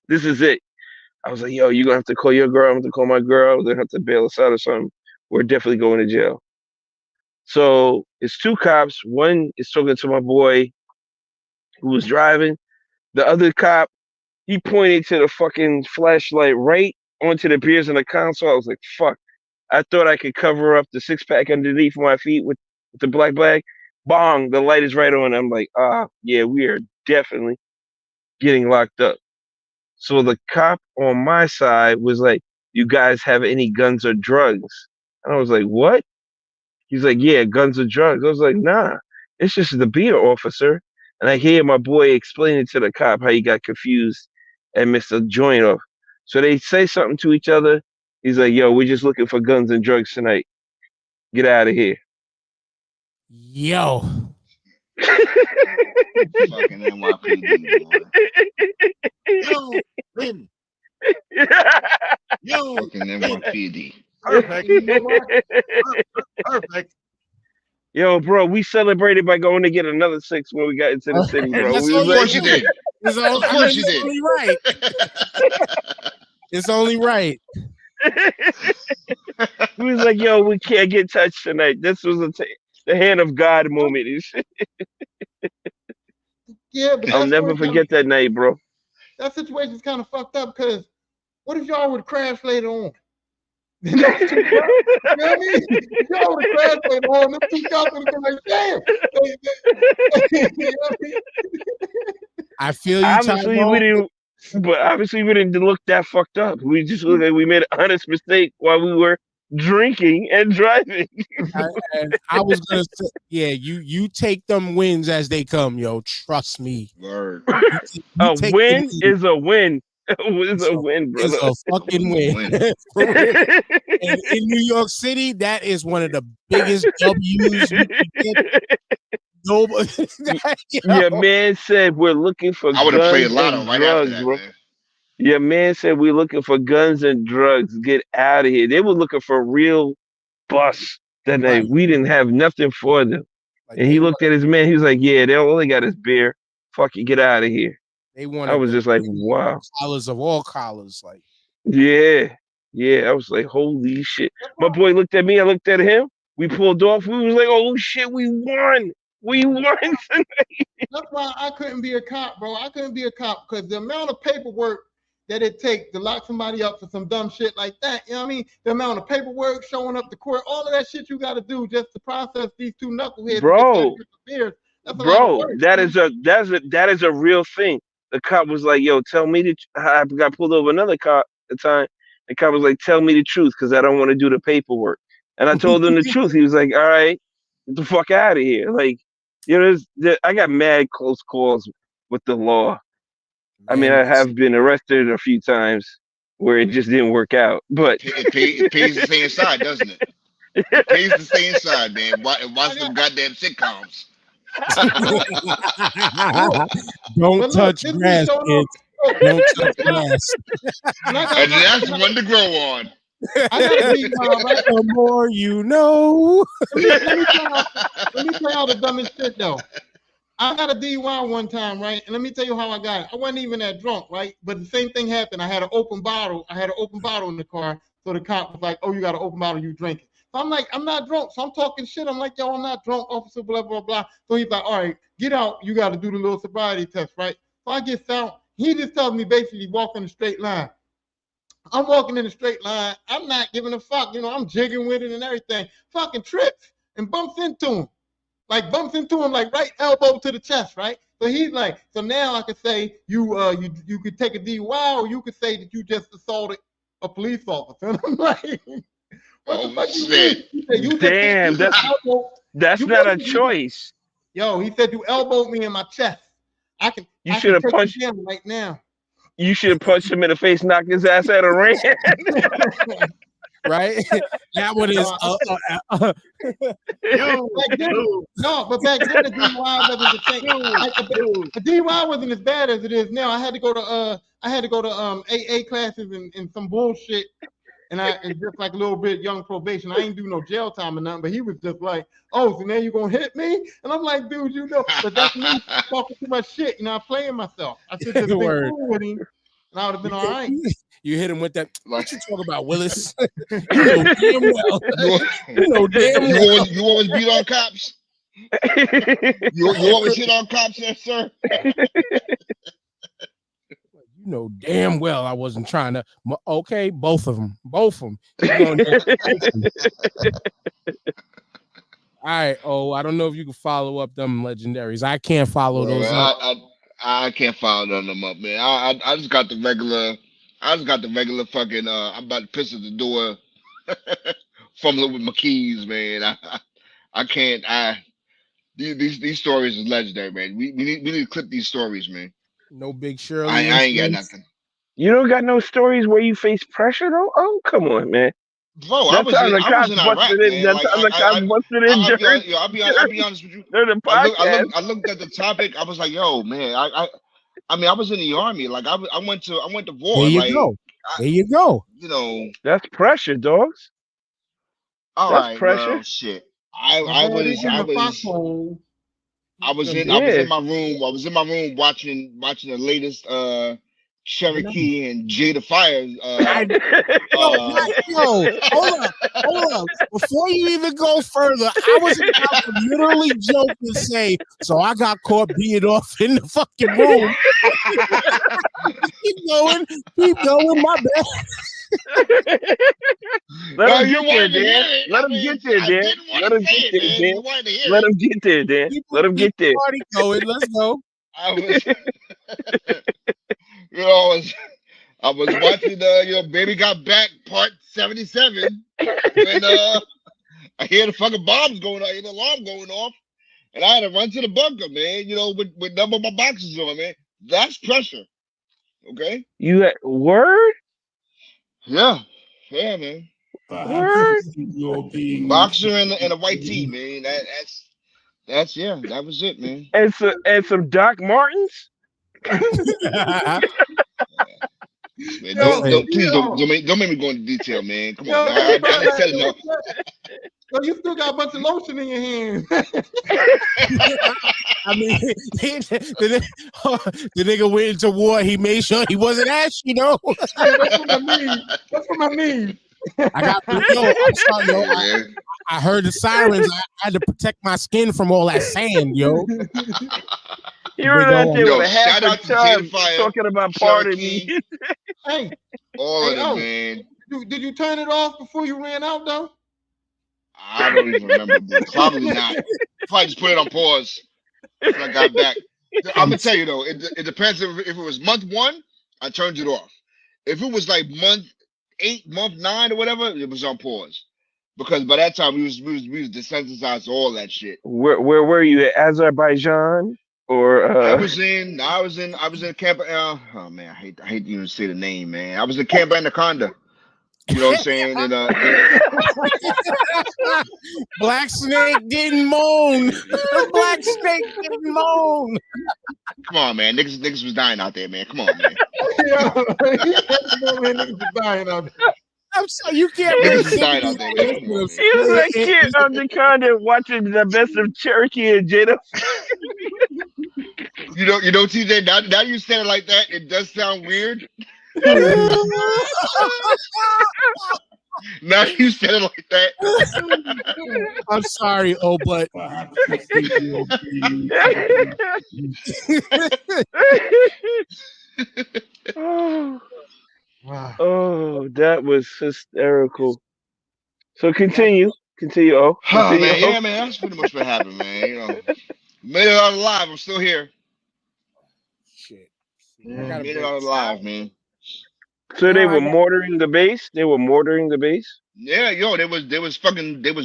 This is it. I was like, yo, you're going to have to call your girl. I'm going to call my girl. They're going to have to bail us out or something. We're definitely going to jail. So it's 2 cops. One is talking to my boy who was driving. The other cop, he pointed to the fucking flashlight right onto the beers in the console. I was like, fuck. I thought I could cover up the 6-pack underneath my feet with the black bag. Bong, the light is right on. I'm like, yeah, we are definitely getting locked up. So the cop on my side was like, you guys have any guns or drugs? And I was like, what? He's like, yeah, guns or drugs. I was like, nah, it's just the beer, officer. And I hear my boy explaining to the cop how he got confused and missed a joint off. So they say something to each other. He's like, yo, we're just looking for guns and drugs tonight. Get out of here. Yo. Fucking NYPD, boy. Yo, Lynn. Yo, Fucking NYPD. perfect. You know what? Perfect. Yo, bro, we celebrated by going to get another 6 when we got into the city, bro. That's We all was you Of like, course you did. It's only, Of course you it's did. only right. It's only right. we was like, yo, we can't get touched tonight. This was the hand of God moment. And shit. Yeah, but I'll never forget that night, bro. that situation's kind of fucked up because what if y'all would crash later on? You know what I mean? If y'all would crash later on, them 2 cops would have been like, damn. You know what I mean? I feel you, Obviously, we Tyrone. didn't look that fucked up. We just looked like we made an honest mistake while we were drinking and driving. And I was gonna say, yeah, you take them wins as they come, yo. Trust me. Word. A take win them is a win. It's a win, It's brother. a fucking win. Win. For real. And in New York City, that is one of the biggest W's you can get. Nobody, Your man said we're looking for I would have played guns Lotto and right after drugs, that, bro. man. Your man said we're looking for guns and drugs. Get out of here. They were looking for real bus that night. Right. We didn't have nothing for them. Like And he looked at his man. He was like, yeah, they only got his beer. Fuck it, get out of here. they wanted I was the just like, wow. collars of all collars. Like, Yeah. Yeah, I was like, holy shit. That's My why, boy looked at me, I looked at him. We pulled off. We was like, oh shit, we won. We won. that's why I couldn't be a cop, bro. I couldn't be a cop because the amount of paperwork that it takes to lock somebody up for some dumb shit like that, you know what I mean? The amount of paperwork, showing up to court, all of that shit you got to do just to process these two knuckleheads to get Bro, 30 years. That's a lot of bro, work. that is a real thing. The cop was like, yo, tell me the I got pulled over another cop at the time. The cop was like, tell me the truth, because I don't want to do the paperwork. And I told him the truth. He was like, all right, get the fuck out of here. Like, you know, I got mad close calls with the law. I mean, Man, I have been arrested a few times where it just didn't work out. But It pays to stay inside, doesn't it? It pays to stay inside, man. Watch them goddamn sitcoms. don't But look, touch this grass, is showing kids. up. Don't touch grass. And And that's one to grow on. I got to be right. The more you know. Let me tell y'all the dumbest shit though. I got a DUI one time, right? And let me tell you how I got it. I wasn't even that drunk, right? But the same thing happened. I had an open bottle. I had an open bottle in the car. So the cop was like, "Oh, you got an open bottle, you drinking." So I'm like, "I'm not drunk." So I'm talking shit. I'm like, "Yo, I'm not drunk, officer." Blah blah blah. So he's like, "All right, get out. You got to do the little sobriety test, right?" So I get out. He just tells me basically walk in a straight line. I'm walking in a straight line. I'm not giving a fuck. You know, I'm jigging with it and everything. Fucking trips and bumps into him. Like bumps into him, like right elbow to the chest, right? So he's like, so now I could say you could take a DUI, or you could say that you just assaulted a police officer. And I'm like, what the fuck shit. you said, you damn, that's you not a basically- choice. Yo, he said you elbowed me in my chest. You should have take punched you down right now. You should have punched him in the face, knocked his ass out of ran. Right? That one is Back then, no, but back then the DUI wasn't the same. Like, the DUI wasn't as bad as it is now. I had to go to AA classes and some bullshit, and just like a little bit young probation. I ain't do no jail time or nothing, but he was just like, "Oh, so now you gonna hit me?" And I'm like, "Dude, you know," but that's me talking too much shit. You know, I'm playing myself. I should just been Word. cool with him, and I would have been all right. You hit him with that. Like, What you talking about, Willis? You know damn well. You know damn you well. always beat on cops. You always hit on cops, yes, sir. You know damn well I wasn't trying to. Okay, both of them. All right. Oh, I don't know if you can follow up them legendaries. I can't follow those up. I can't follow none of them up, man. I just got the regular. I just got the regular fucking. I'm about to piss at the door, fumbling with my keys, man. I can't. These stories is legendary, man. We need to clip these stories, man. No Big Shirley. I ain't got nothing. You don't got no stories where you face pressure though? Oh, come on, man. Bro, I was in Iraq, man. I'll be honest with you. I looked at the topic. I was like, yo, man. I mean, I was in the army. Like I went to war. There you like, go. There you go. You know, that's pressure, dogs. All that's right, pressure. Well, shit. I was in my room. I was in my room watching the latest Cherokee and Jada Fire. Hold up. Before you even go further, I was about to literally joke and say, so I got caught being off in the fucking room. Keep going, my bad. Let him get there, Dan. Let him get there, Dan. Let him get there, Dan. Let him get there, Dan. Let him get there. Party going. Let's go. I was watching your Baby Got Back part 77 when I hear the fucking bombs going off, the alarm going off, and I had to run to the bunker, man. You know, with none of my boxes on, man. That's pressure. Okay. You had word? Yeah, man. Word? Boxer and a white tee, man. That's that was it, man. And some Doc Martens. Man, please don't make me go into detail, man. Come on, man. I said enough. Yo, you still got a bunch of lotion in your hand. I mean, the nigga went into war. He made sure he wasn't ashy, you know. Yeah, that's what I mean. That's what I mean. I got yo. I'm sorry, yo. Hey, man. I heard the sirens. I had to protect my skin from all that sand, yo. You were out there Yo, with a half shout a out to ton Jada Fire, talking about pardon me. Cherokee, Hey, all hey, of oh, them, man. did you turn it off before you ran out though? I don't even remember, bro. Probably not. Probably just put it on pause when I got back. I'm gonna tell you though, it depends if it was month 1, I turned it off. If it was like month 8, month 9, or whatever, it was on pause. Because by that time we was desensitized to all that shit. Where were you at Azerbaijan or I was in Camp. Oh man, I hate to even say the name, man. I was in Camp Anaconda. You know what I'm saying? And Black Snake didn't moan. Black Snake didn't moan. come on, man, niggas was dying out there, man. Come on, man. Yeah, niggas was dying out there. I'm sorry, you can't Niggas really was dying out there, man. Come on, man. he was like kid on the corner watching the best of Cherokee and Jada. You know, TJ. Now you said it like that, it does sound weird. Now you said it like that. I'm sorry, oh, but oh, Wow. oh, that was hysterical. So continue. Oh, Oh continue. man, yeah, man. That's pretty much what happened, man. You know, made it out alive. I'm still here. shit. Yeah. Made it out alive, man. So they were mortaring the base. Yeah, yo, they was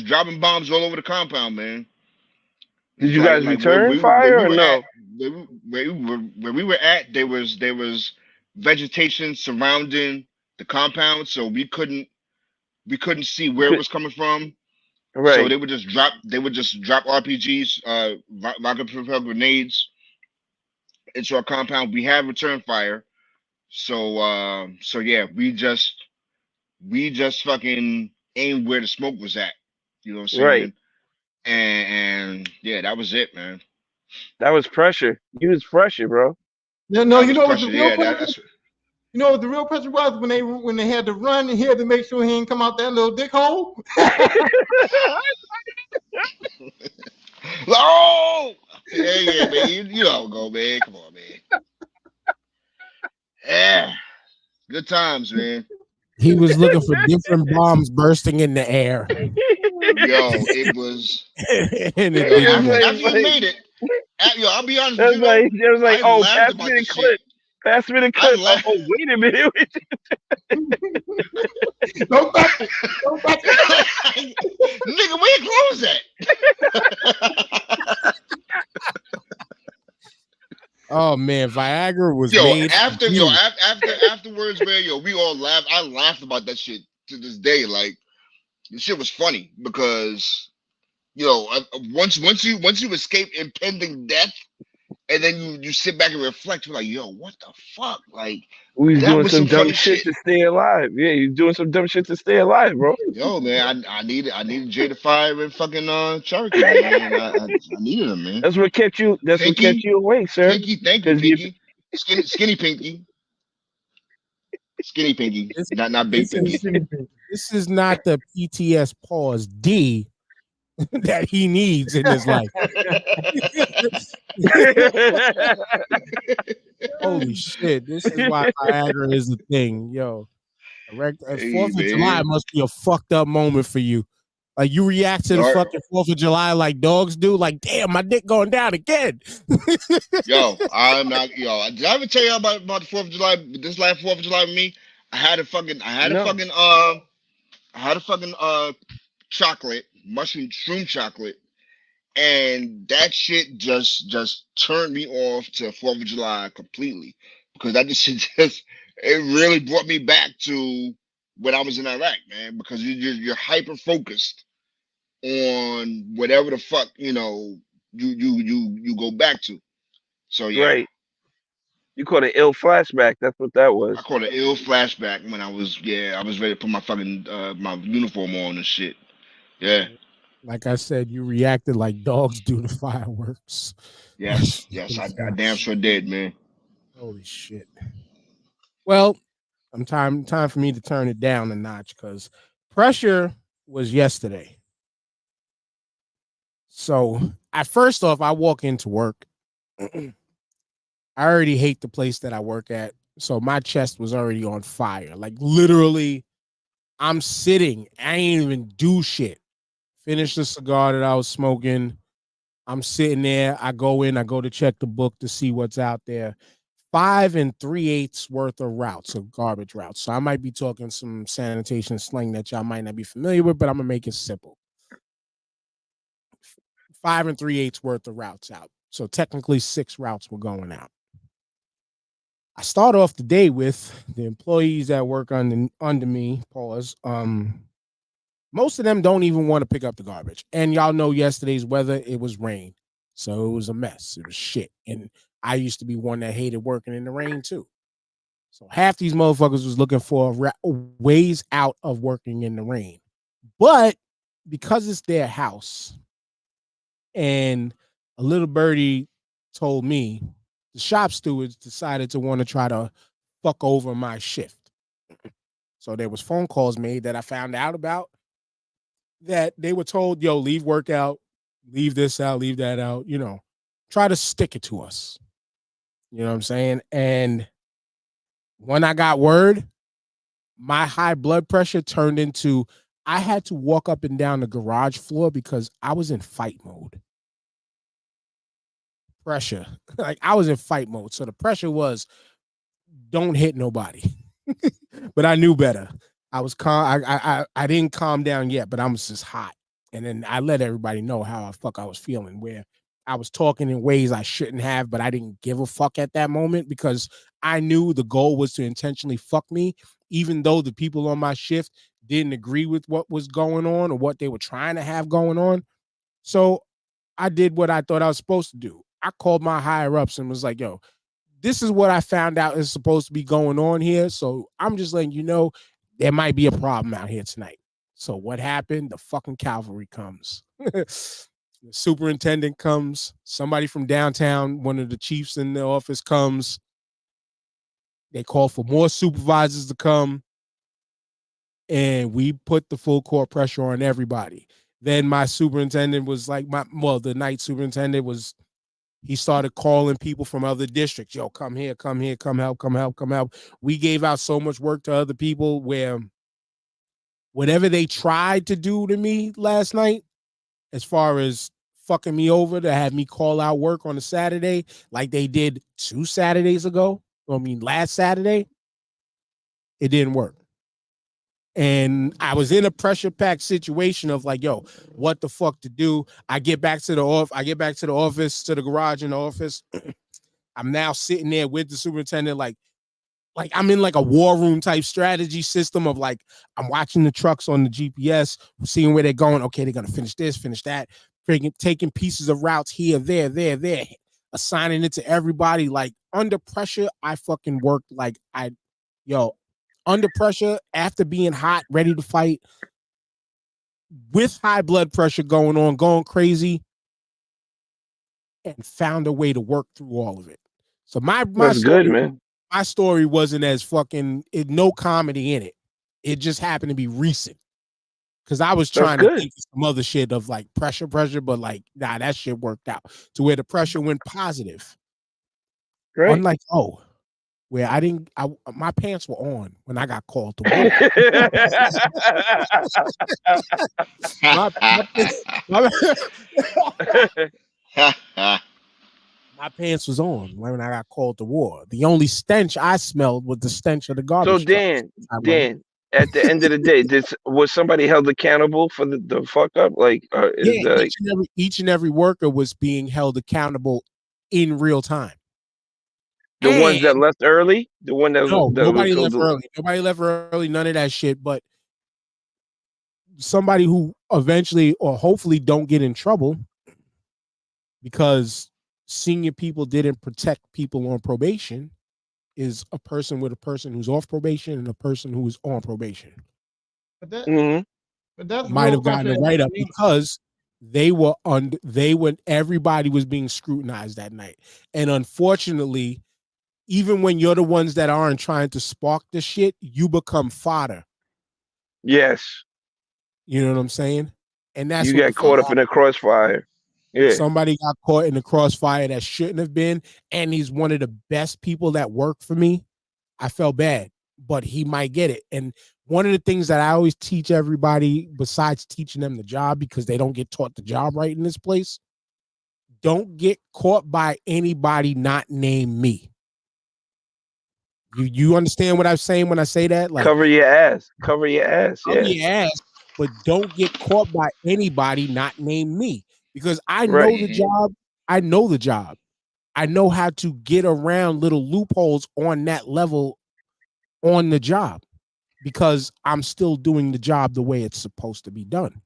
dropping bombs all over the compound, man. Did you guys return fire or no? Where we were at, there was vegetation surrounding the compound, so we couldn't see where it was coming from. Right. So they would just drop RPGs, rocket propelled grenades into our compound. We had return fire, so yeah, we just fucking aimed where the smoke was at. You know what I'm saying? Right. And yeah, that was it, man. That was pressure. You was pressure, bro. Yeah, no, That you was know what pressure. the real Yeah, pressure? that's You know what the real pressure was when they had to run and he had to make sure he didn't come out that little dick hole. oh yeah, man. You don't go, man. Come on, man. Yeah, good times, man. He was looking for different bombs bursting in the air. Yo, it was. And it Yo, didn't work. after you made it, yo, I'll be honest It with was you. like, I oh, laughed pass about me the this clip. shit. Pass me the I clip. laughed. Oh, wait a minute. Don't touch it. Don't touch it. Nigga, where your clothes at? Oh man, Viagra was Yo, made. afterwards, man, yo, we all laughed. I laughed about that shit to this day. Like, the shit was funny because, once you escape impending death, and then you sit back and reflect, you're like, yo, what the fuck? Like, We was that doing was some dumb funny shit to stay alive. Yeah, you doing some dumb shit to stay alive, bro. Yo, man, I needed Jada Fire and fucking Cherokee, man. I needed him, man. That's what kept you. That's what Pinky, kept you awake, sir. Pinky, thank you, Pinky. Skinny Pinky. Skinny Pinky, not big Pinky. This is not the PTS pause D that he needs in his life. Holy shit! This is why Viagra is a thing, yo. Fourth of July must be a fucked up moment for you. Like, you react to the fucking 4th of July like dogs do. Like, damn, my dick going down again. Yo, I'm not. Yo, did I ever tell you about the 4th of July? This last 4th of July with me, I had a fucking chocolate, mushroom shroom chocolate, and that shit just turned me off to 4th of July completely, because that just it really brought me back to when I was in Iraq, man. Because you're hyper focused on whatever the fuck you go back to. So yeah. Right. You called it ill flashback. That's what that was. I called it ill flashback when I was ready to put my fucking my uniform on and shit. Yeah. Like I said, you reacted like dogs do to fireworks. Yes, yes, I damn sure did, man. Holy shit. Well, time for me to turn it down a notch because pressure was yesterday. So at first off, I walk into work. I already hate the place that I work at. So my chest was already on fire. Like literally, I'm sitting. I ain't even do shit. Finished the cigar that I was smoking. I'm sitting there. I go in. I go to check the book to see what's out there. 5 3/8 worth of routes, of garbage routes. So I might be talking some sanitation slang that y'all might not be familiar with, but I'm gonna make it simple. 5 3/8 worth of routes out. So technically 6 routes were going out. I start off the day with the employees that work under me. Pause. Most of them don't even want to pick up the garbage. And y'all know yesterday's weather, it was rain. So it was a mess. It was shit. And I used to be one that hated working in the rain too. So half these motherfuckers was looking for ways out of working in the rain. But because it's their house and a little birdie told me, the shop stewards decided to want to try to fuck over my shift. So there was phone calls made that I found out about that they were told, yo, leave work out, leave this out, leave that out, try to stick it to us. You know what I'm saying? And when I got word, my high blood pressure turned into, I had to walk up and down the garage floor because I was in fight mode. Pressure. Like I was in fight mode. So the pressure was, don't hit nobody. But I knew better. I was calm. I didn't calm down yet, but I was just hot. And then I let everybody know how I was feeling, where I was talking in ways I shouldn't have, but I didn't give a fuck at that moment because I knew the goal was to intentionally fuck me, even though the people on my shift didn't agree with what was going on or what they were trying to have going on. So I did what I thought I was supposed to do. I called my higher ups and was like, yo, this is what I found out is supposed to be going on here. So I'm just letting you know there might be a problem out here tonight. So what happened? The fucking cavalry comes. The superintendent comes. Somebody from downtown, one of the chiefs in the office comes. They call for more supervisors to come. And we put the full court pressure on everybody. Then my superintendent was like, the night superintendent was, he started calling people from other districts. Yo, come here, come help, come help, come help. We gave out so much work to other people where whatever they tried to do to me last night, as far as fucking me over to have me call out work on a Saturday, like they did 2 Saturdays ago, last Saturday, it didn't work. And I was in a pressure-packed situation of like, yo, what the fuck to do? I get back to the office, to the garage in the office. I'm now sitting there with the superintendent, like I'm in like a war room type strategy system of like, I'm watching the trucks on the GPS, seeing where they're going. Okay, they're gonna finish this, finish that, taking pieces of routes here, there, assigning it to everybody. Like under pressure, I fucking worked like under pressure, after being hot, ready to fight, with high blood pressure going crazy, and found a way to work through all of it. So That's good, man. My story wasn't as no comedy in it. It just happened to be recent. Because I was trying to think of some other shit of like pressure, but like, nah, that shit worked out to where the pressure went positive. Right. Unlike, where my pants were on when I got called to war. My pants was on when I got called to war. The only stench I smelled was the stench of the garbage. So Dan, at the end of the day, was somebody held accountable for the fuck up? Like, each and every worker was being held accountable in real time. The ones that left early, the one that nobody left early. Nobody left early. None of that shit. But somebody who eventually or hopefully don't get in trouble because senior people didn't protect people on probation is a person who's off probation and a person who is on probation. But that's might have gotten a write-up because everybody was being scrutinized that night. And unfortunately, even when you're the ones that aren't trying to spark the shit, you become fodder. Yes. You know what I'm saying? And that's You what get caught up in the crossfire. Yeah. Somebody got caught in the crossfire that shouldn't have been, and he's one of the best people that work for me. I felt bad, but he might get it. And one of the things that I always teach everybody, besides teaching them the job, because they don't get taught the job right in this place, don't get caught by anybody not named me. You understand what I'm saying when I say that? Like, cover your ass. Cover your ass. cover Yeah. your ass, but don't get caught by anybody not named me, because I Right. know the job. I know the job. I know how to get around little loopholes on that level on the job, because I'm still doing the job the way it's supposed to be done.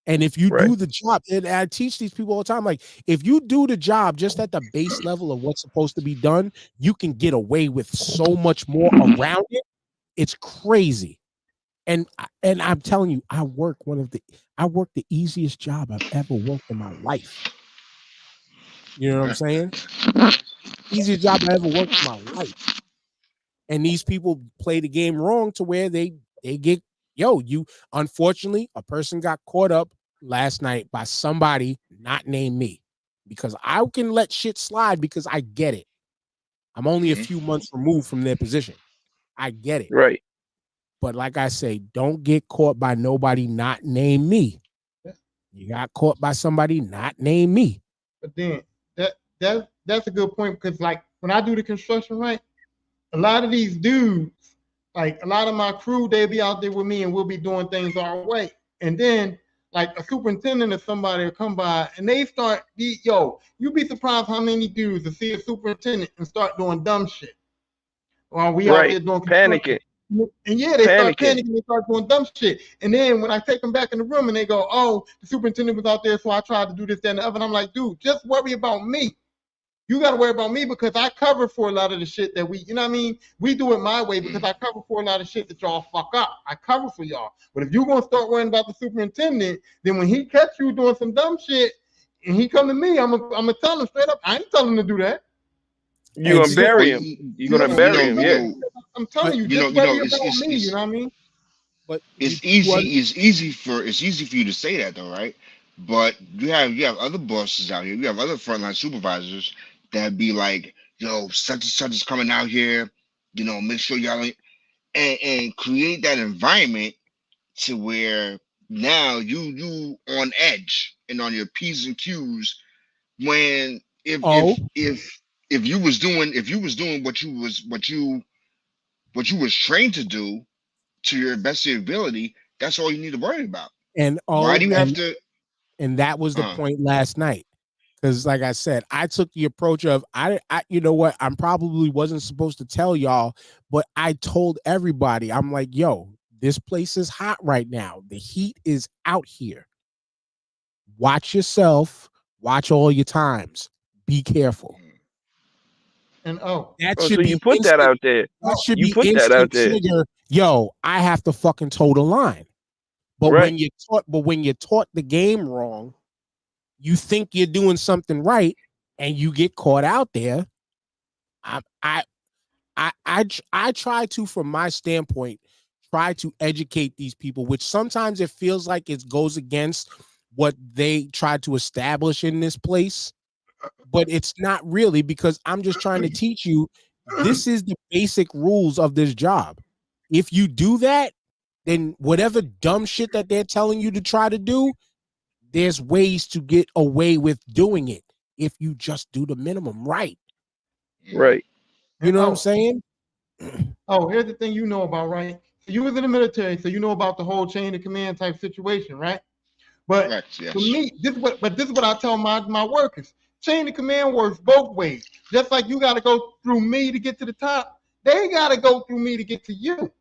And if you do the job, and I teach these people all the time, like, if you do the job just at the base level of what's supposed to be done, you can get away with so much more around it. It's crazy. And I'm telling you, I work the easiest job I've ever worked in my life. You know what I'm saying? Easiest job I ever worked in my life. And these people play the game wrong to where they get, unfortunately, a person got caught up last night by somebody not named me, because I can let shit slide because I get it. I'm only a few months removed from their position. I get it. Right. But like I say, don't get caught by nobody not named me. You got caught by somebody not named me. But then that's a good point, because like when I do the construction, right, a lot of these dudes, like a lot of my crew, they'll be out there with me and we'll be doing things our way. And then like a superintendent or somebody will come by and they start, you'd be surprised how many dudes will see a superintendent and start doing dumb shit while we out there doing panicking. And yeah, they start panicking, they start doing dumb shit. And then when I take them back in the room and they go, oh, the superintendent was out there, so I tried to do this, that, and the other. And I'm like, dude, just worry about me. You got to worry about me, because I cover for a lot of the shit that we, you know what I mean? We do it my way because I cover for a lot of shit that y'all fuck up. I cover for y'all. But if you're going to start worrying about the superintendent, then when he catch you doing some dumb shit and he come to me, I'm going to tell him straight up, I ain't telling him to do that. You're going to bury him. You're going to bury him, yeah. I'm telling you, just worry about me, you know what I mean? But it's easy for you to say that though, right? But you have other bosses out here. You have other frontline supervisors that be like, yo, such and such is coming out here, make sure y'all and create that environment to where now you on edge and on your P's and Q's, when if you was doing what you was trained to do to your best of your ability, that's all you need to worry about. And why do you have to? And that was the point last night, because like I said, I took the approach of I you know what, I probably wasn't supposed to tell y'all, but I told everybody, I'm like, yo, this place is hot right now. The heat is out here. Watch yourself. Watch all your times. Be careful. And that should be you put instant. that out there. That should you be put instant that out there. trigger. Yo, I have to fucking toe the line. But when you're taught the game wrong, you think you're doing something right, and you get caught out there. I try to, from my standpoint, try to educate these people, which sometimes it feels like it goes against what they try to establish in this place. But it's not really, because I'm just trying to teach you, this is the basic rules of this job. If you do that, then whatever dumb shit that they're telling you to try to do, there's ways to get away with doing it if you just do the minimum right. Right. You know what I'm saying? Here's the thing you know about, right? So you was in the military, so you know about the whole chain of command type situation, right? But Correct, yes. For me, this is what I tell my workers. Chain of command works both ways. Just like you got to go through me to get to the top, they got to go through me to get to you.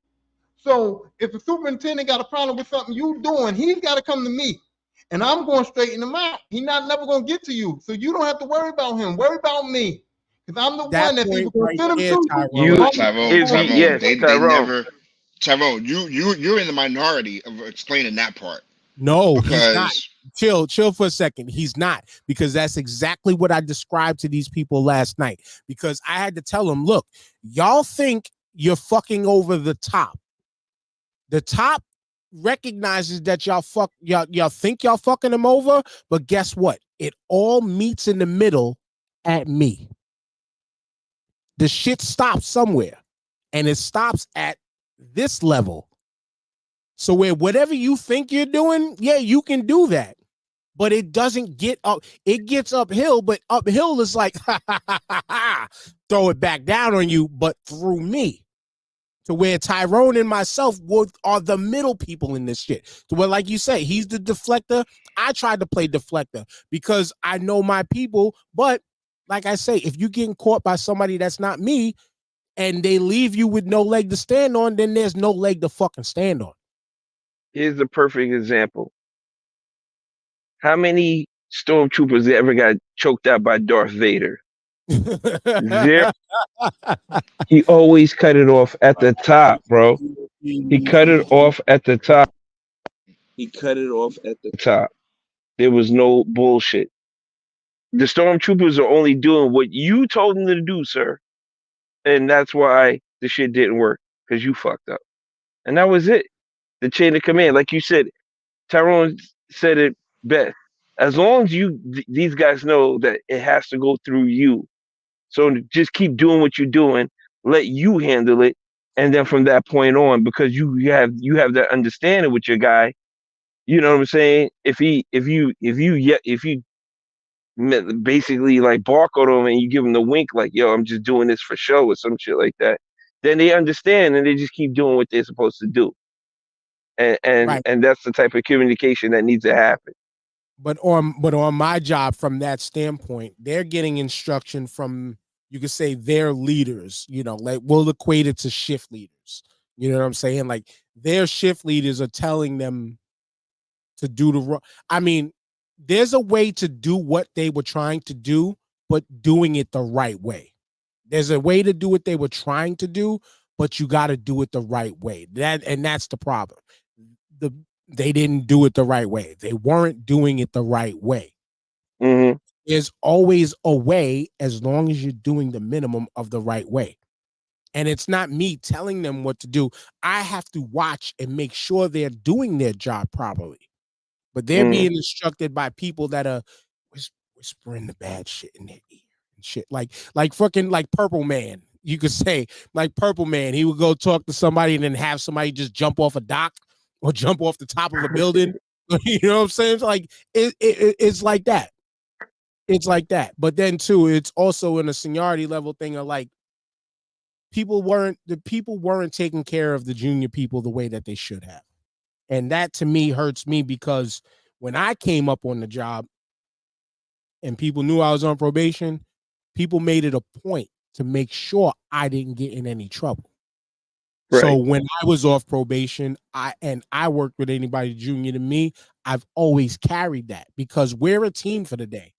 So if the superintendent got a problem with something you doing, he's got to come to me, and I'm going to straighten him out. He's not never going to get to you, so you don't have to worry about him. Worry about me, because I'm the one that's either going to send him to Tyrone, you're in the minority of explaining that part. No, he's not. chill for a second. He's not, because that's exactly what I described to these people last night. Because I had to tell them, look, y'all think you're fucking over the top. The top recognizes that y'all think y'all fucking them over, but guess what? It all meets in the middle at me. The shit stops somewhere, and it stops at this level. So where whatever you think you're doing, yeah, you can do that. But it doesn't get up. It gets uphill, but uphill is like, throw it back down on you, but through me. To where Tyrone and myself are the middle people in this shit. To where, like you say, he's the deflector. I tried to play deflector because I know my people. But like I say, if you're getting caught by somebody that's not me and they leave you with no leg to stand on, then there's no leg to fucking stand on. Here's the perfect example. How many stormtroopers ever got choked out by Darth Vader? Zero. He always cut it off at the top, bro. He cut it off at the top. There was no bullshit. The stormtroopers are only doing what you told them to do, sir. And that's why the shit didn't work, because you fucked up. And that was it. The chain of command. Like you said, Tyrone said it best. As long as these guys know that it has to go through you. So just keep doing what you're doing. Let you handle it. And then from that point on, because you have that understanding with your guy, you know what I'm saying? If you basically like bark on them and you give them the wink, like, yo, I'm just doing this for show or some shit like that, then they understand and they just keep doing what they're supposed to do. And that's the type of communication that needs to happen. But on my job, from that standpoint, they're getting instruction from, you could say, their leaders. You know, like we'll equate it to shift leaders. You know what I'm saying? Like their shift leaders are telling them to do the wrong. I mean, there's a way to do what they were trying to do, but doing it the right way. There's a way to do what they were trying to do, but you got to do it the right way. That's the problem. They didn't do it the right way. They weren't doing it the right way. Mm-hmm. There's always a way, as long as you're doing the minimum of the right way. And it's not me telling them what to do. I have to watch and make sure they're doing their job properly. But they're being instructed by people that are whispering the bad shit in their ear and shit. Like fucking like Purple Man. You could say, like Purple Man. He would go talk to somebody and then have somebody just jump off a dock or jump off the top of a building. You know what I'm saying? It's like it's like that. It's like that. But then too, it's also in a seniority level thing of like people weren't taking care of the junior people the way that they should have. And that to me hurts me, because when I came up on the job and people knew I was on probation, people made it a point to make sure I didn't get in any trouble. Right. So when I was off probation, I worked with anybody junior to me, I've always carried that, because we're a team for the day.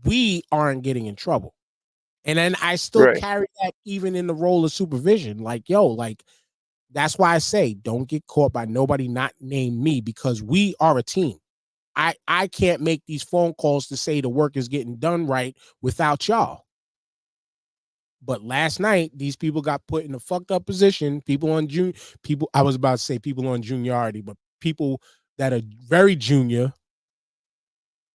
We aren't getting in trouble. And then I still carry that even in the role of supervision. Like, yo, like, that's why I say don't get caught by nobody not named me, because we are a team. I can't make these phone calls to say the work is getting done right without y'all. But last night, these people got put in a fucked up position. I was about to say people on juniority, but people that are very junior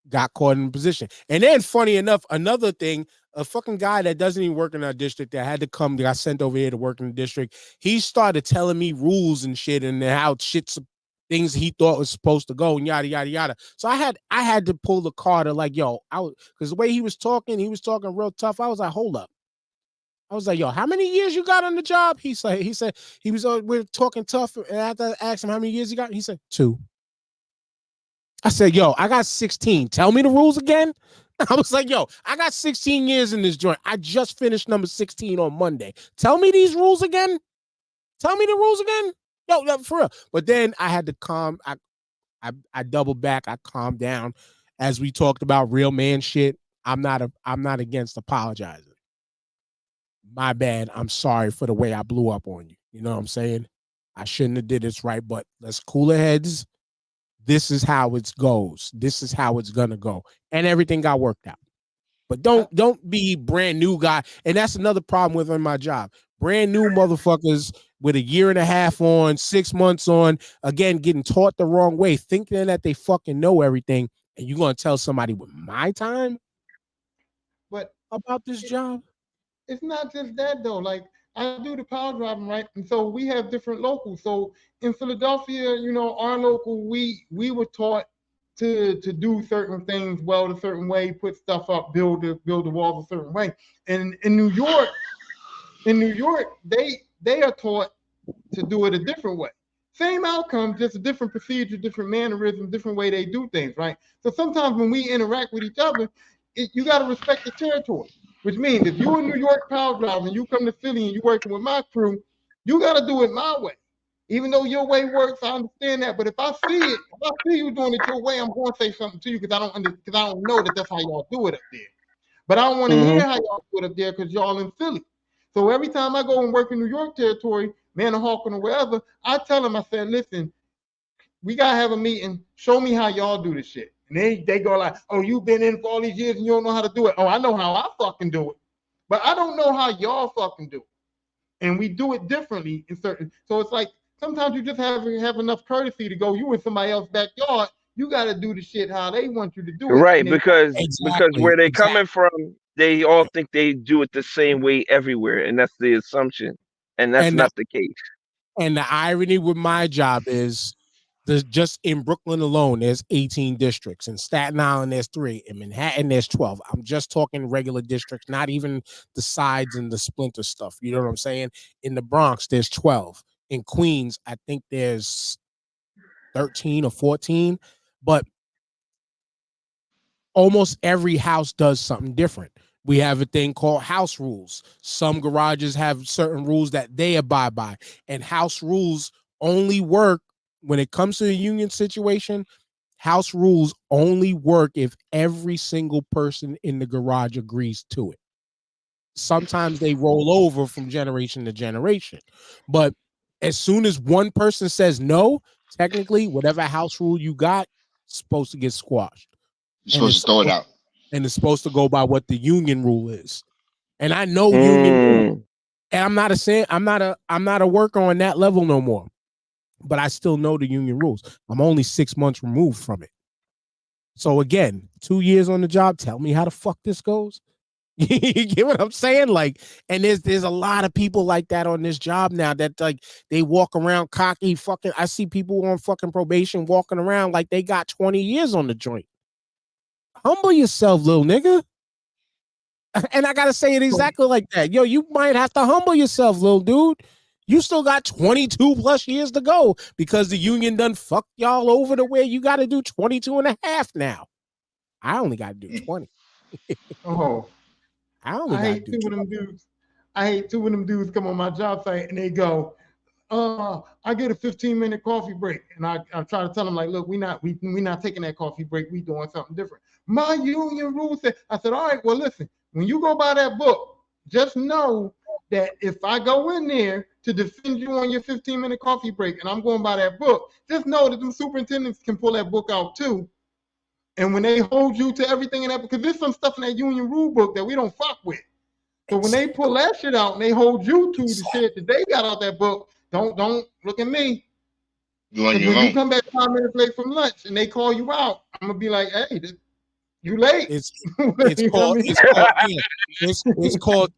got caught in a position. And then, funny enough, another thing, a fucking guy that doesn't even work in our district that had to come, got sent over here to work in the district. He started telling me rules and shit and how shit's things he thought was supposed to go and yada, yada, yada. So I had to pull the card of like, yo, because the way he was talking real tough. I was like, hold up. I was like, yo, how many years you got on the job? He said he was, we're talking tough. And after I asked him how many years he got, he said 2. I said, yo, I got 16. Tell me the rules again. I was like, yo, I got 16 years in this joint. I just finished number 16 on Monday. Tell me these rules again. Tell me the rules again. Yo, for real. But then I had to calm. I doubled back. I calmed down. As we talked about real man shit, I'm not against apologizing. My bad. I'm sorry for the way I blew up on you. You know what I'm saying? I shouldn't have did this right, but let's cool our heads. this is how it goes. This is how it's gonna go. And everything got worked out. But don't be brand new guy. And that's another problem with my job. Brand new motherfuckers with a year and a half on, 6 months on, again, getting taught the wrong way, thinking that they fucking know everything. And you're gonna tell somebody with my time But about this job? it's not just that though. Like I do the power driving, right? And so we have different locals. So in Philadelphia, you know, our local, we were taught to do certain things weld a certain way, put stuff up, build the walls a certain way. And in New York, they are taught to do it a different way. Same outcome, just a different procedure, different mannerism, different way they do things, right? So sometimes when we interact with each other, you got to respect the territory. Which means if you're in New York power driver and you come to Philly and you're working with my crew, you got to do it my way. Even though your way works, I understand that. But if I see you doing it your way, I'm going to say something to you because I don't know that that's how y'all do it up there. But I don't want to hear how y'all do it up there because y'all in Philly. So every time I go and work in New York territory, Manahawkin or wherever, I tell them, I said, listen, we gotta have a meeting. Show me how y'all do this shit. And they go like, oh, you've been in for all these years and you don't know how to do it. Oh, I know how I fucking do it. But I don't know how y'all fucking do it. And we do it differently in certain. So it's like sometimes you just have enough courtesy to go, you in somebody else's backyard. You got to do the shit how they want you to do it. Right, because Exactly. where they coming from, they all think they do it the same way everywhere, and that's the assumption, and that's not the case. And the irony with my job is there's just in Brooklyn alone, there's 18 districts. In Staten Island, there's 3. In Manhattan, there's 12. I'm just talking regular districts, not even the sides and the splinter stuff. You know what I'm saying? In the Bronx, there's 12. In Queens, I think there's 13 or 14. But almost every house does something different. We have a thing called house rules. Some garages have certain rules that they abide by, and house rules only work when it comes to a union situation. House rules only work if every single person in the garage agrees to it. Sometimes they roll over from generation to generation, but as soon as one person says no, technically, whatever house rule you got is supposed to get squashed. You're supposed to throw it out. And it's supposed to go by what the union rule is. And I know union rule, and I'm not a worker on that level no more. But I still know the union rules. I'm only 6 months removed from it. So again, 2 years on the job, tell me how the fuck this goes. You get what I'm saying? Like, and there's a lot of people like that on this job now that like they walk around cocky fucking. I see people on fucking probation walking around like they got 20 years on the joint. Humble yourself, little nigga. And I gotta say it exactly like that. Yo, you might have to humble yourself, little dude. You still got 22 plus years to go because the union done fucked y'all over to where you got to do 22 and a half now. I only got to do 20. Oh, I hate two of them dudes. I hate 2 of them dudes come on my job site and they go, I get a 15-minute coffee break. And I try to tell them, like, look, we not taking that coffee break. We doing something different. My union rule said, I said, all right, well, listen, when you go by that book, just know that if I go in there to defend you on your 15-minute coffee break and I'm going by that book, just know that the superintendents can pull that book out too. And when they hold you to everything in that, because there's some stuff in that union rule book that we don't fuck with. So when they pull that shit out and they hold you to the shit that they got out that book, don't look at me. When you come back 5 minutes late from lunch and they call you out, I'm gonna be like, hey, you late. It's called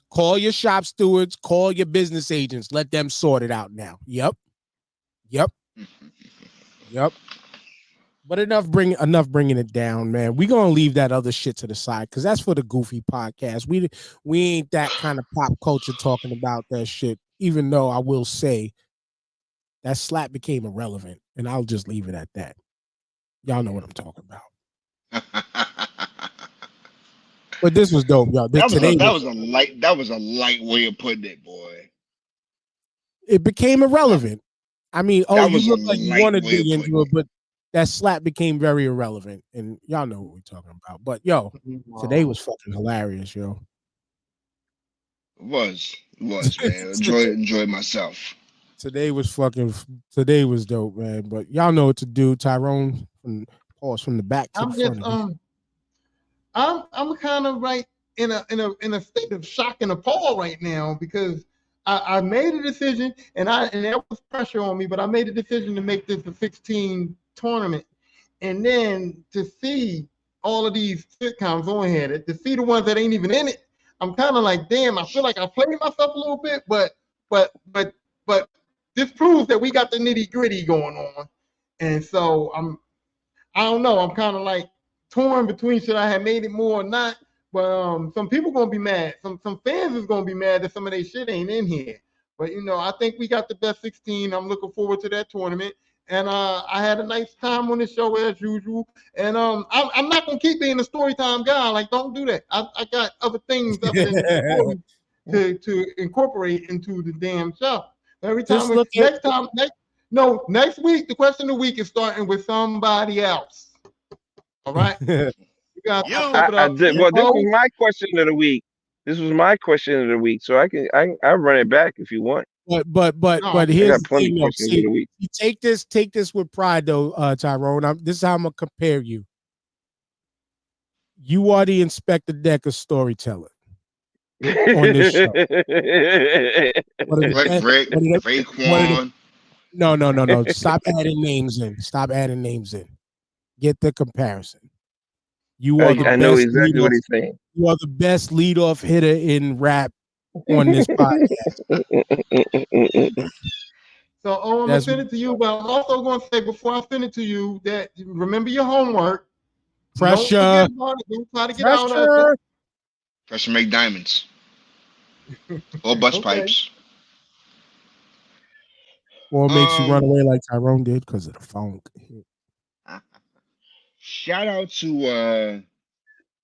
call your shop stewards, call your business agents, let them sort it out now. Yep. But enough bringing it down, man. We're gonna leave that other shit to the side because that's for the goofy podcast. We ain't that kind of pop culture talking about that shit. Even though I will say that slap became irrelevant, and I'll just leave it at that. Y'all know what I'm talking about. But this was dope, y'all. That was a light way of putting it, boy. It became irrelevant. I mean, you look like you want to dig into it, but that slap became very irrelevant, and y'all know what we're talking about. But yo, today was fucking hilarious, yo. It was, man. Enjoyed myself. Today was dope, man. But y'all know what to do. Tyrone, pause from the back to I'm the front. just I'm kind of right in a state of shock and appall right now because I made a decision and there was pressure on me, but I made a decision to make this a 16 tournament, and then to see all of these sitcoms on here, to see the ones that ain't even in it, I'm kind of like, damn, I feel like I played myself a little bit, but this proves that we got the nitty gritty going on, and so I don't know, I'm kind of like torn between should I have made it more or not. But some people gonna be mad. Some fans is gonna be mad that some of their shit ain't in here. But I think we got the best 16. I'm looking forward to that tournament. And I had a nice time on the show as usual. And I'm not gonna keep being a story time guy. Like, don't do that. I got other things other than the story to incorporate into the damn show. Every time next week, the question of the week is starting with somebody else. All right. You got I did. Well, this was my question of the week. This was my question of the week, so I run it back if you want. But here's the thing, though. See, you take this with pride, though, Tyrone. This is how I'm gonna compare you. You are the Inspector Deck of storyteller on this show. No. Stop adding names in. Get the comparison. You are I know exactly what he's saying. You are the best leadoff hitter in rap on this podcast. So I'm gonna send it to you, but I'm also gonna say before I send it to you that remember your homework. Pressure. Don't try to get out of it. Pressure make diamonds. Or bust pipes. Or it makes you run away like Tyrone did because of the phone. Shout out to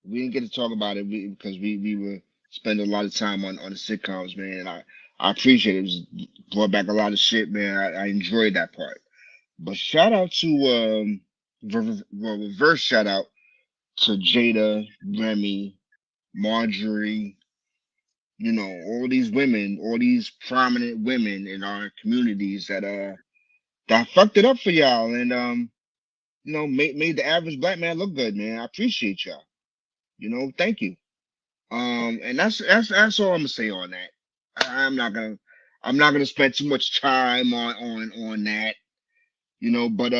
we didn't get to talk about it because we were spending a lot of time on the sitcoms, man. And I appreciate it. It was brought back a lot of shit, man. I enjoyed that part. But shout out to reverse shout out to Jada, Remy, Marjorie, all these women, all these prominent women in our communities that fucked it up for y'all and made the average black man look good, man. I appreciate y'all. Thank you. And that's all I'm gonna say on that. I'm not gonna spend too much time on that. But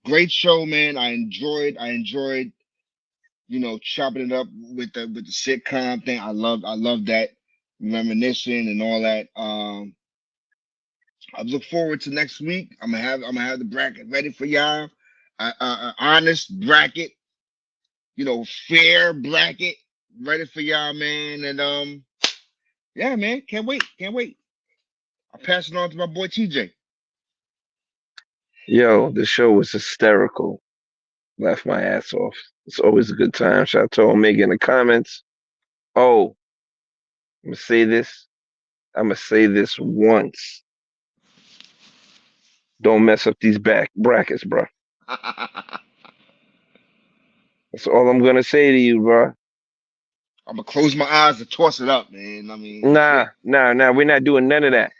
great show, man. I enjoyed chopping it up with the sitcom thing. I love that reminiscing and all that. I look forward to next week. I'm gonna have the bracket ready for y'all. Honest bracket, fair bracket ready for y'all, man. And yeah, man, can't wait. I'll pass it on to my boy TJ. Yo, the show was hysterical. Laughed my ass off. It's always a good time. Shout out to Omega in the comments. Oh, I'm gonna say this once. Don't mess up these brackets, bro. That's all I'm gonna say to you, bro. I'm gonna close my eyes and toss it up, man. I mean, nah. We're not doing none of that.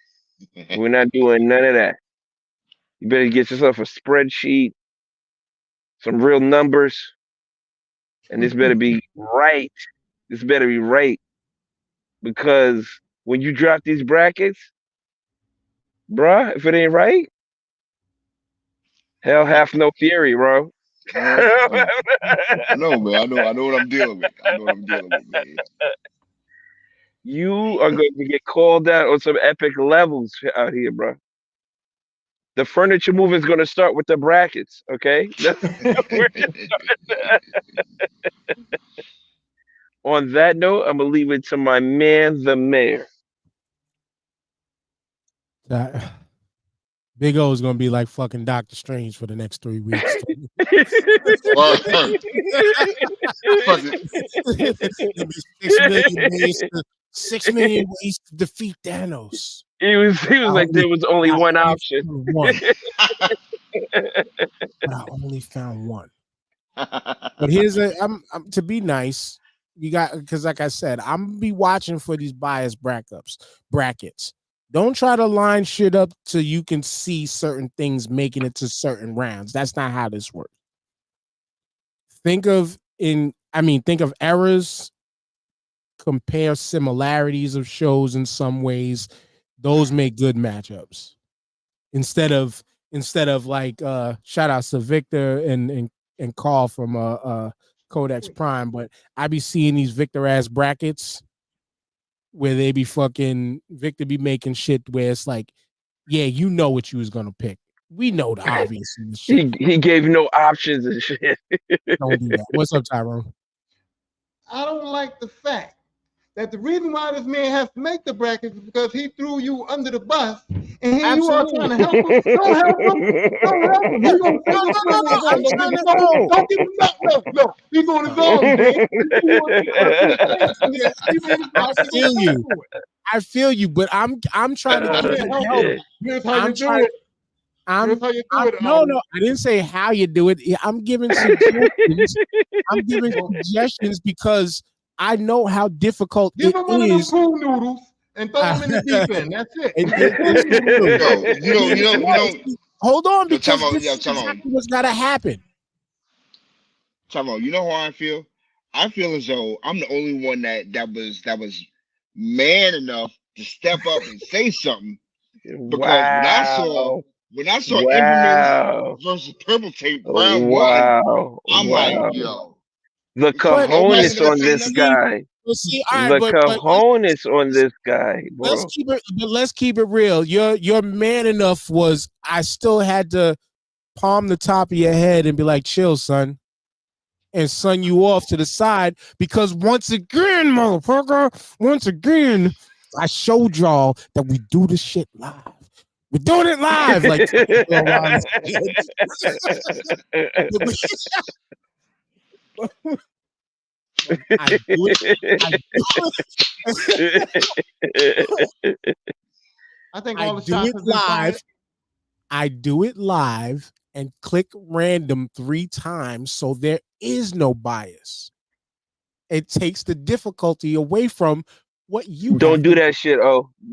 We're not doing none of that. You better get yourself a spreadsheet, some real numbers, and this better be right. This better be right, because when you drop these brackets, bruh, if it ain't right, hell hath no fury, bro. I know, man. I know what I'm dealing with. Man. You are going to get called out on some epic levels out here, bro. The furniture movement is going to start with the brackets, okay? On that note, I'm going to leave it to my man, the mayor. Big O is going to be like fucking Doctor Strange for the next 3 weeks. 6 million ways to defeat Thanos. He was like, there was only one option. I only found one. But here's I'm to be nice. You got, because like I said, I'm gonna be watching for these bias brackets. Don't try to line shit up so you can see certain things making it to certain rounds. That's not how this works. Think of errors, compare similarities of shows in some ways. Those make good matchups. Instead of like shout outs to Victor and Carl from Codex Prime, but I be seeing these Victor ass brackets where they be fucking Victor be making shit where it's like, yeah, you know what you was gonna pick. We know the obvious shit. He gave no options and shit. Don't do that. What's up, Tyrone? I don't like the fact that the reason why this man has to make the brackets is because he threw you under the bus, and here you are trying to help him. Don't help him. Don't help him. He's gonna don't give him up. No. He's on his own, man. I feel you, but I'm trying to give you help. Here's how you do it. No, I didn't say how you do it. I'm giving suggestions. I'm giving suggestions because I know how difficult Give it him one is. of those pool noodles and throw him in the deep end. That's it. You know. Hold on, because this is exactly what's gotta happen. Tyrone, you know how I feel? I feel as though I'm the only one that was man enough to step up and say something. Because when I saw Infamous versus Purple Tape round one, I'm like, yo. The cojones on this guy. The cojones on this guy, bro. Let's keep it real. Your man enough was I still had to palm the top of your head and be like, chill, son. And son you off to the side because once again, motherfucker, I showed y'all that we do this shit live. We're doing it live. Like I think all the shots have been live. I do it live and click random 3 times, so there is no bias. It takes the difficulty away from what you don't do that shit.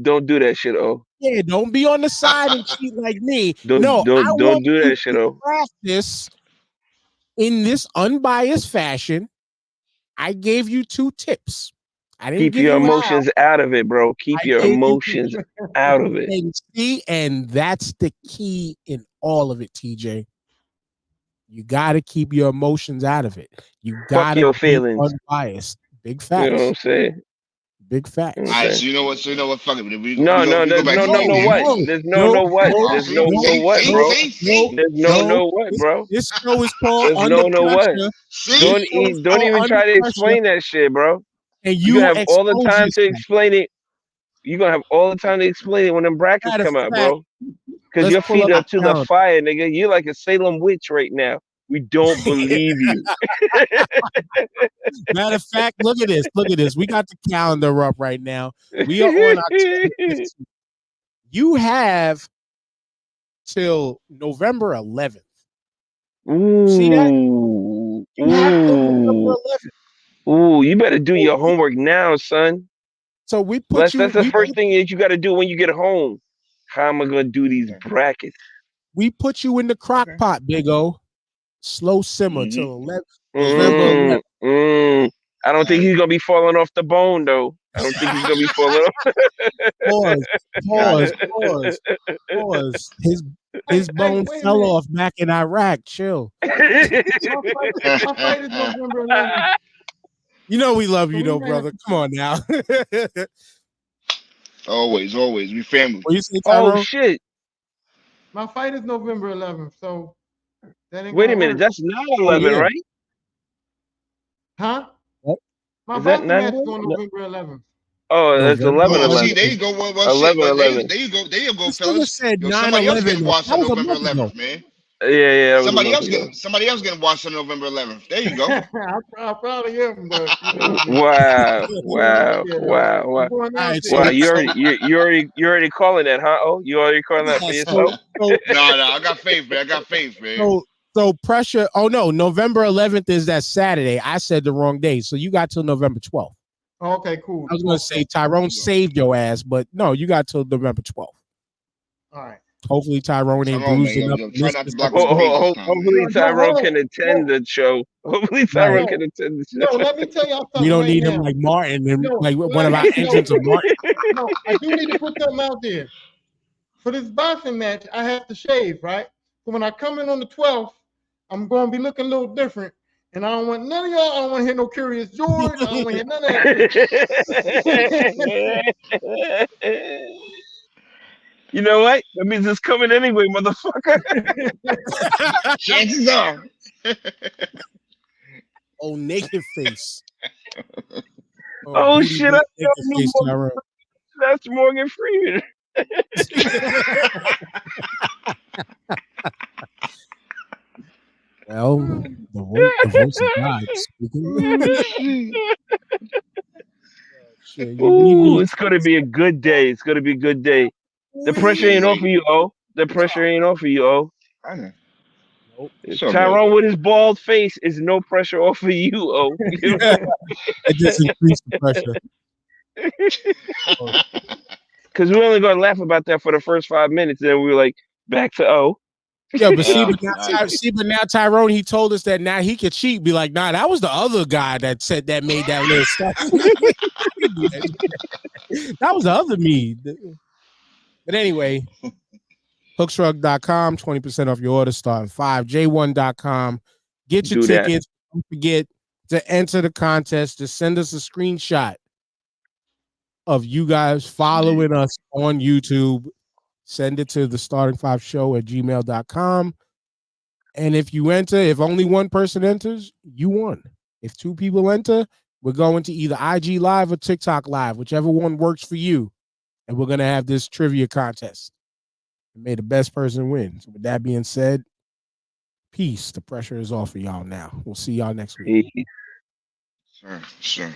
Don't do that shit. Yeah, don't be on the side and cheat like me. Don't do that shit. Practice in this unbiased fashion. I gave you 2 tips. I didn't keep your emotions out of it, bro. Keep your emotions out of it. And that's the key in all of it, TJ. You got to keep your emotions out of it. You got to be unbiased. Big facts. You know what I'm saying? Big facts. All right, so you know what? Fuck it. There's no what, bro. There's no what, bro. This show is called There's no what. Don't even try to explain that shit, bro. And you have all the time to explain it. You're gonna have all the time to explain it when them brackets come out, bro. Because your feet are to the fire, nigga. You're like a Salem witch right now. We don't believe you. Matter of fact, look at this. We got the calendar up right now. We are on October 15th. You have till November 11th. Ooh. See that? You have till November 11th. Ooh, you better do your homework now, son. So we put That's the first thing that you got to do when you get home. How am I going to do these brackets? We put you in the crock pot, Big O. Slow simmer till 11. I don't think he's gonna be falling off the bone though. I don't think he's gonna be falling off. Pause. His bone fell off back in Iraq. Chill. You know we love you though, brother. Come on now. always, we family. Oh shit! My fight is November 11th, so. Wait a minute, that's 9/11, right? Huh? What? My boxing match is on November 11th. Oh, that's 11/11. See, there you go. 11/11. There you go, this fellas. Somebody else getting watched on November 11th, man. Yeah. Somebody else getting watched on November 11th. There you go. I probably am, but wow. You already calling that, huh? Oh, you already calling that for yourself? No, I got faith, man. So pressure. Oh no, November 11th is that Saturday. I said the wrong day, so you got till November 12th. Okay, cool. I was gonna say Tyrone saved your ass, but no, you got till November 12th. All right. Hopefully Tyrone ain't Tyrone, man, bruising up. try not to block Ho- his ho- page this ho- time, man. hopefully No, Tyrone hold can on. attend the show. Hopefully Right. Tyrone can attend the show. No, let me tell y'all We something don't right need now. him like Martin and No, like one let of me- our agents of Martin. No, I do need to put something out there. For this boxing match, I have to shave, right? So when I come in on the 12th, I'm going to be looking a little different. And I don't want none of y'all. I don't want to hear no Curious George. I don't want to hear none of that shit. You know what? That means it's coming anyway, motherfucker. Chances are. Oh, naked face. Oh, booty shit, butt I naked don't face, know. Tyrone. That's Morgan Freeman. Well, the voice of God speaking. Shit, you need Ooh, me. it's gonna be a good day. It's gonna be a good day. The pressure ain't off of you, O. The pressure ain't off of you, O. I know. Nope. It's all good. Tyrone with his bald face is no pressure off of you, O. You know? It just increased the pressure. Because we're only gonna laugh about that for the first 5 minutes, then we were like, back to O. Yeah, but Yeah, but now Tyrone, he told us that now he could cheat. Be like, nah, that was the other guy that said that made that list. That was the other me. But anyway, hooksrug.com, 20% off your order starting 5. J1.com. Get your Do that. tickets. Don't forget to enter the contest. Just send us a screenshot of you guys following us on YouTube. Send it to the starting5show@gmail.com. And if you enter, if only one person enters, you won. If 2 people enter, we're going to either IG Live or TikTok Live, whichever one works for you. And we're going to have this trivia contest. May the best person win. So with that being said, peace. The pressure is off for y'all now. We'll see y'all next week. Peace. Sure.